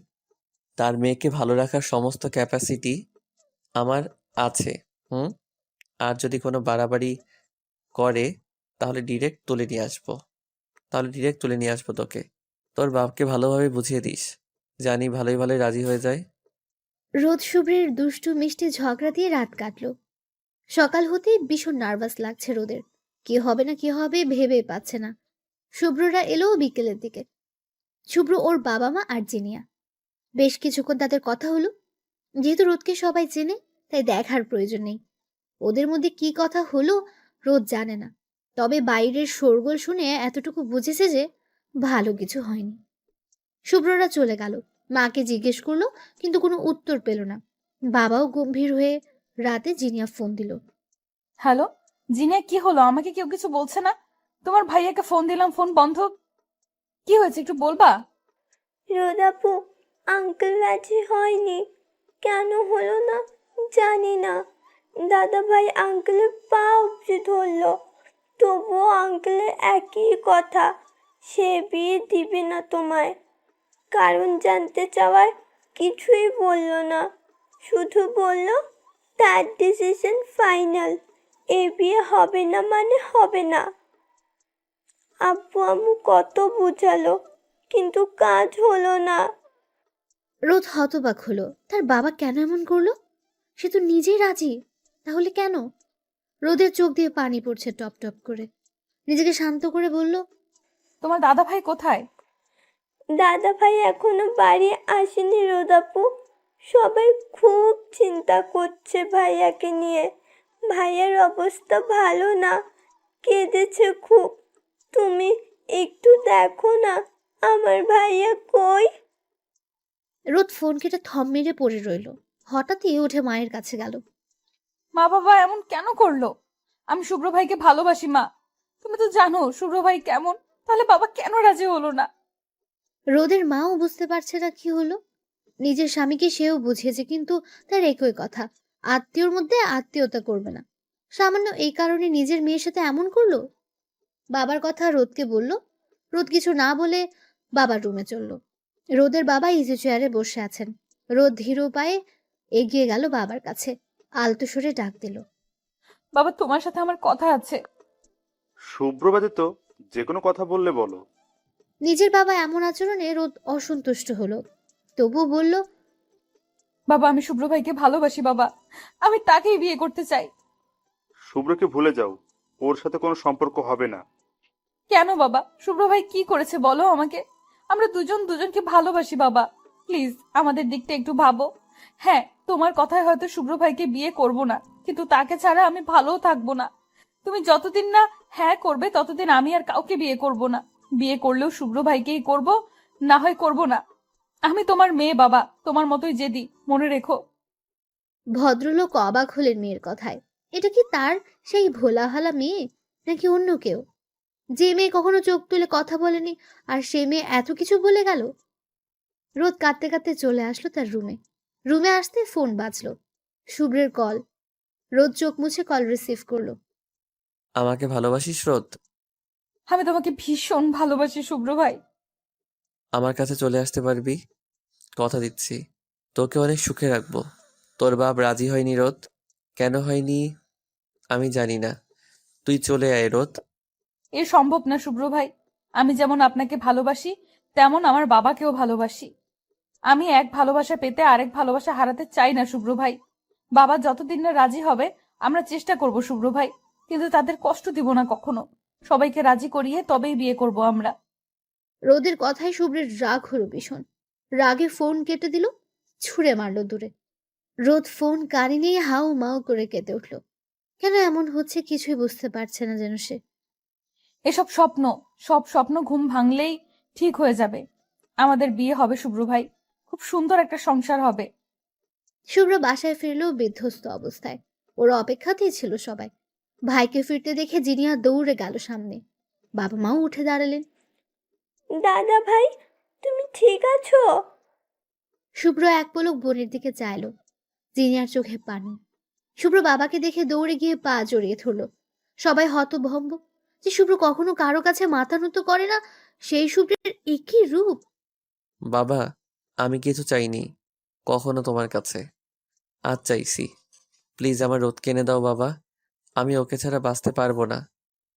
তার মেয়েকে ভালো রাখার সমস্ত ক্যাপাসিটি আমার আছে। হুম। আর যদি কোনো বাড়াবাড়ি করে তাহলে ডিরেক্ট তুলে নিয়ে আসবো তোকে। তোর বাপকে ভালোভাবে বুঝিয়ে দিস, জানি ভালোই ভালোই রাজি হয়ে যায়। রোদ শুভ্রের দুষ্টু মিষ্টি ঝগড়া দিয়ে রাত কাটলো। সকাল হতেই ভীষণ নার্ভাস লাগছে রোদের। কি হবে না কি হবে ভেবে পাচ্ছে না। শুভ্ররা এলো বিকেলের দিকে। শুভ্র, ওর বাবা মা আর জিনিয়া। বেশ কিছুক্ষণ তাদের কথা হলো। যেহেতু রোদকে সবাই চেনে, তাই দেখার প্রয়োজন নেই ওদের মধ্যে কি কথা হলো। রোদ জানে না, তবে বাইরের শোরগোল শুনে এতটুকু বুঝেছে যে ভালো কিছু হয়নি। শুভ্ররা চলে গেল। মাকে জিজ্ঞেস করলো, কিন্তু কোনো উত্তর পেল না। বাবাও গম্ভীর হয়ে রাতে জিনিয়া ফোন দিল। হ্যালো জিনিয়া, কি হলো? আমাকে কেউ কিছু বলছে না। তোমার ভাইয়াকে ফোন দিলাম, ফোন বন্ধ। কি হয়েছে একটু বলবা? রোদাপু, আঙ্কেল রাজি হয়নি। কেন হলো না জানি না। দাদা ভাই আঙ্কেলের পা উপড়ে ধরলো, তবুও আঙ্কেলের একই কথা, সে বিয়ে দিবে না তোমায়। কারণ জানতে চাওয়ার কিছুই বলল না, শুধু বলল তার ডিসিশন ফাইনাল, এ বিয়ে হবে না মানে হবে না। আব্বু আম্মু কত বুঝালো, কিন্তু কাজ হলো না। রোদ হতবাক হলো, তার বাবা কেন এমন করলো? সে তো নিজেই রাজি, তাহলে কেন? রোদের চোখ দিয়ে পানি পড়ছে টপ টপ করে। নিজেকে শান্ত করে বলল, তোমার দাদা ভাই কোথায়? দাদা ভাই এখনো বাড়ি আসেনি রোদাপু। সবাই খুব চিন্তা করছে ভাইয়াকে নিয়ে। ভাইয়ার অবস্থা ভালো না, কেঁদেছে খুব। তুমি একটু দেখো না, আমার ভাইয়া কই? রোদ ফোন কেটে থম মেরে পড়ে রইল। হঠাৎই উঠে মায়ের কাছে গেল। মা বাবা এমন কেন করলো? আমি শুভ্র ভাইকে ভালোবাসি মা। তুমি তো জানো শুভ্র ভাই কেমন। তাহলে বাবা কেন রাজি হলো না? রোদের মাও বুঝতে পারছে না কি হলো। নিজের স্বামীকে সেও বুঝিয়েছে, কিন্তু তার একই কথা, আত্মীয়র মধ্যে আত্মীয়তা করবে না। সামান্য এই কারণে নিজের মেয়ের সাথে এমন করলো। বাবার কথা রোদকে বলল। রোদ কিছু না বলে বাবার রুমে চলল। রোদের বাবা ইজি চেয়ারে বসে আছেন। রোদ ধীর পায়ে এগিয়ে গেল বাবার কাছে, আলতো স্বরে ডাক দিল। বাবা, তোমার সাথে আমার কথা আছে। শুভ্র ব্যতীত যে কোনো কথা বললে বলো। নিজের বাবা এমন আচরণে রোদ অসন্তুষ্ট হলো, তবুও বলল, বাবা, আমি শুভ্র ভাইকে ভালোবাসি বাবা। আমি তাকেই বিয়ে করতে চাই। শুভ্রকে ভুলে যাও, ওর সাথে কোনো সম্পর্ক হবে না। কেন বাবা? শুভ্র ভাই কি করেছে বলো আমাকে। আমরা দুজন দুজনকে ভালোবাসি বাবা। প্লিজ আমাদের দিকটা একটু ভাবো। হ্যাঁ, তোমার কথায় হয়তো শুভ্র ভাইকে বিয়ে করব না, কিন্তু তাকে ছাড়া আমি ভালোও থাকবো না। তুমি যতদিন না হ্যাঁ করবে ততদিন আমি আর কাউকে বিয়ে করব না। বিয়ে করলেও শুভ্র ভাইকেই করব, না হয় করব না। আমি তোমার মেয়ে বাবা, তোমার মতোই জেদি, মনে রেখো। ভদ্রলোক অবাক হলেন মেয়ের কথায়। এটা কি তার সেই ভোলাহালা মেয়ে, নাকি অন্য কেউ? যে মেয়ে কখনো চোখ তুলে কথা বলেনি, আর সে মেয়ে এত কিছু বলে গেল। রোদ কাঁদতে কাঁদতে চলে আসলো তার রুমে। রুমে আসতে ফোন বাজলো। শুভ্রের কল। রোদ চোখ মুছে কল রিসিভ করলো। আমাকে ভালোবাসিস রোদ? আমি তোমাকে ভীষণ ভালোবাসি শুভ্র ভাই। আমার কাছে চলে আসতে পারবি? কথা দিচ্ছি তোকে অনেক সুখে রাখবো। তোর বাপ রাজি হয়নি রোদ। কেন হয়নি আমি জানি না। তুই চলে আয় রোদ। এ সম্ভব না শুভ্র ভাই। আমি যেমন আপনাকে ভালোবাসি তেমন আমার বাবাকেও ভালোবাসি। আমি এক ভালোবাসা পেতে আরেক ভালোবাসা হারাতে চাই না শুভ্র ভাই। বাবা যতদিন না রাজি হবে আমরা চেষ্টা করব শুভ্র ভাই, কিন্তু তাদের কষ্ট দিব না কখনো। সবাইকে রাজি করিয়ে তবেই বিয়ে করব আমরা। রোদের কথায় শুভ্রের রাগ হলো ভীষণ। রাগে ফোন কেটে দিল, ছুঁড়ে মারলো দূরে। রোদ ফোন কানে নিয়ে হাউ মাউ করে কেঁদে উঠল। কেন এমন হচ্ছে কিছুই বুঝতে পারছে না যেন সে। এসব স্বপ্ন, সব স্বপ্ন ঘুম ভাঙলেই ঠিক হয়ে যাবে। আমাদের বিয়ে হবে শুভ্র ভাই, খুব সুন্দর একটা সংসার হবে। শুভ্র বাসায় ফিরল বিধ্বস্ত অবস্থায়। ওর অপেক্ষাতেই ছিল সবাই। ভাইকে ফিরতে দেখে জিনিয়া দৌড়ে গেল সামনে। বাবা মাও উঠে দাঁড়ালেন। দাদা ভাই, তুমি ঠিক আছো? শুভ্র এক পলক বোনের দিকে চাইল। জিনিয়ার চোখে পানি। শুভ্র বাবাকে দেখে দৌড়ে গিয়ে পা জড়িয়ে ধরল। সবাই হতভম্ব যে শুভ্র কখনো কারো কাছে মাথা নত করে না, সেই শুভ্রের একই রূপ। বাবা, আমি কিছু চাইনি কখনো তোমার কাছে। আজ চাইছি, প্লিজ আমার রোদকে এনে দাও বাবা। আমি ওকে ছাড়া বাঁচতে পারবো না।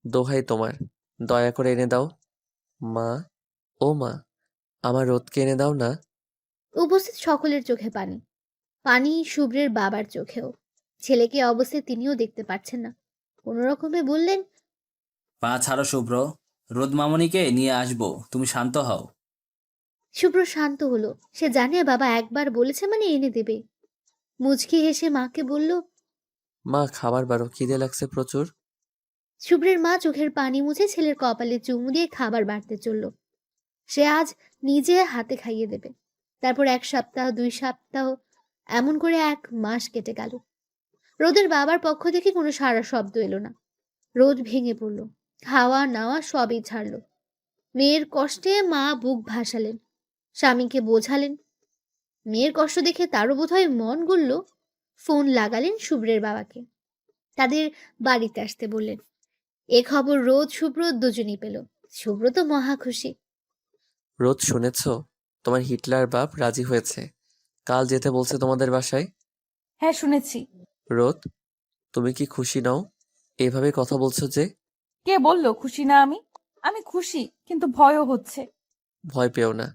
দোহাই তোমার, দয়া করে এনে দাও। মা, ও মা, আমার রোদকে এনে দাও না। উপস্থিত সকলের চোখে পানি। পানি শুভ্রের বাবার চোখেও। ছেলেকে অবস্থায় তিনিও দেখতে পাচ্ছেন না। কোন রকমে বললেন, পা ছাড়ো শুভ্র, রোদ মামনিকে নিয়ে আসবো, তুমি শান্ত হও। শুভ্র শান্ত হলো। সে জানে বাবা একবার বলেছে মানে এনে দেবে। মুচকি হেসে মাকে বলল, মা, খাবার বারো, খিদে লাগছে প্রচুর। শুভ্রের মা চোখের পানি মুছে ছেলের কপালে চুমু দিয়ে খাবার বাড়তে চলল। সে আজ নিজে হাতে খাইয়ে দেবে। তারপর 1 সপ্তাহ, 2 সপ্তাহ, এমন করে 1 মাস কেটে গেল। রোদের বাবার পক্ষ থেকে কোনো সাড়া শব্দ এলো না। রোদ ভেঙে পড়ল। খাওয়া নাওয়া সবই ছাড়লো। মেয়ের কষ্টে মা বুক ভাসালেন, স্বামীকে বোঝালেন। মেয়ের কষ্ট দেখে তারও বোধহয় মন গড়ল। ফোন লাগালেন শুভ্রের বাবাকে। তাদের বাড়িতে আসতে বললেন। এ খবর রোদ শুভ্র দুজনেই পেল। শুভ্র তো মহা খুশি। রোদ, শুনেছ? তোমার হিটলার বাপ রাজি হয়েছে, কাল যেতে বলছে তোমাদের বাসায়। হ্যাঁ, শুনেছি। রোদ, তুমি কি খুশি নও? এভাবে কথা বলছো যে? কে বললো খুশি না আমি? আমি খুশি, কিন্তু ভয়ও হচ্ছে। ভয় পেও না,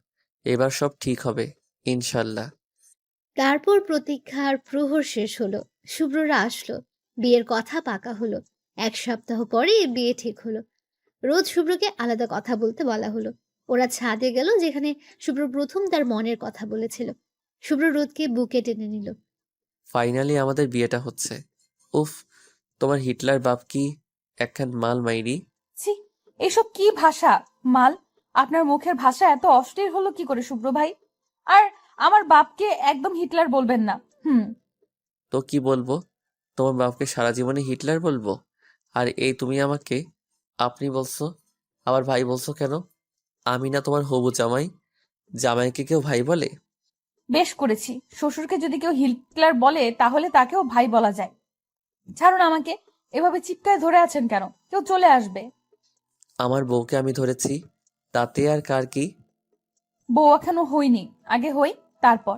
এবার সব ঠিক হবে ইনশাল্লাহ। তারপর প্রতীক্ষার প্রহর শেষ হলো। শুভ্ররা আসলো। বিয়ের কথা পাকা হলো। 1 সপ্তাহ পরে বিয়ে ঠিক হলো। রোজ শুভ্রকে আলাদা কথা বলতে বলা হলো। ওরা ছাদে গেল, যেখানে শুভ্র প্রথম তার মনের কথা বলেছিল। শুভ্র রোদকে বুকে টেনে নিল। ফাইনালি আমাদের বিয়েটা হচ্ছে। উফ, তোমার হিটলার বাপ কি একখান মাল মাইরি। ছি, এসব কি ভাষা? মাল? আপনার মুখের ভাষা এত অস্থির হলো কি করে শুভ্র ভাই? আর আমার বাপকে একদম হিটলার বলবেন না। তো কি বলবো? তোমার বাপকে সারা জীবনে হিটলার বলবো? আর এই তুমি আমাকে আপনি বলছো, আবার ভাই বলছো কেন? আমি না তোমার হবু জামাই? জামাইকে কেউ ভাই বলে? বেশ করেছি। শ্বশুরকে যদি কেউ হিটলার বলে তাহলে তাকেও ভাই বলা যায়। ছাড়ুন আমাকে, এভাবে চিৎকায় ধরে আছেন কেন? কেউ চলে আসবে। আমার বউকে আমি ধরেছি, তাতে আর কার কি? বউ এখনো হইনি, আগে হই তারপর।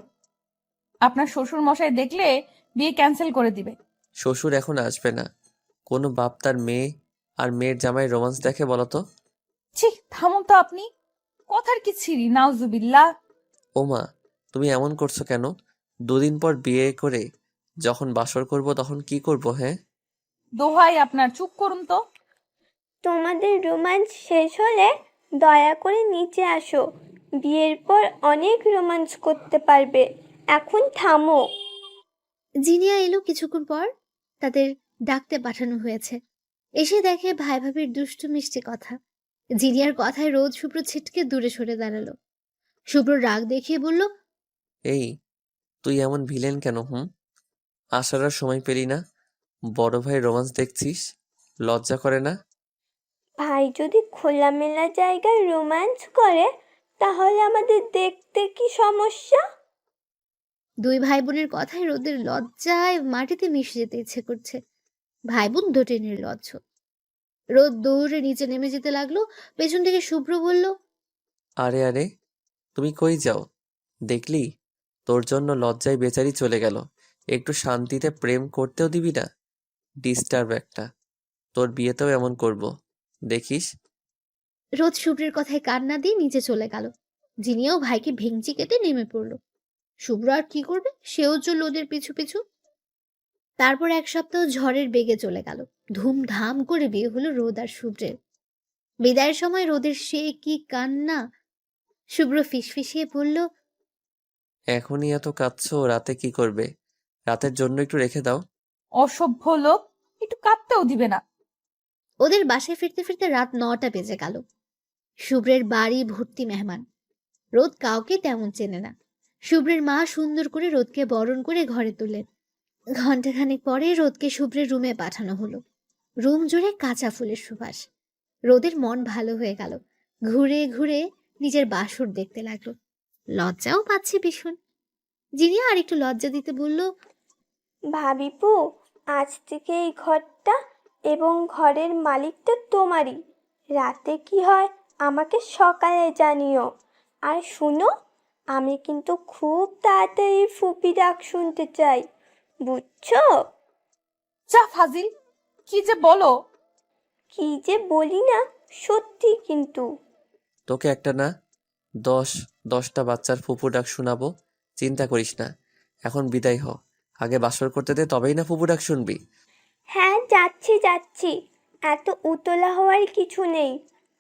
আপনার শ্বশুর মশাই দেখলে বিয়ে ক্যান্সেল করে দিবে। শ্বশুর এখন আসবে না। কোনো বাপ তার মেয়ে আর মেয়ের জামাই রোমান্স দেখে বলো তো? ছি, থামুন তো আপনি। কথার কি ছিরি, নাউজুবিল্লাহ। ওমা, তুমি এমন করছো কেন? 2 দিন পর বিয়ে করে যখন বাসর করব তখন কি করব? হ্যাঁ, দোহাই আপনার, চুপ করুন তো। তোমাদের রোমান্স শেষ হলে দয়া করে নিচে আসো। বিয়ের পর অনেক রোমান্স করতে পারবে, এখন থামো। জিনিয়া এলো কিছুক্ষণ পর। তাদের ডাকতে পাঠানো হয়েছে। এসে দেখে ভাই ভাবির দুষ্টু মিষ্টি কথা। জিনিয়ার কথায় রোদ শুভ্র ছিটকে দূরে সরে দাঁড়ালো। শুভ্র রাগ দেখিয়ে বলল, এই তুই এমন ভিলেন কেন? আসার আর সময় পেলি না, বড় ভাই রোমান্স দেখছিস, লজ্জা করে না? ভাই যদি খোলামেলা জায়গায় রোমান্স করে তাহলে আমাদের দেখতে কি সমস্যা? 2 ভাই বোনের কথায় রোদের লজ্জায় মাটিতে মিশে যেতে ইচ্ছে করছে। ভাই বোন দুটোই নির্লজ্জ। রোদ দৌড়ে নিচে নেমে যেতে লাগলো। পেছন থেকে শুভ্র বলল, আরে আরে, তুমি কই যাও? দেখলি, তোর জন্য লজ্জায় বেচারি চলে গেল। একটু শান্তিতে প্রেম করতেও দিবি না? ডিস্টার্ব একটা। তোর বিয়েতেও এমন করব, দেখিস। রোদ শুভ্রের কথায় কান্না দিয়ে নিচে চলে গেল। জিনিয়াও ভাইকে ভেঙচি কেটে নেমে পড়ল। শুভ্র আর কি করবে, সেও চলল ওদের পিছু পিছু। তারপর এক সপ্তাহ ঝড়ের বেগে চলে গেল। ধুমধাম করে বিয়ে হলো রোদ আর শুভ্রের। বিদায়ের সময় রোদের সে কি কান্না! শুভ্র ফিসফিসিয়ে বলল, এখনই এত কাঁদছো, রাতে কি করবে? রাতের জন্য একটু রেখে দাও। অসভ্য লোক, একটু কাঁদতেও দিবে না। ওদের বাসায় ফিরতে ফিরতে রাত 9টা বেজে গেল। শুভ্রের বাড়ি ভর্তি মেহমান। রোদ কাউকে তেমন চেনে না। শুভ্রের মা সুন্দর করে রোদকে বরণ করে ঘরে তুললেন। ঘন্টাখানেক পরে রোদকে শুভ্রের রুমে পাঠানো হলো। রুম জুড়ে কাঁচা ফুলের সুবাস। রোদের মন ভালো হয়ে গেল। ঘুরে ঘুরে নিজের বাসর দেখতে লাগলো। লজ্জাও পাচ্ছে ভীষণ। জিনিয়া আর একটু লজ্জা দিতে বলল, ভাবিপু, আজ থেকে এই ঘরটা এবং ঘরের মালিকটা তোমারই। রাতে কি হয় আমাকে সকালে জানিও। আর শুনো, আমি কিন্তু খুব তাড়াতাড়ি ফুপি ডাক শুনতে চাই, বুঝছো? যা ফাজিল, কি যে বলো। কি যে বলি না, সত্যি কিন্তু। তোকে একটা না 10টা বাচ্চার ফুপু ডাক শোনাবো। চিন্তা করিস না, এখন বিদায় হ। আগে বাসর করতে দে, তবেই না ফুপু ডাক শুনবি। হ্যাঁ, যাচ্ছি যাচ্ছি। এত উতলা হওয়ার কিছু নেই।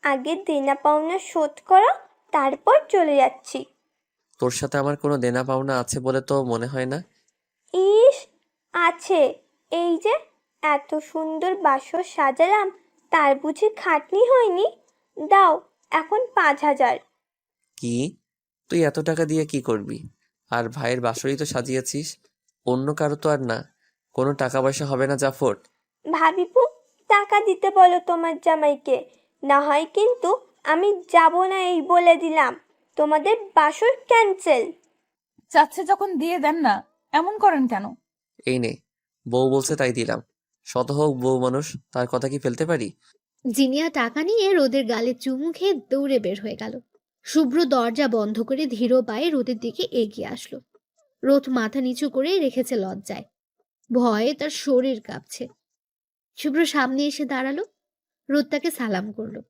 আগে দেনা পাওনা শোধ করো, তারপর চলে যাচ্ছি। তোর সাথে আমার কোনো দেনা পাওনা আছে বলে তো মনে হয় না। ইস, আছে। এই যে এত সুন্দর বাসর সাজালাম, তার বুঝি খাটনি হয়নি? দাও এখন 5,000। কি? তুই এত টাকা দিয়ে কি করবি? আর ভাইয়ের বাসরই তো সাজিয়েছিস, অন্য কারো তো আর না। কোনো টাকা পয়সা হবে না জাফর। ভাবিপু, টাকা দিতে বলো তোমার জামাইকে, না হয় কিন্তু আমি যাব না, এই বলে দিলাম। তোমাদের বাসর ক্যান্সেল। চাচ্ছে যখন দিয়ে দেন না, এমন করেন কেন? এই নে, বউ বলছে তাই দিলাম। শত হোক বউ মানুষ, তার কথা কি ফেলতে পারি? জিনিয়া টাকা নিয়ে রোদের গালে চুমু খেয়ে দৌড়ে বের হয়ে গেল। শুভ্র দরজা বন্ধ করে ধীর পায়ে রোদের দিকে এগিয়ে আসলো। রোদ মাথা নিচু করে রেখেছে লজ্জায়। ভয়ে তার শরীর কাঁপছে। শুভ্র সামনে এসে দাঁড়ালো। রোদ তাকে সালাম করলো।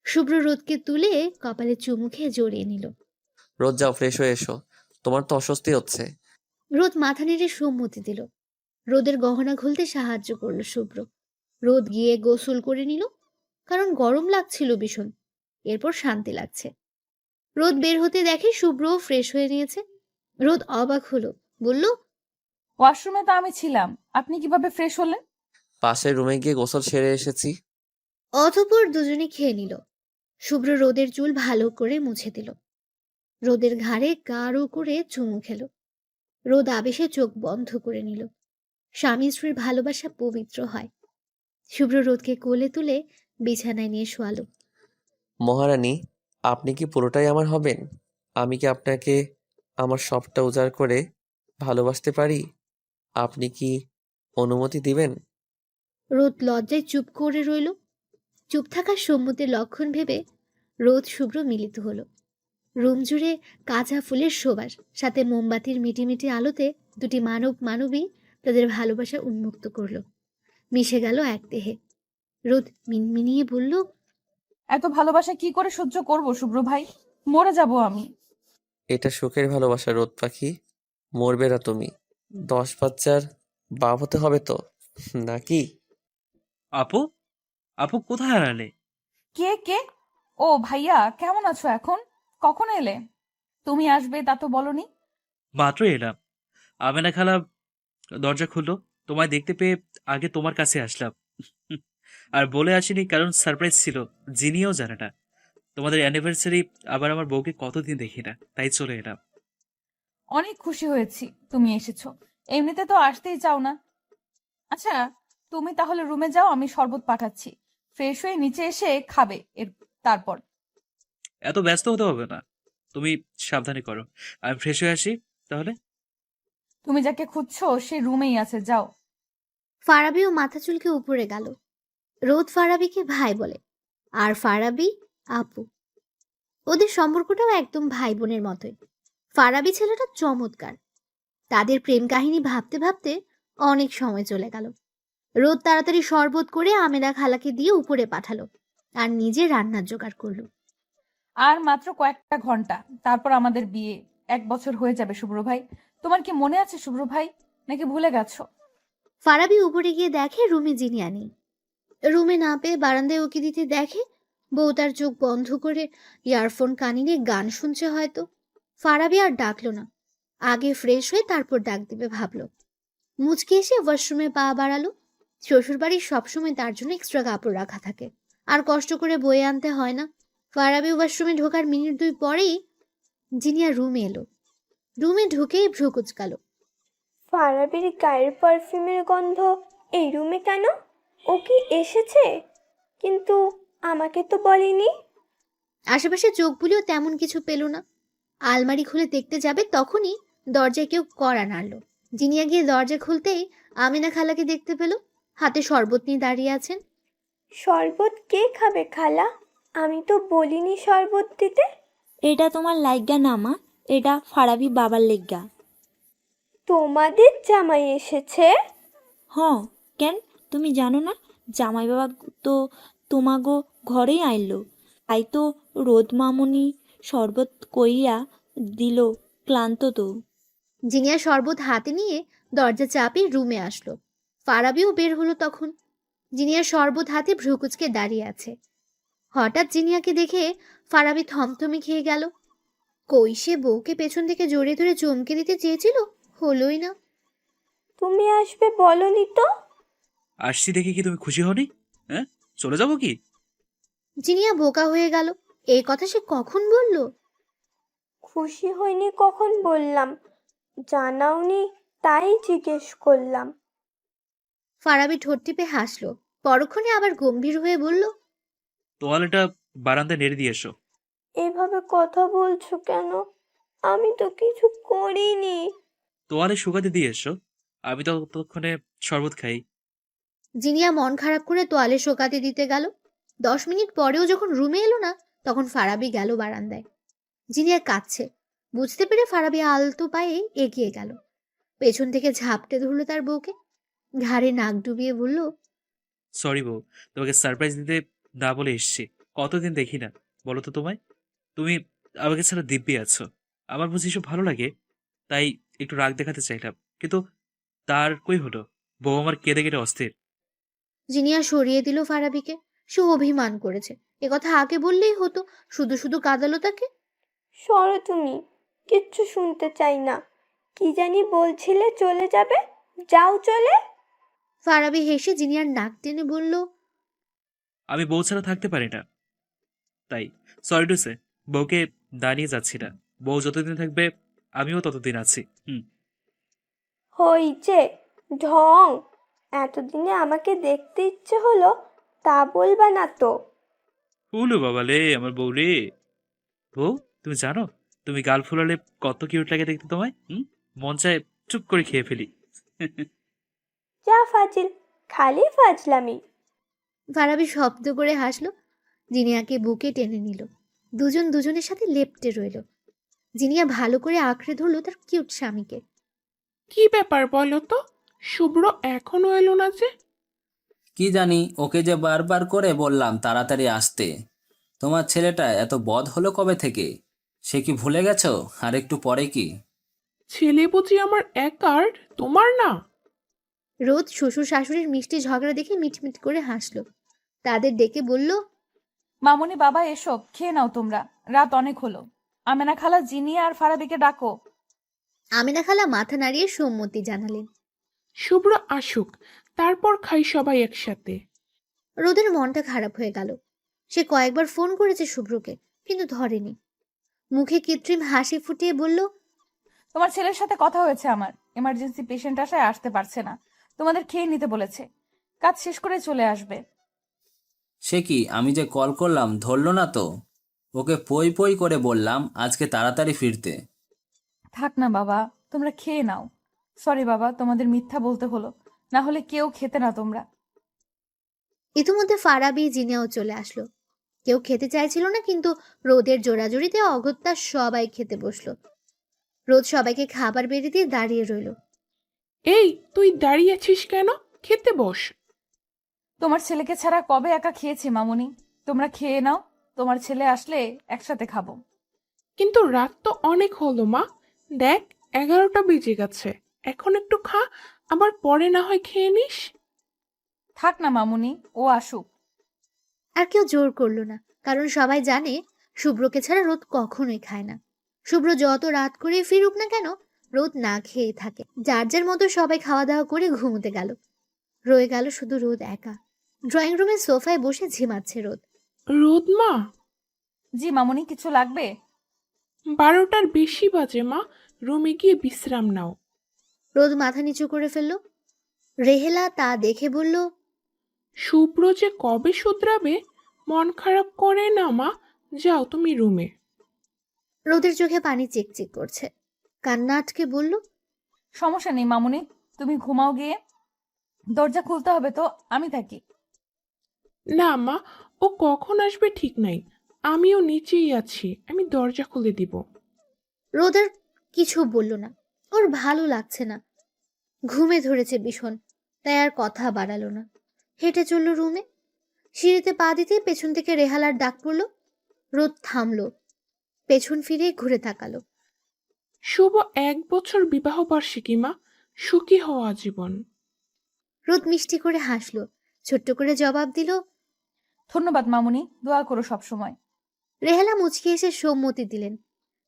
শুভ্র রোদকে তুলে কপালে চুমু খেয়ে জড়িয়ে নিল। রোজ যাও, ফ্রেশ হয়ে এসো, তোমার তো অস্বস্তি হচ্ছে। রোদ মাথা নেড়ে সম্মতি দিল। রোদের গহনা খুলতে সাহায্য করলো শুভ্র। রোদ গিয়ে গোসল করে নিল, কারণ গরম লাগছিল ভীষণ। এরপর শান্তি লাগছে। রোদ বের হতে দেখে শুভ্র ফ্রেশ হয়ে নিয়েছে। রোদ অবাক হলো, বলল, ওয়াশরুমে তো আমি ছিলাম, আপনি কিভাবে ফ্রেশ হলেন? পাশের রুমে গিয়ে গোসল সেরে এসেছি। অতঃপর দুজনে খেয়ে নিল। শুভ্র রোদের চুল ভালো করে মুছে দিল। রোদের ঘাড়ে গাঢ় করে চুমু খেল। রোদ আবেশে চোখ বন্ধ করে নিল। স্বামী স্ত্রীর ভালোবাসা পবিত্র হয়। শুভ্র রোদকে কোলে তুলে বিছানায় নিয়ে শোয়ালো। মহারানী, আপনি কি পুরোটাই আমার হবেন? আমি কি আপনাকে আমার সবটা উজাড় করে ভালোবাসতে পারি? আপনি কি অনুমতি দিবেন? রোদ লজ্জায় চুপ করে রইল। চুপ থাকার সম্মতির লক্ষণ ভেবে রোদ শুভ্র মিলিত হলো। রুম জুড়ে কাঁচা ফুলের সুবাস, সাথে মোমবাতির মিটিমিটি আলোতে দুটি মানব মানবী তাদের ভালোবাসা উন্মুক্ত করলো। মিশে গেল এক দেহে। রোদ মিনমিনিয়ে বলল, এত ভালোবাসা কি করে সহ্য করব শুভ্র ভাই, মরে যাব আমি। এটা সুখের ভালোবাসা রোদ পাখি, মরবে না তুমি। 10 বাচ্চার বাপ হতে হবে তো, নাকি? আপু, আপু কোথায় হারালে? কে কে? ও ভাইয়া, কেমন আছো এখন? কখন এলে? তুমি আসবে তা তো বলনি। মাত্রই এলাম। আমেনা খালা দরজা খুললো, তোমায় দেখতে পেয়ে আগে তোমার কাছে আসলাম। আর বলে আসিনি কারণ সারপ্রাইজ ছিল, জিনিও জানে না। তোমাদের অ্যানিভার্সারি, আবার আমার বউকে কতদিন দেখি না, তাই চলে এলাম। অনেক খুশি হয়েছি তুমি এসেছো, এমনিতে তো আসতেই চাও না। আচ্ছা, তুমি তাহলে রুমে যাও, আমি শরবত পাঠাচ্ছি। ফ্রেশ হয়ে নিচে এসে খাবে তারপর। এত ব্যস্ত হতে হবে না, তুমি সাবধানে করো। আমি ফ্রেশ হয়ে আসি তাহলে। তুমি যাকে খুঁজছো সে রুমেই আছে, যাও। ফারাবিও মাথা চুলকে উপরে গেল। রোদ ফারাবিকে ভাই বলে, আর ফারাবি আপু। ওদের সম্পর্কটাও একদম ভাই বোনের মতোই। ফারাবি ছেলেটা চমৎকার। তাদের প্রেম কাহিনী ভাবতে ভাবতে অনেক সময় চলে গেল। রোদ তাড়াতাড়ি শরবত করে আমেনা খালাকে দিয়ে উপরে পাঠালো। আর নিজে রান্নার জোগাড় করলো। আর মাত্র কয়েকটা ঘন্টা, তারপর আমাদের বিয়ে। 1 বছর হয়ে যাবে শুভ্র ভাই। তোমার কি মনে আছে শুভ্র ভাই, নাকি ভুলে গেছো? ফারাবি উপরে গিয়ে দেখে রুমে জিনিয়া নেই। রুমে না পেয়ে বারান্দায় উকি দিতে দেখে বউ তার চোখ বন্ধ করে ইয়ারফোন কানে নিয়ে গান শুনছে হয়তো। ফারাবি আর ডাকলো না, আগে ফ্রেশ হয়ে তারপর ডাক দিবে ভাবলো। মুচকি এসে ওয়াশরুমে পা বাড়ালো। শ্বশুরবাড়ির সবসময় তার জন্য এক্সট্রা কাপড় রাখা থাকে, আর কষ্ট করে বয়ে আনতে হয় না। ফারাবি ওয়াশরুমে ঢোকার মিনিট 2 পরেই জিনিয়া রুমে এলো। রুমে ঢুকেই ভ্রু কুচকালো। ফারাবির গায়ের পারফিউমের গন্ধ এই রুমে কেন? ও কি এসেছে? কিন্তু আমাকে তো বলেনি। আশেপাশে চোখ বুলিও তেমন কিছু পেল না। আলমারি খুলে দেখতে যাবে তখনই দরজায় কেউ কড়া নাড়ল। জিনিয়া গিয়ে দরজা খুলতেই আমিনা খালাকে দেখতে পেল, হাতে শরবত নিয়ে দাঁড়িয়ে আছেন। শরবত কে খাবে খালা? আমি তো বলিনি শরবত দিতে। এটা তোমার লাইগা না মা, এটা ফারাবি বাবার লেগা। তোমাদের জামাই এসেছে? হ, কেন তুমি জানো না? জামাই বাবা তো তোমাগো ঘরেই আইলো, তাই তো রোদ মামুনি শরবত কইরা দিল, ক্লান্ত তো। জিনিয়া শরবত হাতে নিয়ে দরজা চাপিয়ে রুমে আসলো। ফারাবিও বের হলো তখন। জিনিয়া শরবত হাতে ভ্রুকুচকে দাঁড়িয়ে আছে। হঠাৎ জিনিয়াকে দেখে ফারাবি থমথমে খেয়ে গেল। কই সে বউকে পেছন থেকে জড়িয়ে ধরে চমকে দিতে চেয়েছিল, হলোই না। তুমি আসবে বলনি তো? আসছি দেখে কি তুমি খুশি হওনি? হ্যাঁ, চলে যাবো কি? জিনিয়া বোকা হয়ে গেল। এই কথা সে কখন বলল? খুশি হয়নি কখন বললাম? জানাওনি তাই জিজ্ঞেস করলাম। ফারাবি ঠোঁট টিপে হাসলো, পরক্ষণে আবার গম্ভীর হয়ে বলল, তোয়ালেটা বারান্দায় নেড়ে দিয়ে এসো। এভাবে কথা বলছো কেন? আমি তো কিছু করিনি। তোয়ালে শুকাতে দিয়ে এসো, আমি তো ততক্ষণে শরবত খাই। জিনিয়া মন খারাপ করে তোয়ালে শোকাতে দিতে গেল। 10 মিনিট পরেও যখন রুমে এলো না, তখন ফারাবি গেল বারান্দায়। জিনিয়া কাঁদছে। বুঝতে পেরে ফারাবি আলতো পায়ে এগিয়ে গেল, পেছন থেকে ঝাপটে ধরলো তার বউকে, ঘাড়ে নাক ডুবিয়ে বলল, সরি বউ, তোমাকে সারপ্রাইজ দিতে না বলে এসছি। কতদিন দেখি না বলো তো তোমায়? তুমি আমাকে ছাড়া দিব্যি আছো। আমার বুঝি এসব ভালো লাগে, তাই একটু রাগ দেখাতে চাইলাম, কিন্তু তার কই হলো। বউ আমার কেঁদে কেটে অস্থির। জিনিয়া সরিয়ে দিল ফারাবিকে। সে অভিমান করেছে, একথা আগে বললেই হতো, শুধু শুধু কাঁদালো তাকে। সরো তুমি, কিচ্ছু শুনতে চাই না। কি জানি বলছিলে চলে যাবে, যাও চলে। ফারাবি হেসে জিনিয়ার নাক টেনে বলল, আমি বউ ছাড়া থাকতে পারি না, তাই সরি টু সে বউকে দাঁড়িয়ে যাচ্ছি না। বউ যতদিন থাকবে আমিও ততদিন আছি। হইছে ঢং। এতদিনে আমাকে দেখতে ইচ্ছে হলো, তা বলবা না তো। উলু বাবা লে আমার বউ রে। বউ, তুমি জানো তুমি গাল ফুলালে কত কিউট লাগে দেখতে তোমায়? মন চায় চুপ করে খেয়ে ফেলি। যা ফাজিল, খালি ফাজলামি। ফারাবি শব্দ করে হাসলো। জিনিয়াকে বুকে টেনে নিল। দুজন দুজনের সাথে লেপ্টে রইল। জিনিয়া ভালো করে আঁকড়ে ধরলো তার কিউট স্বামীকে। কি ব্যাপার বলো তো? শুভ্র এখনো এলো না যে? কি জানি, ওকে যে বারবার করে বললাম তাড়াতাড়ি আসতে। তোমার ছেলেটা এত বদ হলো কবে থেকে? সে কি ভুলে গেছো? আর একটু পরে কি? ছেলে বুঝি আমার একার, তোমার না? রোদ শ্বশুর শাশুড়ির মিষ্টি ঝগড়া দেখে মিটমিট করে হাসলো। তাদের ডেকে বলল, মামুনি বাবা এসো, খেয়ে নাও তোমরা, রাত অনেক হলো। আমেনা খালা জিনিয়া আর ফারাবিকে ডাকো। আমিনা খালা মাথা নাড়িয়ে সম্মতি জানালেন। শুভ্র আসুক, তারপর খাই সবাই একসাথে। রোদের মনটা খারাপ হয়ে গেল। সে কয়েকবার ফোন করেছে শুভ্রকে, কিন্তু ধরেনি। মুখে কৃত্রিম হাসি ফুটিয়ে বলল, তোমার ছেলের সাথে কথা হয়েছে আমার, এমার্জেন্সি পেশেন্ট আসায় আসতে পারছে না, তোমাদের খেয়ে নিতে বলেছে, কাজ শেষ করে চলে আসবে। সে কি, আমি যে কল করলাম ধরলো না তো। ওকে পই পই করে বললাম আজকে তাড়াতাড়ি ফিরতে। থাক না বাবা, তোমরা খেয়ে নাও। সরি বাবা, তোমাদের মিথ্যা বলতে হলো, না হলে কেউ খেতে না তোমরা। ইতিমধ্যে ফারাবি জিনিয়াও চলে আসলো। কেউ খেতে চাইছিল না, কিন্তু রোদের জোরাজুরিতে অগত্যা সবাই খেতে বসলো। রোদ সবাইকে খাবার বেড়ে দিয়ে দাঁড়িয়ে রইল। এই, তুই দাঁড়িয়ে আছিস কেন? খেতে বস। তোমার ছেলেকে ছাড়া কবে একা খেয়েছি মামুনি? তোমরা খেয়ে নাও, তোমার ছেলে আসলে একসাথে খাবো। কিন্তু রাত তো অনেক হলো মা, দেখ 11টা বেজে গেছে, এখন একটু খা, আবার পরে না হয় খেয়ে নিস। থাক না মামুনি, ও আসুক। আর কেউ জোর করলো না, কারণ সবাই জানে শুভ্রকে ছাড়া রোদ কখনোই খায় না। শুভ্র যত রাত করে ফিরুক না কেন, রোদ না খেয়ে থাকে। যার যার মতো সবাই খাওয়া দাওয়া করে ঘুমোতে গেল। রয়ে গেল শুধু রোদ একা। ড্রয়িং রুমের সোফায় বসে ঝিমাচ্ছে রোদ। রোদ মা, জি মামুনি, কিছু লাগবে? 12টার বেশি বাজে মা, রুমে গিয়ে বিশ্রাম নাও। রোদ মাথা নিচু করে ফেলল। রেহেলা তা দেখে বলল, শুভ্র যে কবে শুধরাবে, মন খারাপ করে না মা, যাও তুমি রুমে। রোদের চোখে পানি চিকচিক করছে। কান্না আটকে বলল, সমস্যা নেই মামুনি, তুমি ঘুমাও গিয়ে। দরজা খুলতে হবে তো, আমি থাকি। না মা, ও কখন আসবে ঠিক নাই, আমিও নিচেই আছি, আমি দরজা খুলে দিব। রোদ আর কিছু বলল না। ওর ভালো লাগছে না, ঘুমে ধরেছে ভীষণ, তাই আর কথা বাড়ালো না। হেঁটে চলল রুমে। সিঁড়িতে পা দিতে পেছন থেকে রেহালার ডাক পড়ল। রোদ থামলো, পেছন ফিরে ঘুরে তাকালো। শুভ 1 বছর বিবাহ বার্ষিকী মা, সুখী হওয়া জীবন। রোদ মিষ্টি করে হাসলো, ছোট্ট করে জবাব দিল। ধন্যবাদ মামুনি, দোয়া করো সব সময়। রেহালা মুচকি এসে সম্মতি দিলেন।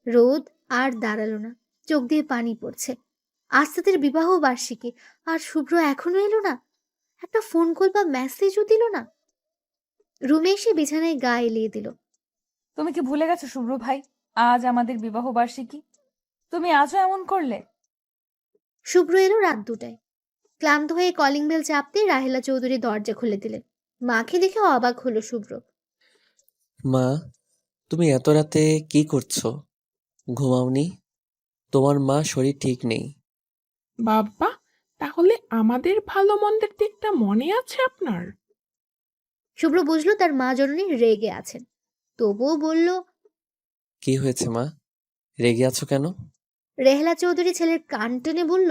রোদ আর দাঁড়ালো না, চোখ দিয়ে পানি পড়ছে। আজ তাদের বিবাহ বার্ষিকী, আর শুভ্র এখনো এলো না। একটা ফোন কল বা মেসেজও দিল না। রুমে এসে বিছানায় গা এলিয়ে দিল। তুমি কি ভুলে গেছো শুভ্র ভাই, আজ আমাদের বিবাহ বার্ষিকী? তুমি আজও এমন করলে? শুভ্র এলো রাত 2টায়। ক্লান্ত হয়ে কলিং বেল চাপতে রাহেলা চৌধুরী দরজা খুলে দিলেন। মাকে দেখে অবাক হলো শুভ্র। মা, তুমি এত রাতে কি করছো? ঘুমাওনি? তোমার মা শরীর ঠিক নেই। বাবা, তাহলে আমাদের ভালো মন্দের দিকটা মনে আছে আপনার? শুভ্র বুঝলো তার মা জননী রেগে আছেন, তবুও বলল, কি হয়েছে মা, রেগে আছো কেন? রেহেলা চৌধুরী ছেলের কান টেনে বলল,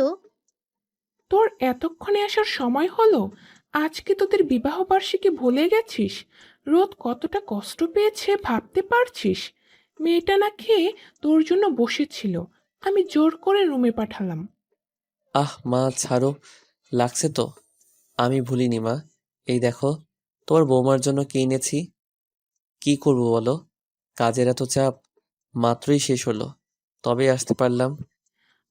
তোর এতক্ষণে আসার সময় হলো? আজকে তোদের বিবাহ বার্ষিকী ভুলে গেছিস? রোদ কতটা কষ্ট পেয়েছে ভাবতে পারছিস? মেয়েটা না খেয়ে তোর জন্য বসেছিল, আমি জোর করে রুমে পাঠালাম। আহ মা, ছাড়ো, লাগছে তো। আমি ভুলিনি মা। এই দেখো, তোমার বৌমার জন্য কি এনেছি। কি করবো বলো, কাজের এত চাপ, মাত্রই শেষ হলো, তবে আসতে পারলাম।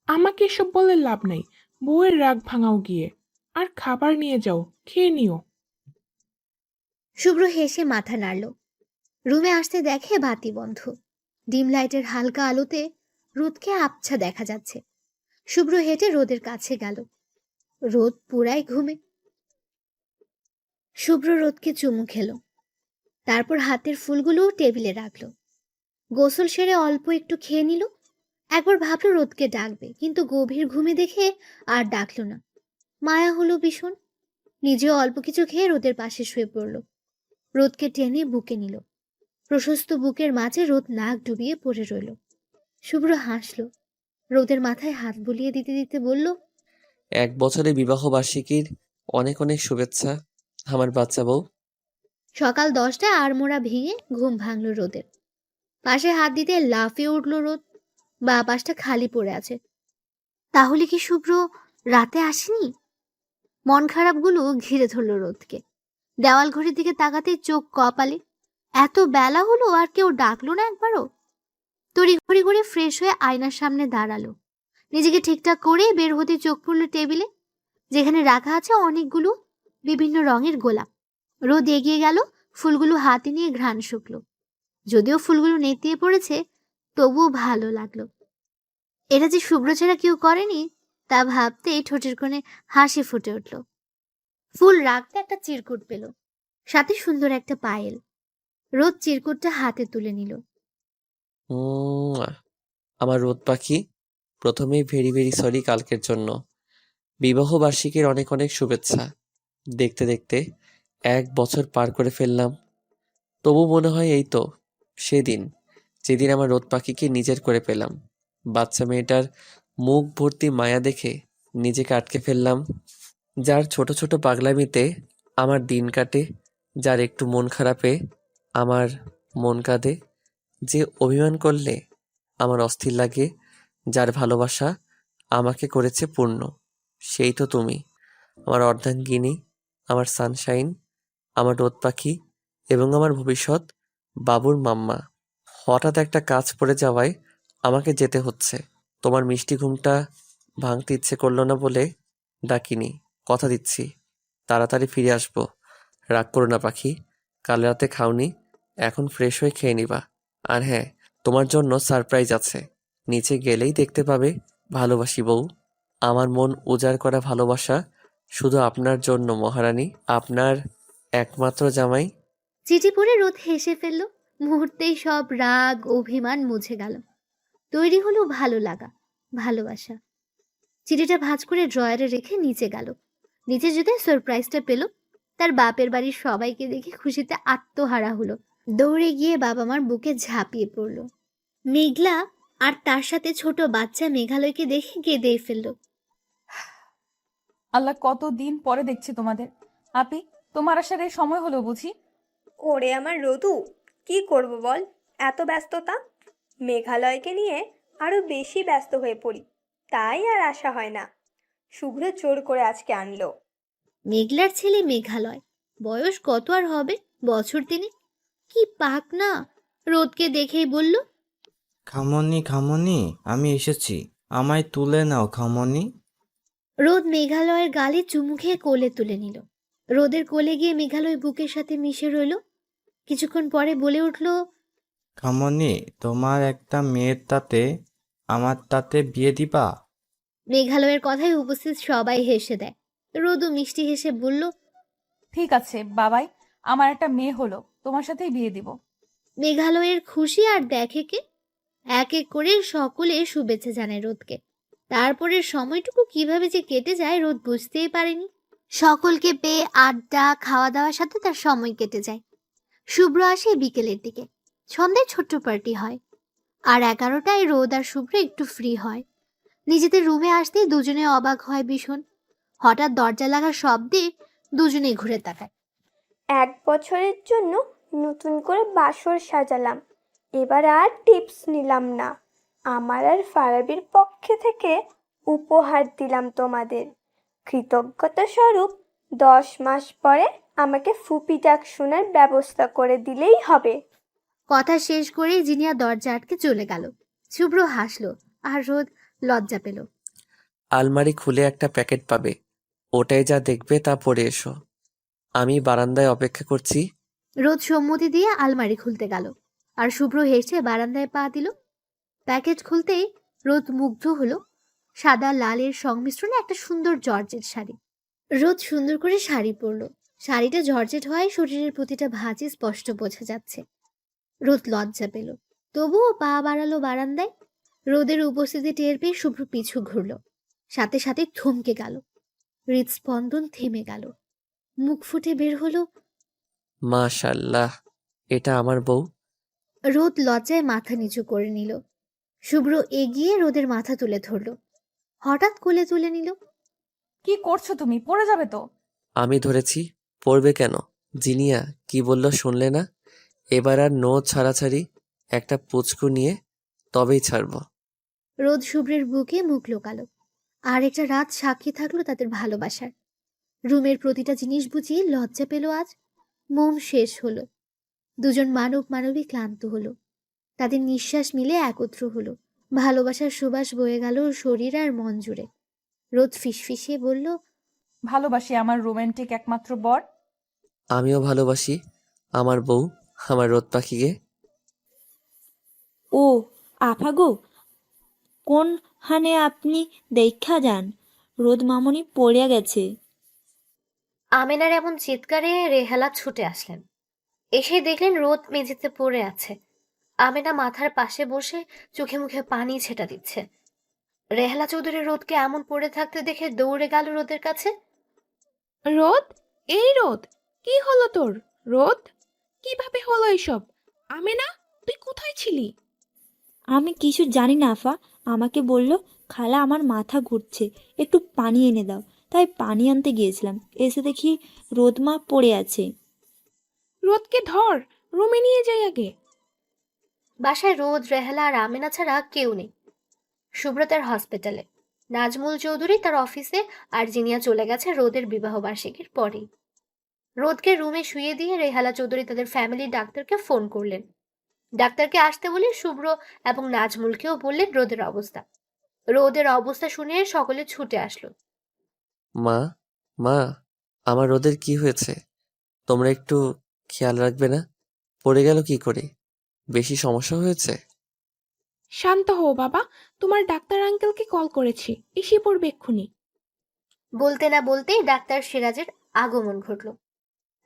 আমাকে এসব বলে লাভ নাই, বউয়ের রাগ ভাঙাও গিয়ে। আর খাবার নিয়ে যাও, খেয়ে নিও। শুভ্র হেসে মাথা নাড়ল। রুমে আসতে দেখে বাতি বন্ধ। ডিম লাইটের হালকা আলোতে রোদকে আবছা দেখা যাচ্ছে। শুভ্র হেঁটে রোদের কাছে গেল। রোদ পুরাই ঘুমে। শুভ্র রোদকে চুমু খেলো, তারপর হাতের ফুলগুলো টেবিলে রাখলো। গোসল সেরে অল্প একটু খেয়ে নিল। একবার ভাবলো রোদকে ডাকবে, কিন্তু গভীর ঘুমে দেখে আর ডাকলো না। মায়া হলো ভীষণ। নিজেও অল্প কিছু খেয়ে রোদের পাশে শুয়ে পড়ল। রোদকে টেনে বুকে নিল। প্রশস্ত বুকের মাঝে রোদ নাক ডুবিয়ে পড়ে রইল। শুভ্র হাসলো, রোদের মাথায় হাত বুলিয়ে দিতে দিতে বলল, 1 বছরের বিবাহ বার্ষিকীর অনেক অনেক শুভেচ্ছা আমার বাচ্চা বউ। সকাল 10টায় আড়মোড়া ভেঙে ঘুম ভাঙল রোদের। পাশে হাত দিতে লাফিয়ে উঠল রোদ। বা পাশটা খালি পড়ে আছে। তাহলে কি শুভ্র রাতে আসেনি? মন খারাপগুলো ঘিরে ধরল রোদকে। দেওয়াল ঘড়ির দিকে তাকাতেই চোখ কপালে। এত বেলা হলো আর কেউ ডাকলো না একবারও। তড়িঘড়ি করে ফ্রেশ হয়ে আয়নার সামনে দাঁড়ালো। নিজেকে ঠিকঠাক করে বের হতে চোখ পড়ল টেবিলে, যেখানে রাখা আছে অনেকগুলো বিভিন্ন রঙের গোলাপ। রোদ এগিয়ে গেল, ফুলগুলো হাতে নিয়ে ঘ্রাণ শুকলো। যদিও ফুলগুলো নেতিয়ে পড়েছে, তবুও ভালো লাগলো। এটা যে শুভ্র ছাড়া কেউ করেনি তা ভাবতেই ঠোঁটের কোণে হাসি ফুটে উঠল। ফুল রাখতে একটা চিরকুট পেল, সাথে সুন্দর একটা পায়েল। রোদ চিরকুটটা হাতে তুলে নিল। আমার রোদ পাখি, প্রথমেই ভেরি ভেরি সরি কালকের জন্য। বিবাহ বার্ষিকীর অনেক অনেক শুভেচ্ছা। দেখতে দেখতে 1 বছর পার করে ফেললাম। তবু মনে হয় এই তো সেদিন, যেদিন আমার রোদ পাখিকে নিজের করে পেলাম। বাচ্চা মেয়েটার মুখ ভর্তি মায়া দেখে নিজেকে আটকে ফেললাম। যার ছোট ছোট পাগলামিতে আমার দিন কাটে, যার একটু মন খারাপে আমার মন কাঁদে, যে অভিমান করলে আমার অস্থির লাগে, যার ভালোবাসা আমাকে করেছে পূর্ণ, সেই তো তুমি। আমার অর্ধাঙ্গিনী, আমার সানশাইন, আমার রোদ পাখি এবং আমার ভবিষ্যৎ বাবুর মাম্মা। হঠাৎ একটা কাজ পড়ে যাওয়ায় আমাকে যেতে হচ্ছে। তোমার মিষ্টি ঘুমটা ভাঙতে ইচ্ছে করলো না বলে ডাকিনি। কথা দিচ্ছি তাড়াতাড়ি ফিরে আসবো। রাগ করো না পাখি, কাল রাতে খাওনি, এখন ফ্রেশ হয়ে খেয়ে নিবা। আর হ্যাঁ, তোমার জন্য সারপ্রাইজ আছে, নিচে গেলেই দেখতে পাবে। ভালোবাসি বউ, আমার মন উজাড় করা ভালোবাসা শুধু আপনার জন্য মহারানী, আপনার একমাত্র জামাই। চিঠি পড়ে রোদ হেসে ফেলল। মুহূর্তেই সব রাগ অভিমান মুছে গেল। তৈরি হলো ভালো লাগা, ভালোবাসা। চিঠিটা ভাঁজ করে ড্রয়ারে রেখে নিচে গেল। নিচে যেতে সারপ্রাইজটা পেল। তার বাপের বাড়ির সবাইকে দেখে খুশিতে আত্মহারা হলো। দৌড়ে গিয়ে বাবা মার বুকে ঝাঁপিয়ে পড়ল। মেঘলা আর তার সাথে ছোট বাচ্চা মেঘালয়কে দেখে কেঁদেই ফেলল। আল্লাহ, কত দিন পরে দেখছি তোমাদের। আপি, তোমার আসার এই সময় হলো বুঝি? ওরে আমার রোদু, কি করব বল, এত ব্যস্ততা। মেঘালয়কে নিয়ে আরো বেশি ব্যস্ত হয়ে পড়ি, তাই আর আসা হয় না। শুভ্র জোর করে আজকে আনলো। মেঘলার ছেলে মেঘালয়, বয়স কত আর হবে, বছর তিনি। কি পাক না, রোদকে দেখেই বলল, খামনি খামনি, আমি এসেছি, আমায় তুলে নাও খামনি। রোদ মেঘালয়ের গালে চুমু খেয়ে কোলে তুলে নিল। রোদের কোলে গিয়ে মেঘালয় বুকের সাথে মিশে রইল। কিছুক্ষণ পরে বলে উঠল, খামনি, তোমার একটা মেয়ের তাতে আমার তাতে বিয়ে দিবা? মেঘালয়ের কথায় উপস্থিত সবাই হেসে দেয়। রোদও মিষ্টি হেসে বলল, ঠিক আছে বাবাই, আমার একটা মেয়ে হলো, তোমার সাথেই বিয়ে দিব। মেঘালয়ের খুশি আর দেখে কে। এক এক করে সকলে শুভেচ্ছা জানায় রোদকে। তারপরে সময়টুকু কিভাবে যে কেটে যায় রোদ বুঝতেই পারেনি। সকলকে পেয়ে আড্ডা খাওয়া দাওয়ার সাথে তার সময় কেটে যায়। শুভ্র আসে বিকেলের দিকে। সন্ধ্যায় ছোট্ট পার্টি হয়। আর 11টায় রোদ আর শুভ্র একটু ফ্রি হয়। নিজেদের রুমে আসতেই দুজনে অবাক হয় ভীষণ। হঠাৎ দরজা লাগার শব্দে দুজনেই ঘুরে তাকায়। 1 বছরের জন্য নতুন করে বাসর সাজালাম, এবার আর টিপস নিলাম না। আমার আর ফারাবির পক্ষে থেকে উপহার দিলাম তোমাদের। কৃতজ্ঞতা স্বরূপ 10 মাস পরে আমাকে ফুপি ডাক শোনার ব্যবস্থা করে দিলেই হবে। কথা শেষ করেই জিনিয়া দরজা আটকে চলে গেল। শুভ্র হাসলো আর রোদ লজ্জা পেল। আলমারি খুলে একটা প্যাকেট পাবে, ওটাই যা দেখবে তা পরে এসো। আমি বারান্দায় অপেক্ষা করছি। রোদ সম্মতি দিয়ে আলমারি খুলতে গেল আর শুভ্র হেসে বারান্দায় পা দিল। প্যাকেট খুলতেই রোদ মুগ্ধ হলো। সাদা লালের সংমিশ্রণে একটা সুন্দর জর্জেট শাড়ি। রোদ সুন্দর করে শাড়ি পরলো। শাড়িটা জর্জেট হওয়ায় শরীরের প্রতিটা ভাঁজে স্পষ্ট বোঝা যাচ্ছে। রোদ লজ্জা পেল, তবুও পা বাড়ালো বারান্দায়। রোদের উপস্থিতি টের পেয়ে শুভ্র পিছু ঘুরল। সাথে সাথে থমকে গেল। হৃদস্পন্দন থেমে গেল। মুখ ফুটে বের হলো, মাশাআল্লাহ, এটা আমার বউ। রোদ লজ্জায় মাথা নিচু করে নিল। শুভ্র এগিয়ে রোদের মাথা তুলে ধরল। হঠাৎ কোলে তুলে নিল। কি করছো তুমি? পড়ে যাবে তো। আমি ধরেছি, পড়বে কেন? জিনিয়া কি বলল শুনলে না? এবার আর নো ছাড়াছাড়ি, একটা পুচকু নিয়ে তবেই ছাড়বো। রোদ শুভ্রের বুকে মুখ লোকালো। আর একটা রাত সাক্ষী থাকলো তাদের ভালোবাসার। রুমের প্রতিটা জিনিস বুঝিয়ে লজ্জা পেল আজ। মোম শেষ হলো। দুজন মানবী ক্লান্ত হলো। তাদের নিঃশ্বাস মিলে একত্র হলো। ভালোবাসার সুবাস বয়ে গেল শরীর আর মন জুড়ে। রোদ ফিসফিসিয়ে বলল, ভালোবাসি আমার রোমান্টিক একমাত্র বর। আমিও ভালোবাসি আমার বউ, আমার রোদ পাখিকে। ও আফা গো, কোন হানে আপনি দেখা যান, রোদ মামনি পড়িয়া গেছে। আমেনার এমন চিৎকারে রেহালা ছুটে আসলেন। এসে দেখলেন রোদ মেঝেতে পড়ে আছে। আমেনা মাথার পাশে বসে চোখে মুখে পানি ছেটা দিচ্ছে। রেহালা চৌধুরী রোদকে এমন পড়ে থাকতে দেখে দৌড়ে গেল রোদের কাছে। রোদ, এই রোদ, কি হলো তোর? রোদ, কিভাবে হলো এসব? আমেনা, তুই কোথায় ছিলি? আমি কিছু জানি না আফা, আমাকে বলল খালা আমার মাথা ঘুরছে, একটু পানি এনে দাও, তাই পানি আনতে গিয়েছিলাম। এসে দেখি রোদমা পড়ে আছে। রোদকে ধর, রুমে নিয়ে যাই আগে। বাসায় রোদ, রেহালা আর আমেনা ছাড়া কেউ নেই। সুব্রতার হসপিটালে, নাজমুল চৌধুরী তার অফিসে, আর জিনিয়া চলে গেছে রোদের বিবাহ বার্ষিকীর পরেই। রোদকে রুমে শুয়ে দিয়ে রেহালা চৌধুরী তাদের ফ্যামিলি ডাক্তারকে ফোন করলেন। ডাক্তারকে আসতে বলে শুভ্র এবং নাজমুলকেও বললেন রোদের অবস্থা। রোদের অবস্থা শুনে সকলে ছুটে আসলো। মা, মা, আমার রোদের কি হয়েছে? তোমরা একটু খেয়াল রাখবে না? পড়ে গেল কি করে? বেশি সমস্যা হয়েছে? শান্ত হও বাবা, তোমার ডাক্তার আঙ্কেলকে কল করেছি, এসে পড়বে এক্ষুনি। বলতে না বলতেই ডাক্তার সিরাজের আগমন ঘটল।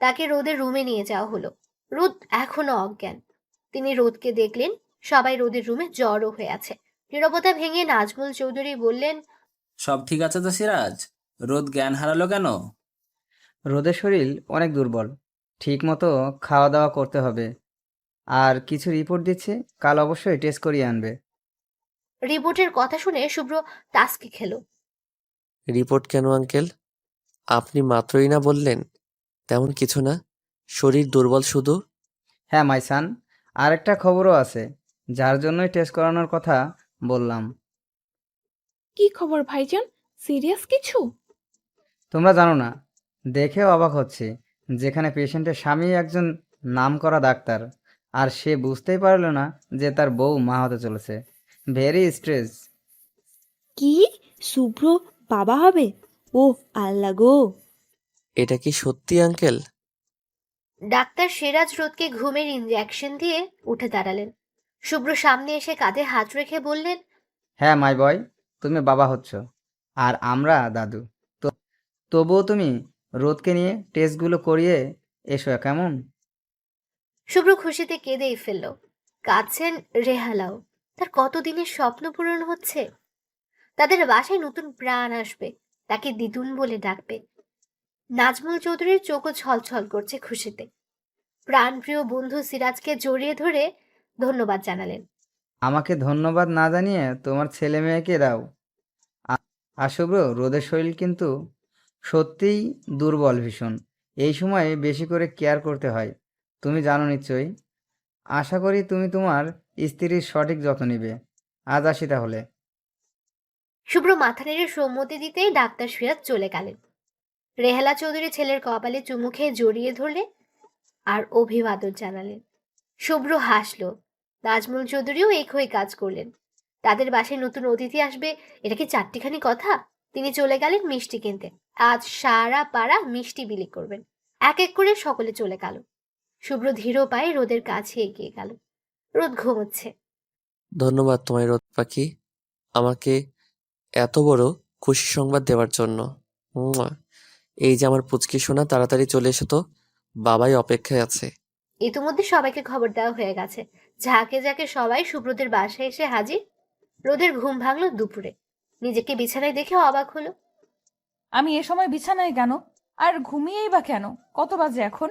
তাকে রোদের রুমে নিয়ে যাওয়া হলো। রোদ এখনো অজ্ঞান। তিনি রোদকে দেখলেন। সবাই রোদের রুমে জড়ো হয়ে আছে। নীরবতা ভেঙে নাজমুল চৌধুরী বললেন, সব ঠিক আছে তো সিরাজ? রোদ জ্ঞান হারালো কেন? রোদের শরীর অনেক দুর্বল, ঠিক মতো খাওয়া দাওয়া করতে হবে, আর কিছু রিপোর্ট দিচ্ছে, কাল অবশ্যই টেস্ট করিয়ে আনবে। রিপোর্টের কথা শুনে শুভ্র টাস্কি খেল। রিপোর্ট কেন আঙ্কেল? আপনি মাত্রই না বললেন তেমন কিছু না, শরীর দুর্বল শুধু। হ্যাঁ মাইসান, আর একটা খবরও আছে, যার জন্যই টেস্ট করানোর কথা বললাম। কি খবর ভাইজান, সিরিয়াস কিছু? তোমরা জানো না, দেখেও অবাক হচ্ছে, যেখানে পেশেন্টের স্বামী একজন নামকরা ডাক্তার, আর সে বুঝতেই পারলো না যে তার বউ মা হতে চলেছে। Very stress. কি, শুভ্র বাবা হবে? ও আল্লাহ গো! এটা কি সত্যি আঙ্কেল? ডাক্তার সিরাজ রোদকে ঘুমের ইনজেকশন দিয়ে উঠে দাঁড়ালেন। শুভ্র সামনে এসে কাঁধে হাত রেখে বললেন, হ্যাঁ মাই বয়, তুমি বাবা হচ্ছ, আর আমরা দাদু। তো তবুও তুমি রোদকে নিয়ে টেস্টগুলো করিয়ে এসো কেমন? শুভ্র খুশিতে কেঁদেই ফেলল। কাঁদছেন রেহালাও। তার কতদিনের স্বপ্ন পূরণ হচ্ছে। তাদের বাসায় নতুন প্রাণ আসবে। তাকে দিদুন বলে ডাকবে। নাজমুল চৌধুরীর চোখও ছলছল করছে খুশিতে। প্রাণপ্রিয় বন্ধু সিরাজকে জড়িয়ে ধরে ধন্যবাদ জানালেন। আমাকে ধন্যবাদ না জানিয়ে তোমার ছেলে মেয়েকে দাও। আর শুভ্র, রোদের শরীর কিন্তু সত্যিই দুর্বল ভীষণ। এই সময়ে বেশি করে কেয়ার করতে হয়, তুমি জানো নিশ্চয়ই। আশা করি তুমি তোমার স্ত্রীর সঠিক যত্ন নিবে। আজ আসি তাহলে। শুভ্র মাথা নেড়ে সম্মতি দিতেই ডাক্তার সিরাজ চলে গেলেন। রেহালা চৌধুরী ছেলের কপালে চুমু খেয়ে জড়িয়ে ধরলে আর অভিবাদন জানালেন। শুভ্র হাসল। নাজমুল চৌধুরীও একই কাজ করলেন। তাদের বাসায় নতুন অতিথি আসবে, এটা কি চারটিখানি কথা? তিনি চলে গেলেন মিষ্টি কিনতে। আজ সারা পাড়া মিষ্টি বিলি করবেন। এক এক করে সকলে চলে গেল। শুভ্র ধীর পায়ে রোদের কাছে এগিয়ে গেল। রোদ ঘুমোচ্ছে। ধন্যবাদ তোমায় রোদ পাখি, আমাকে এত বড় খুশি সংবাদ দেওয়ার জন্য। মুয়া। এই যে আমার পুচকি সোনা, তাড়াতাড়ি চলে এসো তো, বাবাই অপেক্ষায় আছে। ইতিমধ্যে সবাইকে খবর দেওয়া হয়ে গেছে। ঝাঁকে ঝাঁকে সবাই সুব্রতের বাসায় এসে হাজির। রোদের ঘুম ভাঙলো দুপুরে। নিজেকে বিছানায় দেখে অবাক হলো। আমি এ সময় বিছানায় কেন? আর ঘুমিয়েই বা কেন? কত বাজে এখন?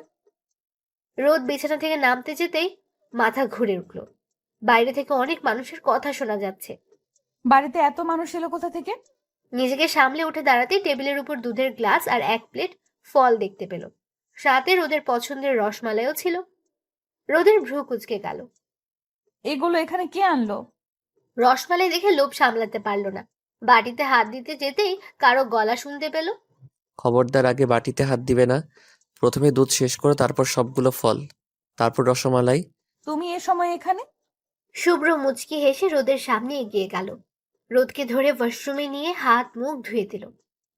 রোদ বিছানা থেকে নামতে যেতেই মাথা ঘুরে উঠল। বাইরে থেকে অনেক মানুষের কথা শোনা যাচ্ছে। বাড়িতে এত মানুষ এলো কোথা থেকে? নিজেকে সামলে উঠে দাঁড়াতেই টেবিলের উপর দুধের গ্লাস আর এক প্লেট ফল দেখতে পেল। সাথে রোদের পছন্দের রসমালাইও ছিল। রোদের ভ্রু কুঁচকে গেল। এগুলো এখানে কে আনলো? রসমালাই দেখে লোভ সামলাতে পারল না। বাটিতে হাত দিতে যেতেই কারো গলা শুনতে পেল। খবরদার, আগে বাটিতে হাত দিবে না। প্রথমে দুধ শেষ করো, তারপর সবগুলো ফল, তারপর রসমালাই। তুমি এ সময় এখানে? শুভ্র মুচকি হেসে রোদের সামনে এগিয়ে গেল। রোদকে ধরে ওয়াশরুমে নিয়ে হাত মুখ ধুয়ে দিল।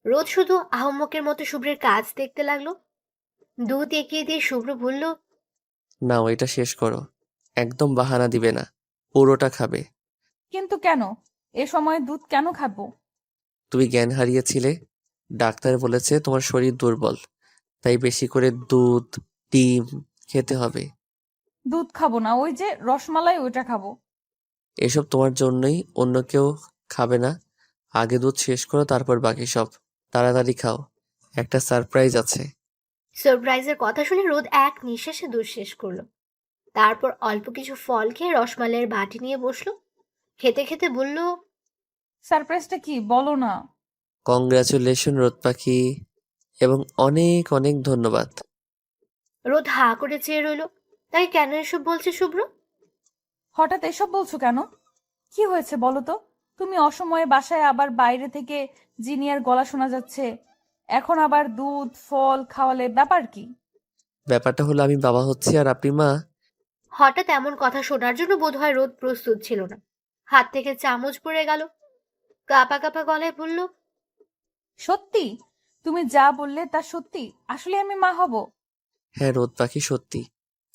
রোদ শুধু আহম্মকের মতো শুভ্রের কাজ দেখতে লাগলো। দুধ এগিয়ে দিয়ে শুভ্র বলল, নাও, এটা শেষ করো। একদম বাহানা দিবে না, পুরোটা খাবে। কিন্তু কেন? এ সময় দুধ কেন খাবো? তুমি জ্ঞান হারিয়েছিলে, ডাক্তার বলেছে তোমার শরীর দুর্বল, তাই বেশি করে দুধ, ডিম খেতে হবে। দুধ খাবো না, ওই যে রসমালাই, ওইটা খাবো। এসব তোমার জন্যই, অন্য কেউ খাবে না। আগে দুধ শেষ করো, তারপর বাকি সব। তাড়াতাড়ি খাও, একটা সারপ্রাইজ আছে। সারপ্রাইজের কথা শুনে রোদ এক নিঃশ্বাসে দুধ শেষ করলো। তারপর অল্প কিছু ফল খেয়ে রসমালাইয়ের বাটি নিয়ে বসলো। খেতে খেতে বলল, সারপ্রাইজটা কি বলো না? কংগ্রাচুলেশন রোদ পাখি, এবং অনেক অনেক ধন্যবাদ। রোদ হা করে চেয়ে রইল। তাই কেন এসব বলছে শুভ্র? হঠাৎ এসব বলছো কেন? কি হয়েছে বলো তো? তুমি অসময়ে বাসায়, আবার বাইরে থেকে জিনিয়ার গলা শোনা যাচ্ছে, এখন আবার দুধ ফল খাওয়ালে ব্যাপার কি? ব্যাপারটা হলো আমি বাবা হচ্ছি আর আপনি মা। হঠাৎ এমন কথা শোনার জন্য বোধহয় রোদ প্রস্তুত ছিল না। হাত থেকে চামচ পড়ে গেল, কাঁপা কাঁপা গলায় বলল, সত্যি? তুমি যা বললে তা সত্যি? আসলে আমি মা হব? হ্যাঁ রোদ পাখি, সত্যি।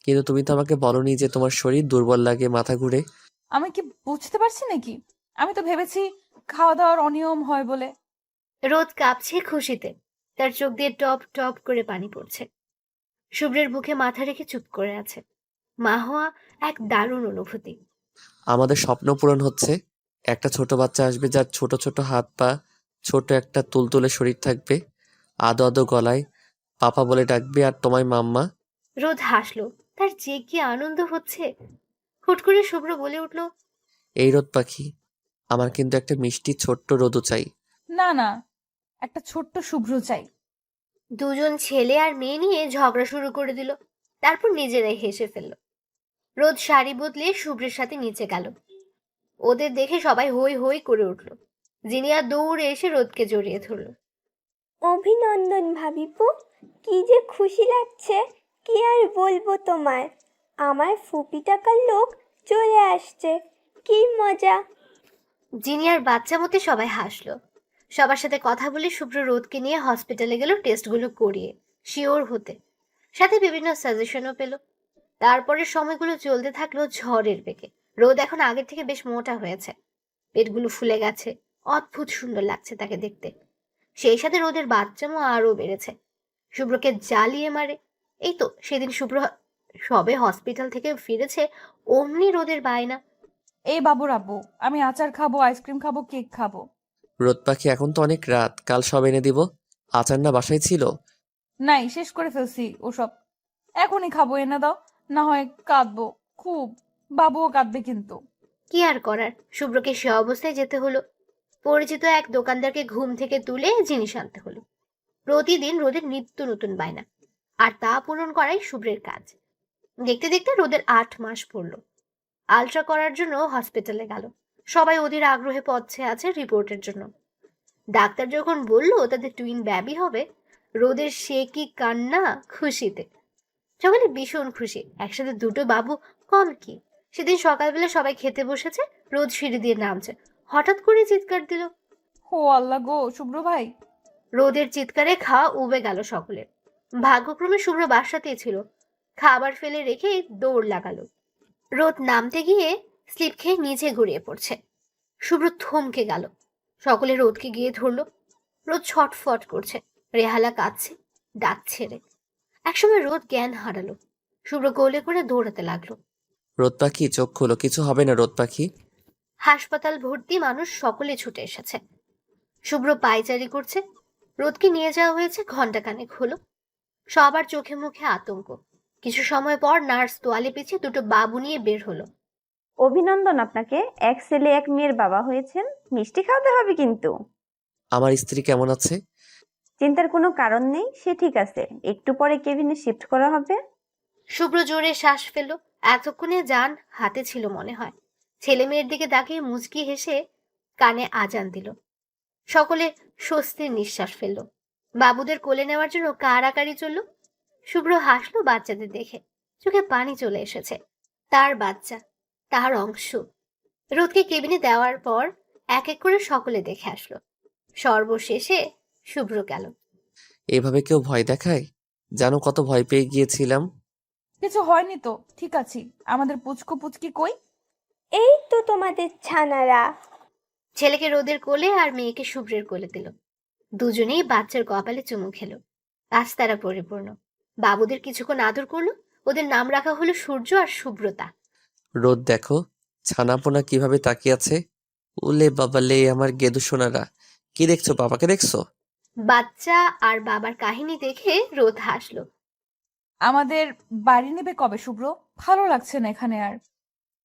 কিন্তু তুমি তো আমাকে বলনি যে তোমার শরীর দুর্বল লাগে, মাথা ঘুরে। আমি কি বুঝতে পারছি নাকি? আমি তো ভেবেছি খাওয়া দাওয়ার অনিয়ম হয় বলে। রোদ কাঁপছে খুশিতে, তার চোখ দিয়ে টপ টপ করে পানি পড়ছে। শুভ্রের বুকে মাথা রেখে চুপ করে আছে। মা হওয়া এক দারুণ অনুভূতি। আমাদের স্বপ্ন পূরণ হচ্ছে। একটা ছোট বাচ্চা আসবে যার ছোট ছোট হাত পা, ছোট একটা তুলতুলে শরীর থাকবে, আদো আদো গলায় পাপা বলে ডাকবে আর তোমায় মাম্মা। রোদ হাসলো, তার যে কি আনন্দ হচ্ছে। হুট করে শুভ্র বলে উঠল, এই রোদ পাখি, আমার কিন্তু একটা মিষ্টি ছোট্ট রোদও চাই। না না, একটা ছোট্ট শুভ্র চাই। দুজন ছেলে আর মেয়ে নিয়ে ঝগড়া শুরু করে দিল, তারপর নিজেরাই হেসে ফেলল। রোদ শাড়ি বদলে শুভ্রের সাথে নিচে গেল। ওদের দেখে সবাই হই হই করে উঠল। জিনিয়া দৌড়ে এসে রোদকে জড়িয়ে ধরল। অভিনন্দন ভাবিপু, কি যে খুশি লাগছে, কি আর বলবো তোমায়। আমার ফুপি টাকার লোক চলে আসছে, কি মজা। জিনিয়ার বাচ্চা মতে সবাই হাসলো। সবার সাথে কথা বলে শুভ্র রোদকে নিয়ে হসপিটালে গেল টেস্টগুলো করিয়ে শিওর হতে, সাথে বিভিন্ন সাজেশনও পেল। তারপরে সময়গুলো চলতে থাকলো ঝড়ের বেগে। রোদ এখন আগের থেকে বেশ মোটা হয়েছে, পেটগুলো ফুলে গেছে, অদ্ভুত সুন্দর লাগছে তাকে দেখতে। সেই সাথে রোদের বাচ্চামো আরো বেড়েছে। শুভ্রকে জ্বালিয়ে মারে। এই তো সেদিন শুভ্র সবে হসপিটাল থেকে ফিরেছে, অমনি রোদের বায়না। এই বাবুর আব্বু, আমি আচার খাবো, আইসক্রিম খাবো, কেক খাবো। রোদ পাখি, এখন তো অনেক রাত, কাল সব এনে দিব। আচার না বাসায় ছিল? নাই, শেষ করে ফেলছি ওসব। এখনই খাবো, এনে দাও, না হয় কাঁদবো খুব। বাবুও কাঁদবে কিন্তু। কি আর করার, শুভ্রকে সে অবস্থায় যেতে হলো। পরিচিত এক দোকানদারকে ঘুম থেকে তুলে জিনিস আনতে হলো। প্রতিদিন রোদের নিত্য নতুন বায়না, আর তা পূরণ করাই শুভ্রের কাজ। দেখতে দেখতে রোদের 8 মাস পড়লো। আলট্রা করার জন্য হসপিটালে গেল। সবাই অধীর আগ্রহে পথে আছে রিপোর্টের জন্য। ডাক্তার যখন বলল তাদের টুইন বেবি হবে, রোদের সে কি কান্না খুশিতে। সকলে ভীষণ খুশি, একসাথে দুটো বাবু কম কি। সেদিন সকালবেলা সবাই খেতে বসেছে, রোদ সিঁড়ি দিয়ে নামছে, হঠাৎ করে চিৎকার দিল। ও আল্লাহ গো, শুভ্র ভাই! রোদের চিৎকারে খাওয়া উবে গেল সকলের। ভাগ্যক্রমে শুভ্র বাসাতেই ছিল, খাবার ফেলে রেখে দৌড় লাগালো। রোদ নামতে গিয়ে স্লিপ খেয়ে নিচে গড়িয়ে পড়ছে। শুভ্র থমকে গেল, সকলে রোদকে গিয়ে ধরলো। রোদ ছটফট করছে, রেহালা কাঁদছে, ডাক ছেড়ে। একসময় রোদ জ্ঞান হারালো। শুভ্র কোলে করে দৌড়াতে লাগলো। রোদ পাখি, চোখ খোলো, কিছু হবে না রোদ পাখি। হাসপাতাল ভর্তি মানুষ সকলে ছুটে এসেছে। শুভ্র পায়চারি করছে। রোদকে নিয়ে যাওয়া হয়েছে, ঘন্টাখানেক হলো। সবার চোখে মুখে আতঙ্ক। কিছু সময় পর নার্স তোয়ালে পিছিয়ে দুটো বাবু নিয়ে বের হলো। অভিনন্দন আপনাকে, এক ছেলে এক মেয়ের বাবা হয়েছেন। মিষ্টি খাওয়াতে হবে কিন্তু। আমার স্ত্রী কেমন আছে? চিন্তার কোনো কারণ নেই, সে ঠিক আছে। একটু পরে কেবিনে শিফট করা হবে। শুভ্র জোরে শ্বাস ফেলল। এতক্ষণে যান হাতে ছিল মনে হয়। ছেলে মেয়ের দিকে তাকিয়ে মুচকি হেসে কানে আজান দিল। সকলে স্বস্তির নিঃশ্বাস ফেলল। বাবুদের কোলে নেওয়ার জন্য কাড়াকাড়ি চলল। শুভ্র হাসলো বাচ্চাদের দেখে, চোখে পানি চলে এসেছে। তার বাচ্চা, তার অংশ। রোদকে কেবিনে দেওয়ার পর এক এক করে সকলে দেখে আসলো। সর্বশেষে শুভ্র গেল। এভাবে কেউ ভয় দেখায়? জানো কত ভয় পেয়ে গিয়েছিলাম। কিছু হয়নি তো, ঠিক আছি। আমাদের পুচকু পুচকি কই? এই তো তোমাদের ছানারা। ছেলেকে রোদের কোলে আর মেয়েকে শুভ্রের কোলে দিল। দুজনেই বাচ্চার কপালে চুমু খেলো। আজ তারা পরিপূর্ণ। বাবুদের কিছুক্ষণ আদর করলো। ওদের নাম রাখা হলো সূর্য আর শুভ্রতা। রোদ দেখো, ছানাপোনা কিভাবে তাকিয়ে আছে। উলে বাবালে, আমার গেদু সোনারা। কি দেখছো, বাবাকে দেখছো? বাচ্চা আর বাবার কাহিনী দেখে রোদ হাসলো। আমাদের বাড়ি নেবে কবে শুভ্র? ভালো লাগছে না এখানে আর।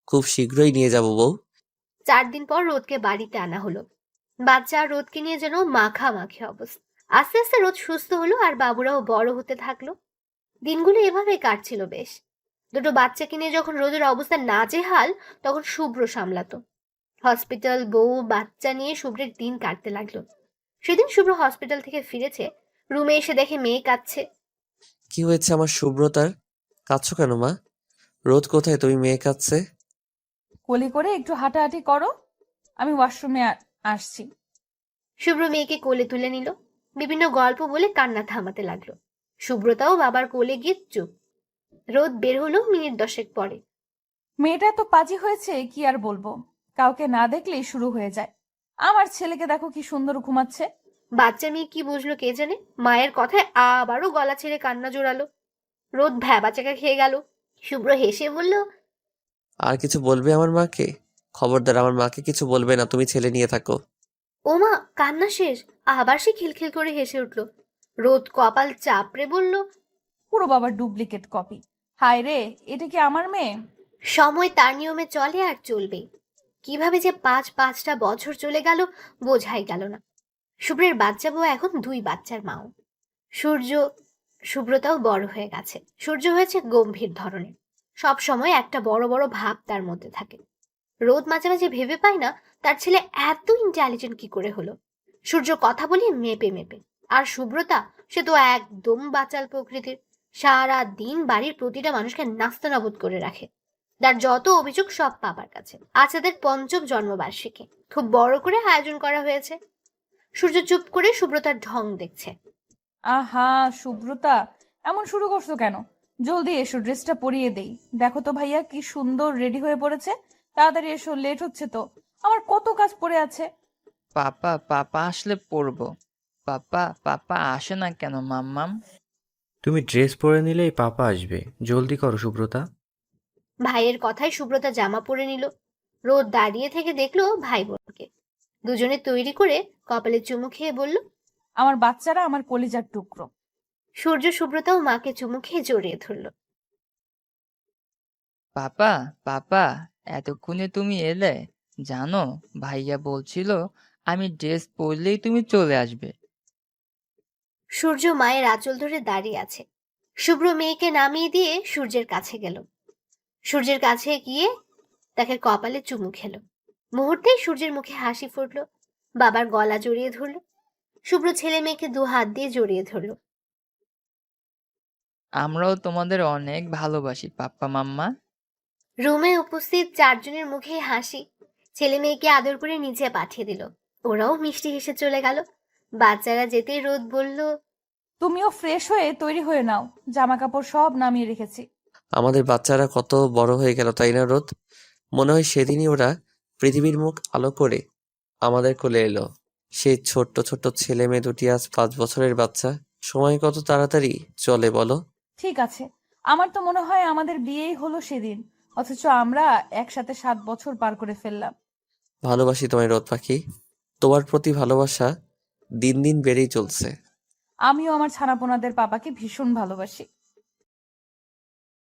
খুব শীঘ্রই নিয়ে যাব বউ। 4 দিন পর রোদকে বাড়িতে আনা হলো। বাচ্চা আর রোদকে নিয়ে যেন মাখামাখি অবস্থা। আস্তে আস্তে রোদ সুস্থ হলো আর বাবুরাও বড় হতে থাকলো। দিনগুলো এভাবে কাটছিল বেশ। দুটো বাচ্চাকে নিয়ে যখন রোদের অবস্থা নাজেহাল, তখন শুভ্র সামলাতো। হসপিটাল, বউ, বাচ্চা নিয়ে শুভ্রের দিন কাটতে লাগলো। সেদিন শুভ্র হসপিটাল থেকে ফিরেছে, রুমে এসে দেখে মেয়ে কাঁদছে। কি হয়েছে আমার শুভ্রতার? কাঁদছো কেন মা? রোদ কোথায়? তুমি মেয়ে কাঁদছে? কোলে করে একটু হাঁটাহাঁটি করো, আমি ওয়াশরুমে আসছি। শুভ্র মেয়েকে কোলে তুলে নিল, বিভিন্ন গল্প বলে কান্না থামাতে লাগলো। শুভ্রতাও বাবার কোলে গিয়ে চুপ। রোদ বের হলো মিনিট 10 পরে। মেয়েটা তো পাজি হয়েছে, কি আর বলবো, কাউকে না দেখলেই শুরু হয়ে যায়। আমার ছেলেকে দেখো কি সুন্দর ঘুমাচ্ছে। বাচ্চা মেয়ে কি বুঝলো কে জানে, মায়ের কথায় আবারও গলা ছেড়ে কান্না জোরালো। রোদ ভ্যাবাচাকা খেয়ে গেল। শুভ্র হেসে বলল, আর কিছু বলবে আমার মাকে? খবরদার আমার মাকে কিছু বলবে না, তুমি ছেলে নিয়ে থাকো। ও মা, কান্না শেষ? আবার সে খিলখিল করে হেসে উঠল। রোদ কপাল চাপড়ে বলল, পুরো বাবার ডুপ্লিকেট কপি। হায় রে, এটা কি আমার মেয়ে? সময় তার নিয়মে চলে আর চলবে। কিভাবে যে পাঁচটা বছর চলে গেল বোঝাই গেল না। শুভ্রের বাচ্চা বউ এখন 2 বাচ্চার মাও। শুভ্রতাও বড় হয়ে গেছে। সূর্য হয়েছে গম্ভীর ধরনের, সব সময় একটা বড় বড় ভাব তার মধ্যে থাকে। রোদ মাঝে মাঝে ভেবে পায় না তার ছেলে এত ইন্টেলিজেন্ট কি করে হলো। সূর্য কথা বলে মেপে মেপে, আর শুভ্রতা, সে তো একদম বাচাল প্রকৃতির। সারা দিন বাড়ির প্রতিটা মানুষকে নাস্তানাবুদ করে রাখে। তার যত অভিযোগ সব পাপার কাছে। আজ তাদের 5ম জন্মবার্ষিকী, খুব বড় করে আয়োজন করা হয়েছে। সূর্য চুপ করে শুভ্রতার ঢং দেখছে। আহা শুভ্রতা, এমন শুরু করছো কেন? জলদি এসো, ড্রেসটা পরিয়ে দেই। দেখো তো ভাইয়া কি সুন্দর রেডি হয়ে পড়েছে। তাড়াতাড়ি এসো, লেট হচ্ছে তো, আমার কত কাজ পড়ে আছে। পাপা পাপা আসলে পড়বো। পাপা পাপা আসে না কেন মাম্মাম? তুমি ড্রেস পরে নিলেই পাপা আসবে, জলদি করো শুভ্রতা। ভাইয়ের কথায় শুভ্রতা জামা পরে নিল। রোদ দাঁড়িয়ে থেকে দেখলো ভাই বোনকে। দুজনে তৈরি করে কপালে চুমু খেয়ে বলল, আমার বাচ্চারা আমার কলিজার টুকরো। সূর্য শুভ্রতাও মাকে চুমু খেয়ে জড়িয়ে ধরল। পাপা পাপা এতক্ষণে তুমি এলে? জানো, ভাইয়া বলছিল আমি ড্রেস পরলেই তুমি চলে আসবে। সূর্য মায়ের আঁচল ধরে দাঁড়িয়ে আছে। শুভ্র মেয়েকে নামিয়ে দিয়ে সূর্যের কাছে গেল। সূর্যের কাছে গিয়ে তাকে কপালে চুমু খেলো। মুহূর্তেই সূর্যের মুখে হাসি ফুটলো। বাবার গলা জড়িয়ে ধরলো। শুভ্র ছেলে মেয়েকে 2 হাত দিয়ে জড়িয়ে ধরলো। আমরাও তোমাদের অনেক ভালোবাসি পাপ্পা মাম্মা। রুমে উপস্থিত 4 জনের মুখে হাসি। ছেলে মেয়েকে আদর করে নিচে পাঠিয়ে দিল। ওরাও মিষ্টি হেসে চলে গেল। বাচ্চারা যেতেই রোদ বলল, তুমিও ফ্রেশ হয়ে তৈরি হয়ে নাও, জামা কাপড় সব নামিয়ে রেখেছি। আমাদের বাচ্চারা কত বড় হয়ে গেল, তাই না রোদ? মনে হয় সেদিনই ওরা পৃথিবীর মুখ আলো করে আমাদের কোলে এলো। সেই ছোট্ট ছোট্ট ছেলে মেয়ে দুটি আজ 5 বছরের বাচ্চা। সময় কত তাড়াতাড়ি চলে বলো। ঠিক আছে, আমার তো মনে হয় আমাদের বিয়েই হলো সেদিন, অথচ আমরা একসাথে 7 বছর পার করে ফেললাম। ভালোবাসি তোমায় রোদ পাখি, তোমার প্রতি ভালোবাসা দিন দিন বেড়েই চলছে। আমিও আমার ছানাপোনাদের পাপাকে ভীষণ ভালোবাসি।